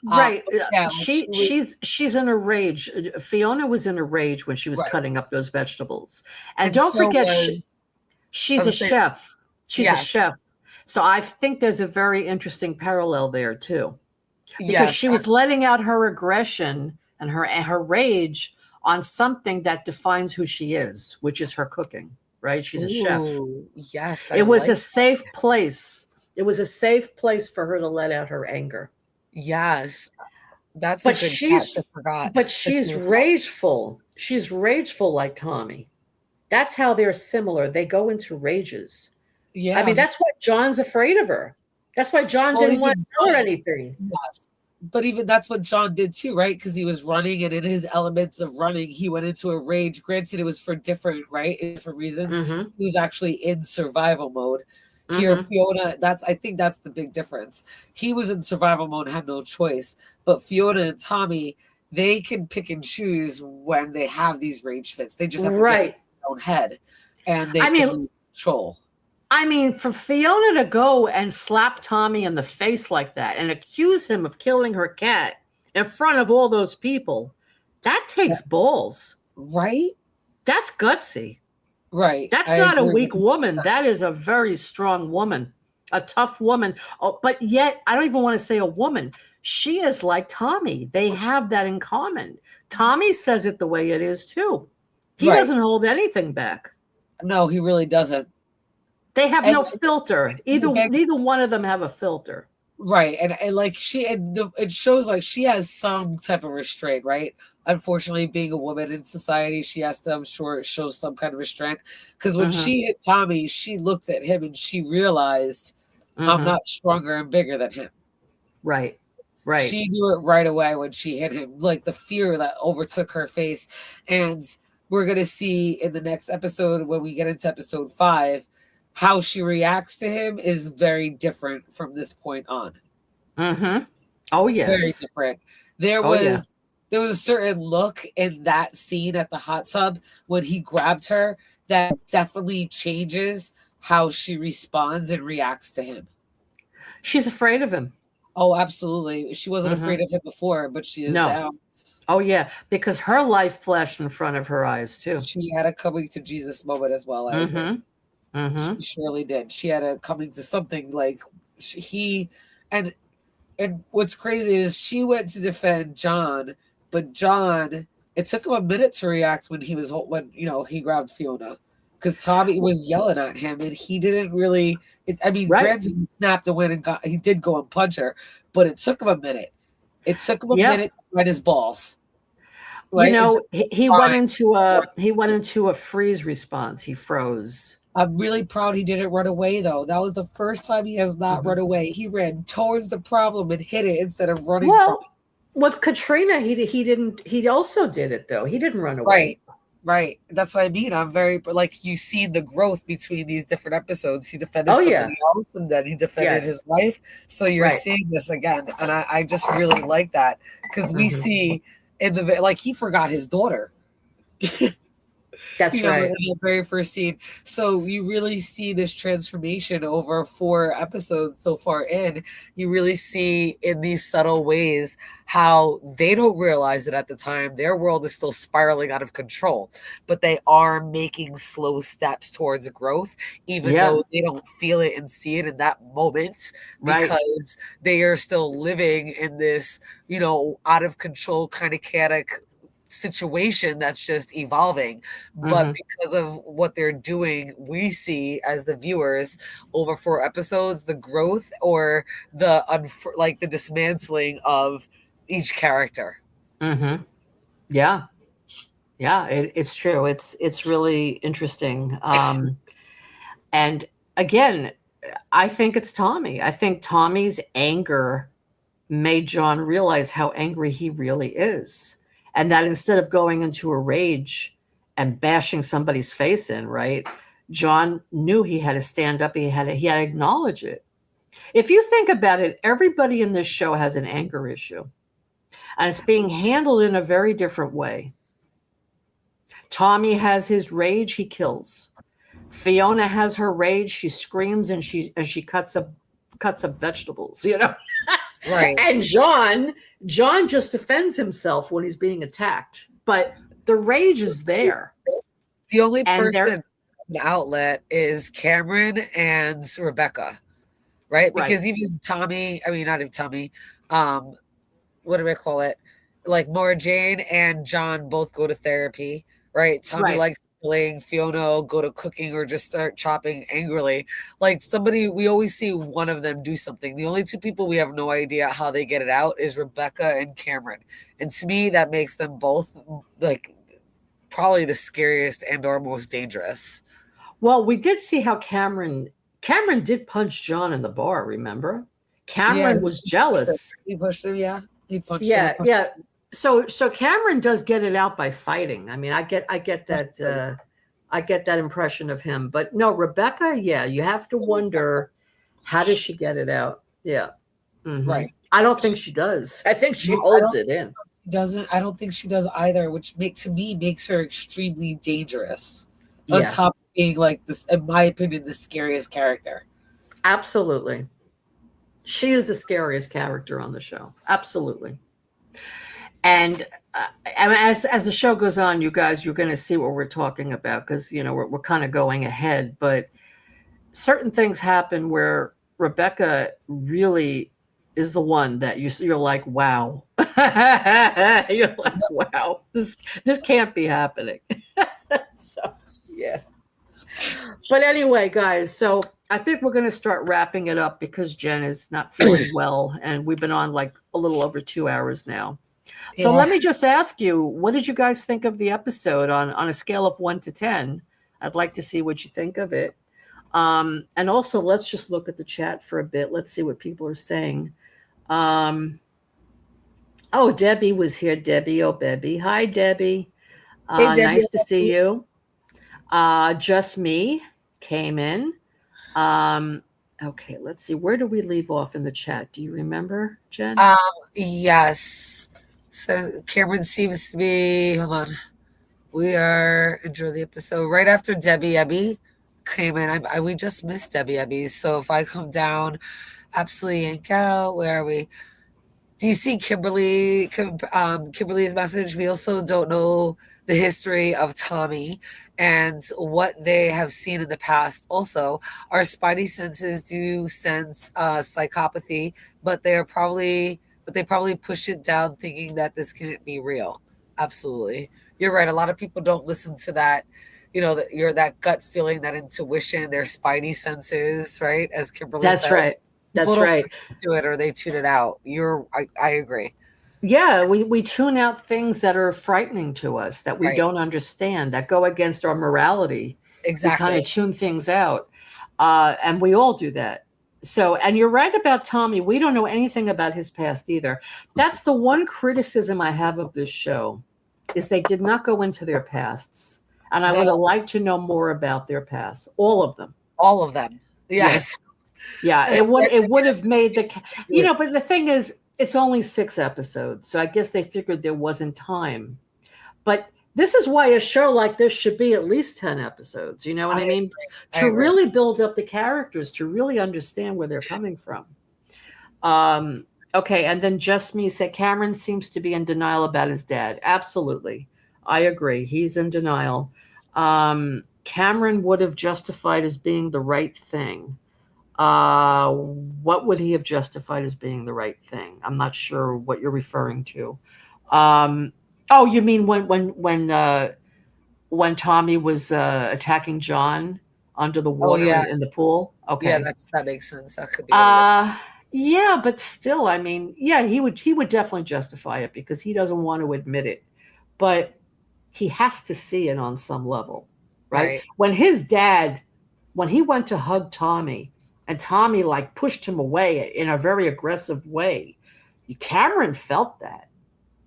Right. Yeah, like she She was she's in a rage. Fiona was in a rage when she was right. cutting up those vegetables. And And don't so forget, was I she's a was saying, chef. She's a yes, chef. So I think there's a very interesting parallel there too, because yes. she was letting out her aggression and her rage on something that defines who she is, which is her cooking, right? She's a chef. Ooh, yes, I It was a like safe place. It was a safe place for her to let out her anger. yes. That's a But good catch. I she's forgot but that she she's was soft. rageful. She's rageful like Tommy. That's how they're similar. They go into rages. I mean, Yeah. that's why John's afraid of her. That's why John Well, didn't want even to tell her John, anything. yes. But even that's what John did too, right? Because he was running, and in his elements of running, he went into a rage. Granted, it was for different, right? Different reasons. Mm-hmm. He was actually in survival mode. Here, Mm-hmm. Fiona, I think that's the big difference. He was in survival mode, had no choice. But Fiona and Tommy, they can pick and choose when they have these rage fits. They just have to get in Right. their own head, and they I can mean, lose control. for Fiona to go and slap Tommy in the face like that and accuse him of killing her cat in front of all those people, that takes balls. Right? That's gutsy. Right. That's I not a agree weak with you. woman. That is a very strong woman, a tough woman. Oh, but yet, I don't even want to say a woman. She is like Tommy. They have that in common. Tommy says it the way it is, too. He Right. doesn't hold anything back. No, he really doesn't. They have And no filter. it begs, Neither one of them have a filter. right. And like it shows like she has some type of restraint, right? Unfortunately, being a woman in society, she has to, I'm sure, show some kind of restraint. Because when Hmm. she hit Tommy, she looked at him and she realized, I'm Hmm. not stronger and bigger than him. Right. Right. She knew it right away when she hit him, like the fear that overtook her face. And we're going to see in the next episode, when we get into episode 5, how she reacts to him is very different from this point on. Hmm. Oh, Very yes. different. There Oh, yeah. was there was a certain look in that scene at the hot tub when he grabbed her that definitely changes how she responds and reacts to him. She's afraid of him. Oh, absolutely. She wasn't Hmm. afraid of him before, but she is No. now. Oh yeah, because her life flashed in front of her eyes too. She had a coming to Jesus moment as well. I agree. Mm-hmm. Mm-hmm. She surely did. She had a coming to something like he, and what's crazy is she went to defend John, but John, it took him a minute to react when he grabbed Fiona, because Tommy was yelling at him and he didn't really. I mean, Right. granted, he snapped away and he did go and punch her, but it took him a minute. It took him a Yep. minute to find his balls, You right? It took know, him he went time. into a freeze response. He froze. I'm really proud he didn't run away though. That was the first time he has not Hmm. run away. He ran towards the problem and hit it instead of running from it. Well, with Katrina, he didn't. He also did it though. He didn't run away. Right. Right. That's what I mean. I'm very like you see the growth between these different episodes. He defended Oh yeah. somebody else and then he defended his Yes. wife. So you're Right. seeing this again. And I just really like that because we Hmm. see in the like he forgot his daughter. That's In right. the very first scene. So you really see this transformation over 4 episodes so far in. You really see in these subtle ways how they don't realize it at the time. Their world is still spiraling out of control, but they are making slow steps towards growth, even Yeah. though they don't feel it and see it in that moment Right. because they are still living in this, out of control kind of chaotic situation that's just evolving. But Hmm. because of what they're doing, we see as the viewers over 4 episodes the growth or like the dismantling of each character. Hmm. Yeah. Yeah. It's true. It's really interesting. And again, I think it's Tommy. I think Tommy's anger made John realize how angry he really is. And that instead of going into a rage and bashing somebody's face in, right? John knew he had to stand up, he had to acknowledge it. If you think about it, everybody in this show has an anger issue. And it's being handled in a very different way. Tommy has his rage, he kills. Fiona has her rage, she screams and she cuts up vegetables. Right. And John just defends himself when he's being attacked. But the rage is there. The only And person outlet is Cameron and Rebecca, right? right, Because even Tommy, I mean not even Tommy, um, what do I call it? Like Nora Jane and John both go to therapy, right? Tommy right. likes playing, Fiona will go to cooking or just start chopping angrily. Like somebody, we always see one of them do something. The only two people we have no idea how they get it out is Rebecca and Cameron. And to me, that makes them both like probably the scariest and or most dangerous. Well, we did see how Cameron did punch John in the bar, remember? Yeah, Cameron was jealous. he pushed him. Yeah, he punched him. He Yeah, punched yeah. So Cameron does get it out by fighting. I mean, I get that I get that impression of him. But no, Rebecca, yeah, you have to wonder how does she get it out? Yeah. Hmm. right. I don't think she does. I think she No, I holds don't it in. doesn't. I don't think she does either, which to me makes her extremely dangerous. On Yeah, top of being like this, in my opinion, the scariest character. absolutely. She is the scariest character on the show. Absolutely. And as the show goes on, you guys, you're going to see what we're talking about because we're kind of going ahead. But certain things happen where Rebecca really is the one that you're like, wow, you're like, wow, this can't be happening. So yeah. But anyway, guys, so I think we're going to start wrapping it up because Jen is not feeling well, and we've been on like a little over 2 hours now. So Yeah. let me just ask you, what did you guys think of the episode on a scale of 1 to 10? I'd like to see what you think of it. And also, let's just look at the chat for a bit. Let's see what people are saying. Um, oh, Debbie was here. Debbie, oh, Debbie. Hi, Debbie. Hey, Debbie. Nice to see you. Just me came in. Okay, let's see. Where do we leave off in the chat? Do you remember, Jen? Yes. So Cameron seems to be, hold on. We are enjoy the episode right after Debbie Ebby came in. We just missed Debbie Ebby. So if I come down, absolutely yank out. Where are we? Do you see Kimberly's message? We also don't know the history of Tommy and what they have seen in the past. Also, our spidey senses do sense psychopathy, but they probably push it down, thinking that this can't be real. Absolutely, you're right. A lot of people don't listen to that. You know that you're that gut feeling, that intuition, their spidey senses, right? As Kimberly That's says, right. people That's don't right. to it or they tune it out. I agree. Yeah, we tune out things that are frightening to us, that we Right. don't understand, that go against our morality. We kind of Exactly. tune things out, and we all do that. So, and you're right about Tommy. We don't know anything about his past either. That's the one criticism I have of this show, is they did not go into their pasts, and I would have No, liked to know more about their past, all of them. all of them. Yes. Yes. Yeah, And it would have made it was but the thing is, it's only 6 episodes, so I guess they figured there wasn't time. But this is why a show like this should be at least 10 episodes. You know what I I mean? I To agree. really build up the characters, to really understand where they're coming from. Um, okay, and then Just Me said Cameron seems to be in denial about his dad. Absolutely, I agree. He's in denial. Cameron would have justified as being the right thing. What would he have justified as being the right thing? I'm not sure what you're referring to. Um, oh, you mean when Tommy was attacking John under the Oh water yeah. in the pool? Yeah, Okay. that makes sense. That could be what it is. Uh, yeah, but still, I mean, yeah, he would definitely justify it because he doesn't want to admit it, but he has to see it on some level, right? Right. When he went to hug Tommy, and Tommy like pushed him away in a very aggressive way, Cameron felt that.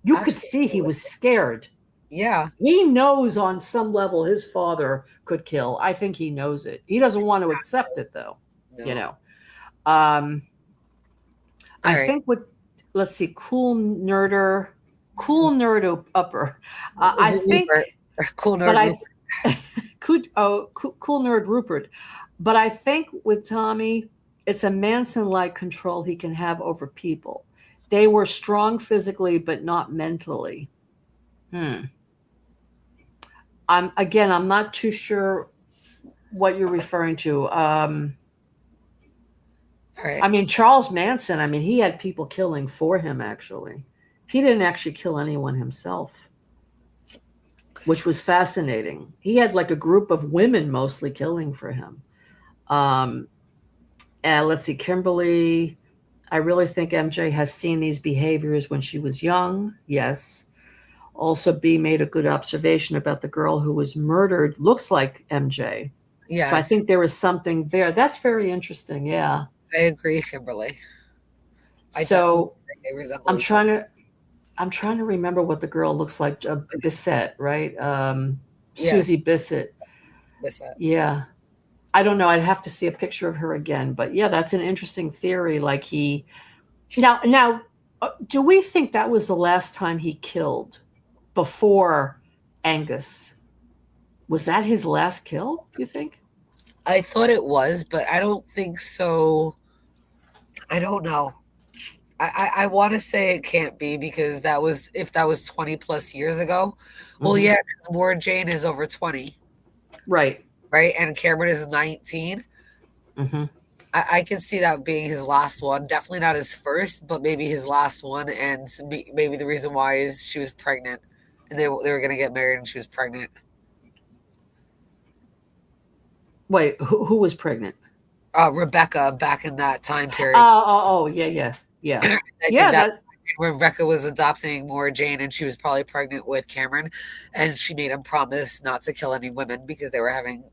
You could see he Absolutely. was scared. Yeah. He knows on some level his father could kill. I think he knows it. He doesn't want to accept it though, you No. know. Um, All I right. think what let's see, cool nerd upper. I Rupert. think, Cool but nerd I Rupert. cool nerd Rupert. But I think with Tommy, it's a Manson-like control he can have over people. They were strong physically, but not mentally. Hmm. I'm not too sure what you're referring to. All right. I mean, Charles Manson. I mean, he had people killing for him. Actually, he didn't actually kill anyone himself, which was fascinating. He had like a group of women mostly killing for him. Um, and let's see, Kimberly. I really think MJ has seen these behaviors when she was young. Yes. Also, B made a good observation about the girl who was murdered. Looks like MJ. So I Yes. think there is something there. That's very interesting. Yeah. I agree, Kimberly. I definitely So think they resemble I'm each other. trying to I'm trying to remember what the girl looks like. Bissett, right? Susie Yes. Bissett. Miss it. Yeah. I don't know. I'd have to see a picture of her again. But yeah, that's an interesting theory. Like do we think that was the last time he killed before Angus? Was that his last kill? You think? I thought it was, but I don't think so. I don't know. I want to say it can't be because that was if that was 20 plus years ago. Well, Hmm. yeah, because Maura Jane is over 20, Right. right? And Cameron is 19. Hmm. I can see that being his last one. Definitely not his first, but maybe his last one. And maybe the reason why is she was pregnant and they were going to get married and she was pregnant. Wait, who was pregnant? Rebecca back in that time period. Oh, yeah, yeah, yeah, I think yeah. that That when Rebecca was adopting Maura Jane and she was probably pregnant with Cameron and she made him promise not to kill any women because they were having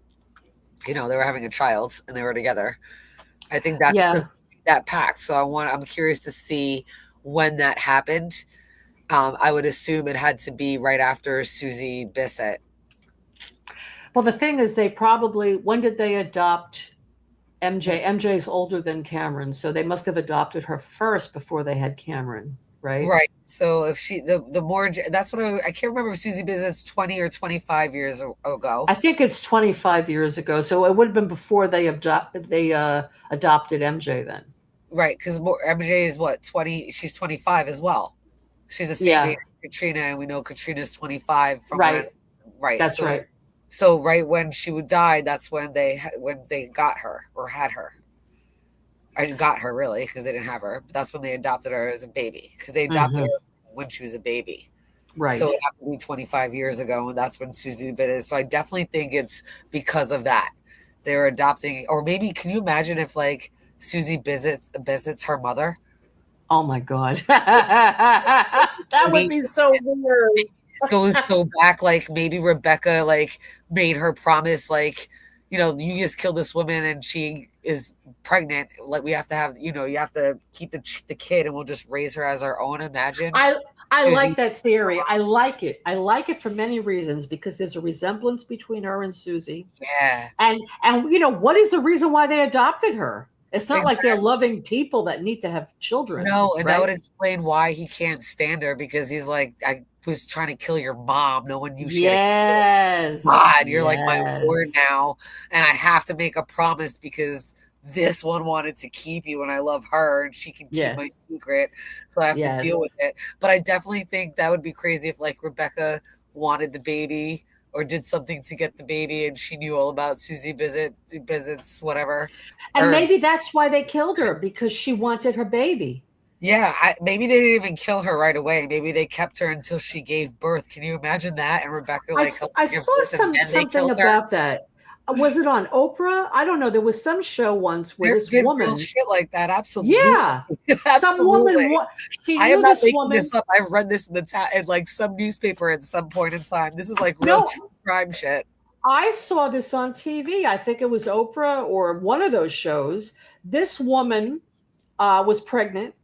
a child and they were together. I think that's because yeah. that pact. So I'm curious to see when that happened. I would assume it had to be right after Susie Bissett. Well, the thing is, they probably when did they adopt MJ? MJ's older than Cameron, so they must have adopted her first before they had Cameron, right? Right. So if she the more that's what I can't remember if Susie Bizzet's 20 or 25 years ago. I think it's 25 years ago, so it would have been before they adopted MJ then. Right, because MJ is what, 20, she's 25 as well. She's the same age Yeah, as Katrina, and we know Katrina's 25 from when, right. right. That's right. So right when she would die, that's when they got her or had her. I got her really because they didn't have her, but that's when they adopted her as a baby because they adopted Hmm. her when she was a baby. So Right. it happened to be 25 years ago, and that's when Susie Bit is. So I definitely think it's because of that. They're adopting, or maybe can you imagine if like Susie visits her mother? Oh my God. That would Maybe be so weird. this goes so back, like maybe Rebecca like made her promise, like, you just killed this woman and she is pregnant. Like we have to have, you have to keep the kid and we'll just raise her as our own. Imagine I I like Susie. that theory. I like it. I like it for many reasons because there's a resemblance between her and Susie. Yeah, And what is the reason why they adopted her? It's not like they're exactly. loving people that need to have children, No, and that would right? explain why he can't stand her because he's like, I was trying to kill your mom. No one knew she had a kid. Yes. God, you're like my ward Yes. now, and I have to make a promise because this one wanted to keep you, and I love her, and she can keep Yeah. my secret, so I have to Yes. deal with it. But I definitely think that would be crazy if like Rebecca wanted the baby or did something to get the baby, and she knew all about Susie visits, whatever, And or maybe that's why they killed her because she wanted her baby. yeah, maybe they didn't even kill her right away. Maybe they kept her until she gave birth. Can you imagine that? And Rebecca like helped I her give saw birth, and then they something killed her. about that. Was it on Oprah? I don't know. There was some show once where There this did real woman, shit like that. Absolutely, yeah, some absolutely. woman, she I am knew not this making woman. this up. I've read this in like some newspaper at some point in time. This is like real No, true crime shit. I saw this on TV. I think it was Oprah or one of those shows. This woman was pregnant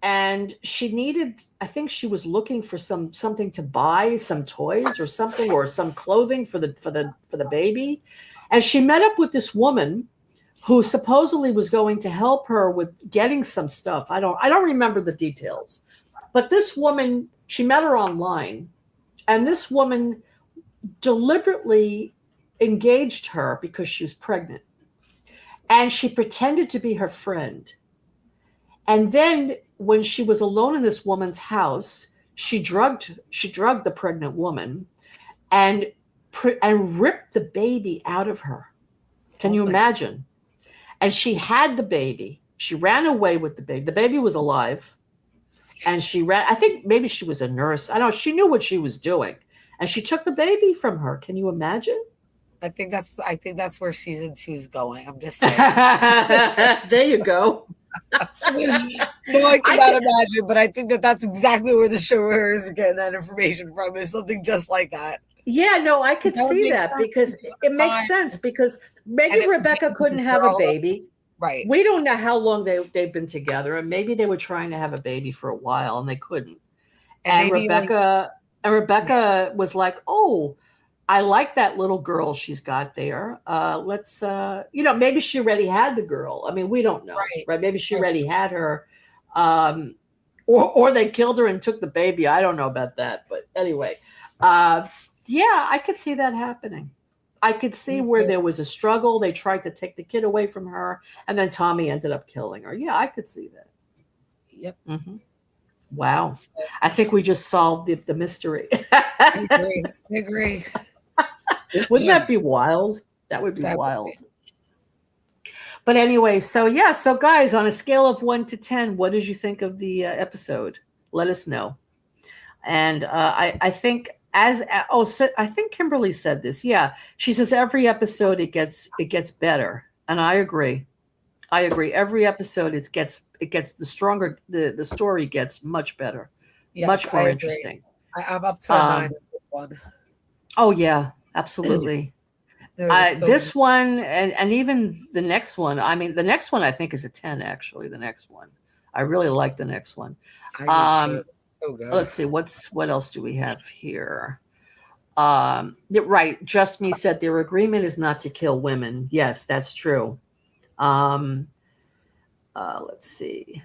and she needed, I think she was looking for something to buy, some toys or something, or some clothing for the baby. And she met up with this woman who supposedly was going to help her with getting some stuff. I don't remember the details. But this woman, she met her online, and this woman deliberately engaged her because she was pregnant. And she pretended to be her friend. And then when she was alone in this woman's house, she drugged the pregnant woman and and ripped the baby out of her. Can Oh you my imagine? And she had the baby. She ran away with the baby. The baby was alive. And she ran. I think maybe she was a nurse. I don't know. She knew what she was doing. And she took the baby from her. Can you imagine? I think that's where season 2 is going. I'm just saying. There you go. No, I I cannot can, imagine, but I think that that's exactly where the showrunners are getting that information from. Is something just like that. yeah, no, I could That would see make that sense because because of it the makes time. sense because maybe And if the Rebecca baby was couldn't a have a girl, baby. right? We don't know how long they've been together, and maybe they were trying to have a baby for a while and they couldn't. And And maybe like, yeah, Rebecca was like, "Oh, I like that little girl she's got there. Let's maybe she already had the girl. I mean, we don't know, right, right? Maybe she right. already had her, um, or they killed her and took the baby. I don't know about that, but anyway, uh, yeah, I could see that happening. I could see Me where too. there was a struggle. They tried to take the kid away from her, and then Tommy ended up killing her. Yeah, I could see that. Yep. Hmm. Wow. So, I think we just solved the mystery. I agree. I agree. Wouldn't that be wild? That would be That would wild. be. But anyway, so yeah, so guys, on a scale of 1 to 10, what did you think of the episode? Let us know. And I think I think Kimberly said this. Yeah, she says every episode it gets better, and I agree. I agree. Every episode it gets the stronger the story gets much better, Yes, much I more agree. interesting. I'm up to a 9 Um, on this one. oh yeah, absolutely. There was so many. This one and even the next one. I mean, the next one I think is a 10. Actually, the next one, I really like the next one. I did too. Um, So good. let's see what else do we have here. Right, Just Me said their agreement is not to kill women. Yes, that's true. Um, let's see.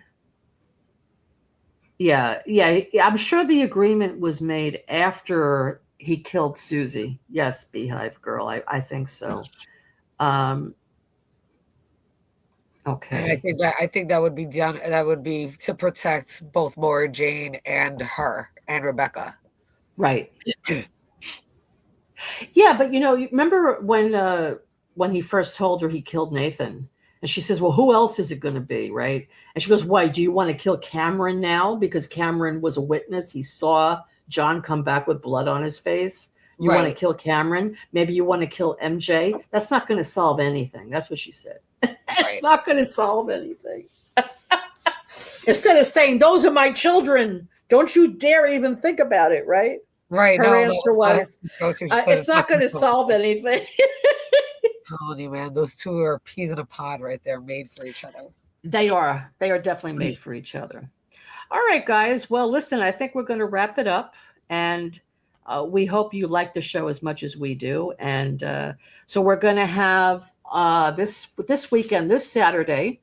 Yeah, yeah. I'm sure the agreement was made after he killed Susie. Yes, Beehive Girl. I think so. Um, And I okay. think that would be done. That would be to protect both Laura Jane and her and Rebecca. Right. Yeah, but you remember when he first told her he killed Nathan, and she says, "Well, who else is it going to be, right?" And she goes, "Why? Do you want to kill Cameron now because Cameron was a witness? He saw John come back with blood on his face. You want to Right. kill Cameron? Maybe you want to kill MJ? That's not going to solve anything." That's what she said. It's Right. not going to solve anything. Instead of saying, "Those are my children. Don't you dare even think about it," right? Right. Her No, that answer was not her was, go-to. She said "It's it's not not going going to to solve solve anything. anything." I'm telling you, man, those two are peas in a pod right there, made for each other. They are. They are definitely made for each other. All right, guys. Well, listen, I think we're going to wrap it up. And we hope you like the show as much as we do. And so we're going to have this weekend, this Saturday,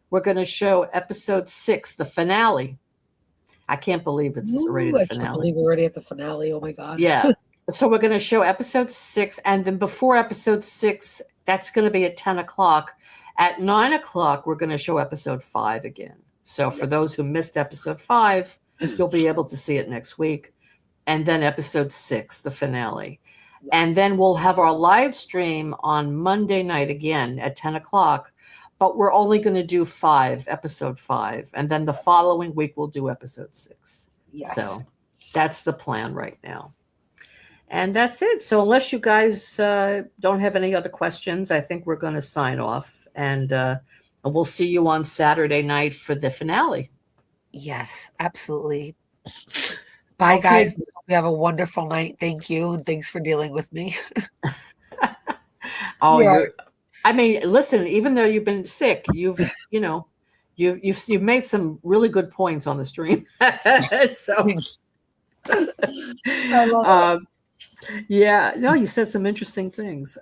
we're going to show episode 6, the finale. I can't believe it's already Ooh, the I can't finale. believe we're already at the finale. Oh my god. Yeah. So we're going to show episode 6. And then before episode 6, that's going to be at 10 o'clock. At 9 o'clock, we're going to show episode 5 again. So for Yes. those who missed episode 5, you'll be able to see it next week. And then episode 6, the finale. Yes. And then we'll have our live stream on Monday night again at 10 o'clock. But we're only going to do episode 5. And then the following week, we'll do episode 6. Yes. So that's the plan right now. And that's it. So unless you guys don't have any other questions, I think we're going to sign off. And we'll see you on Saturday night for the finale. Yes, absolutely. Bye, Okay. guys. We have a wonderful night. Thank you. And thanks for dealing with me. Oh, Yeah. I mean, listen, even though you've been sick, you've made some really good points on the stream. So Thanks. I love it. yeah, no, you said some interesting things.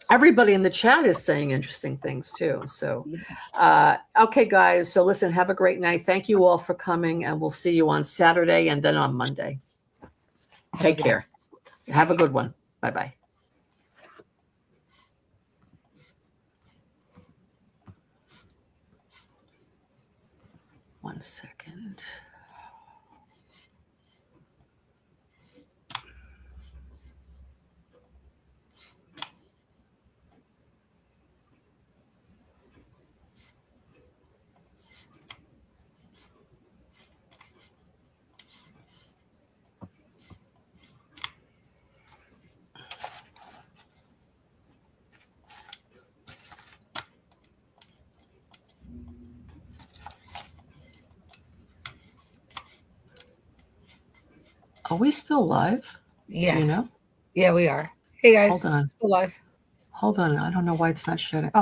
Everybody in the chat is saying interesting things too. So, Yes. okay, guys. So listen, have a great night. Thank you all for coming, and we'll see you on Saturday and then on Monday. Take care. Have a good one. Bye-bye. One second. Are we still live? Yes. Do you know? Yeah, we are. Hey, guys. Hold on. Still live. Hold on. I don't know why it's not shutting. Oh.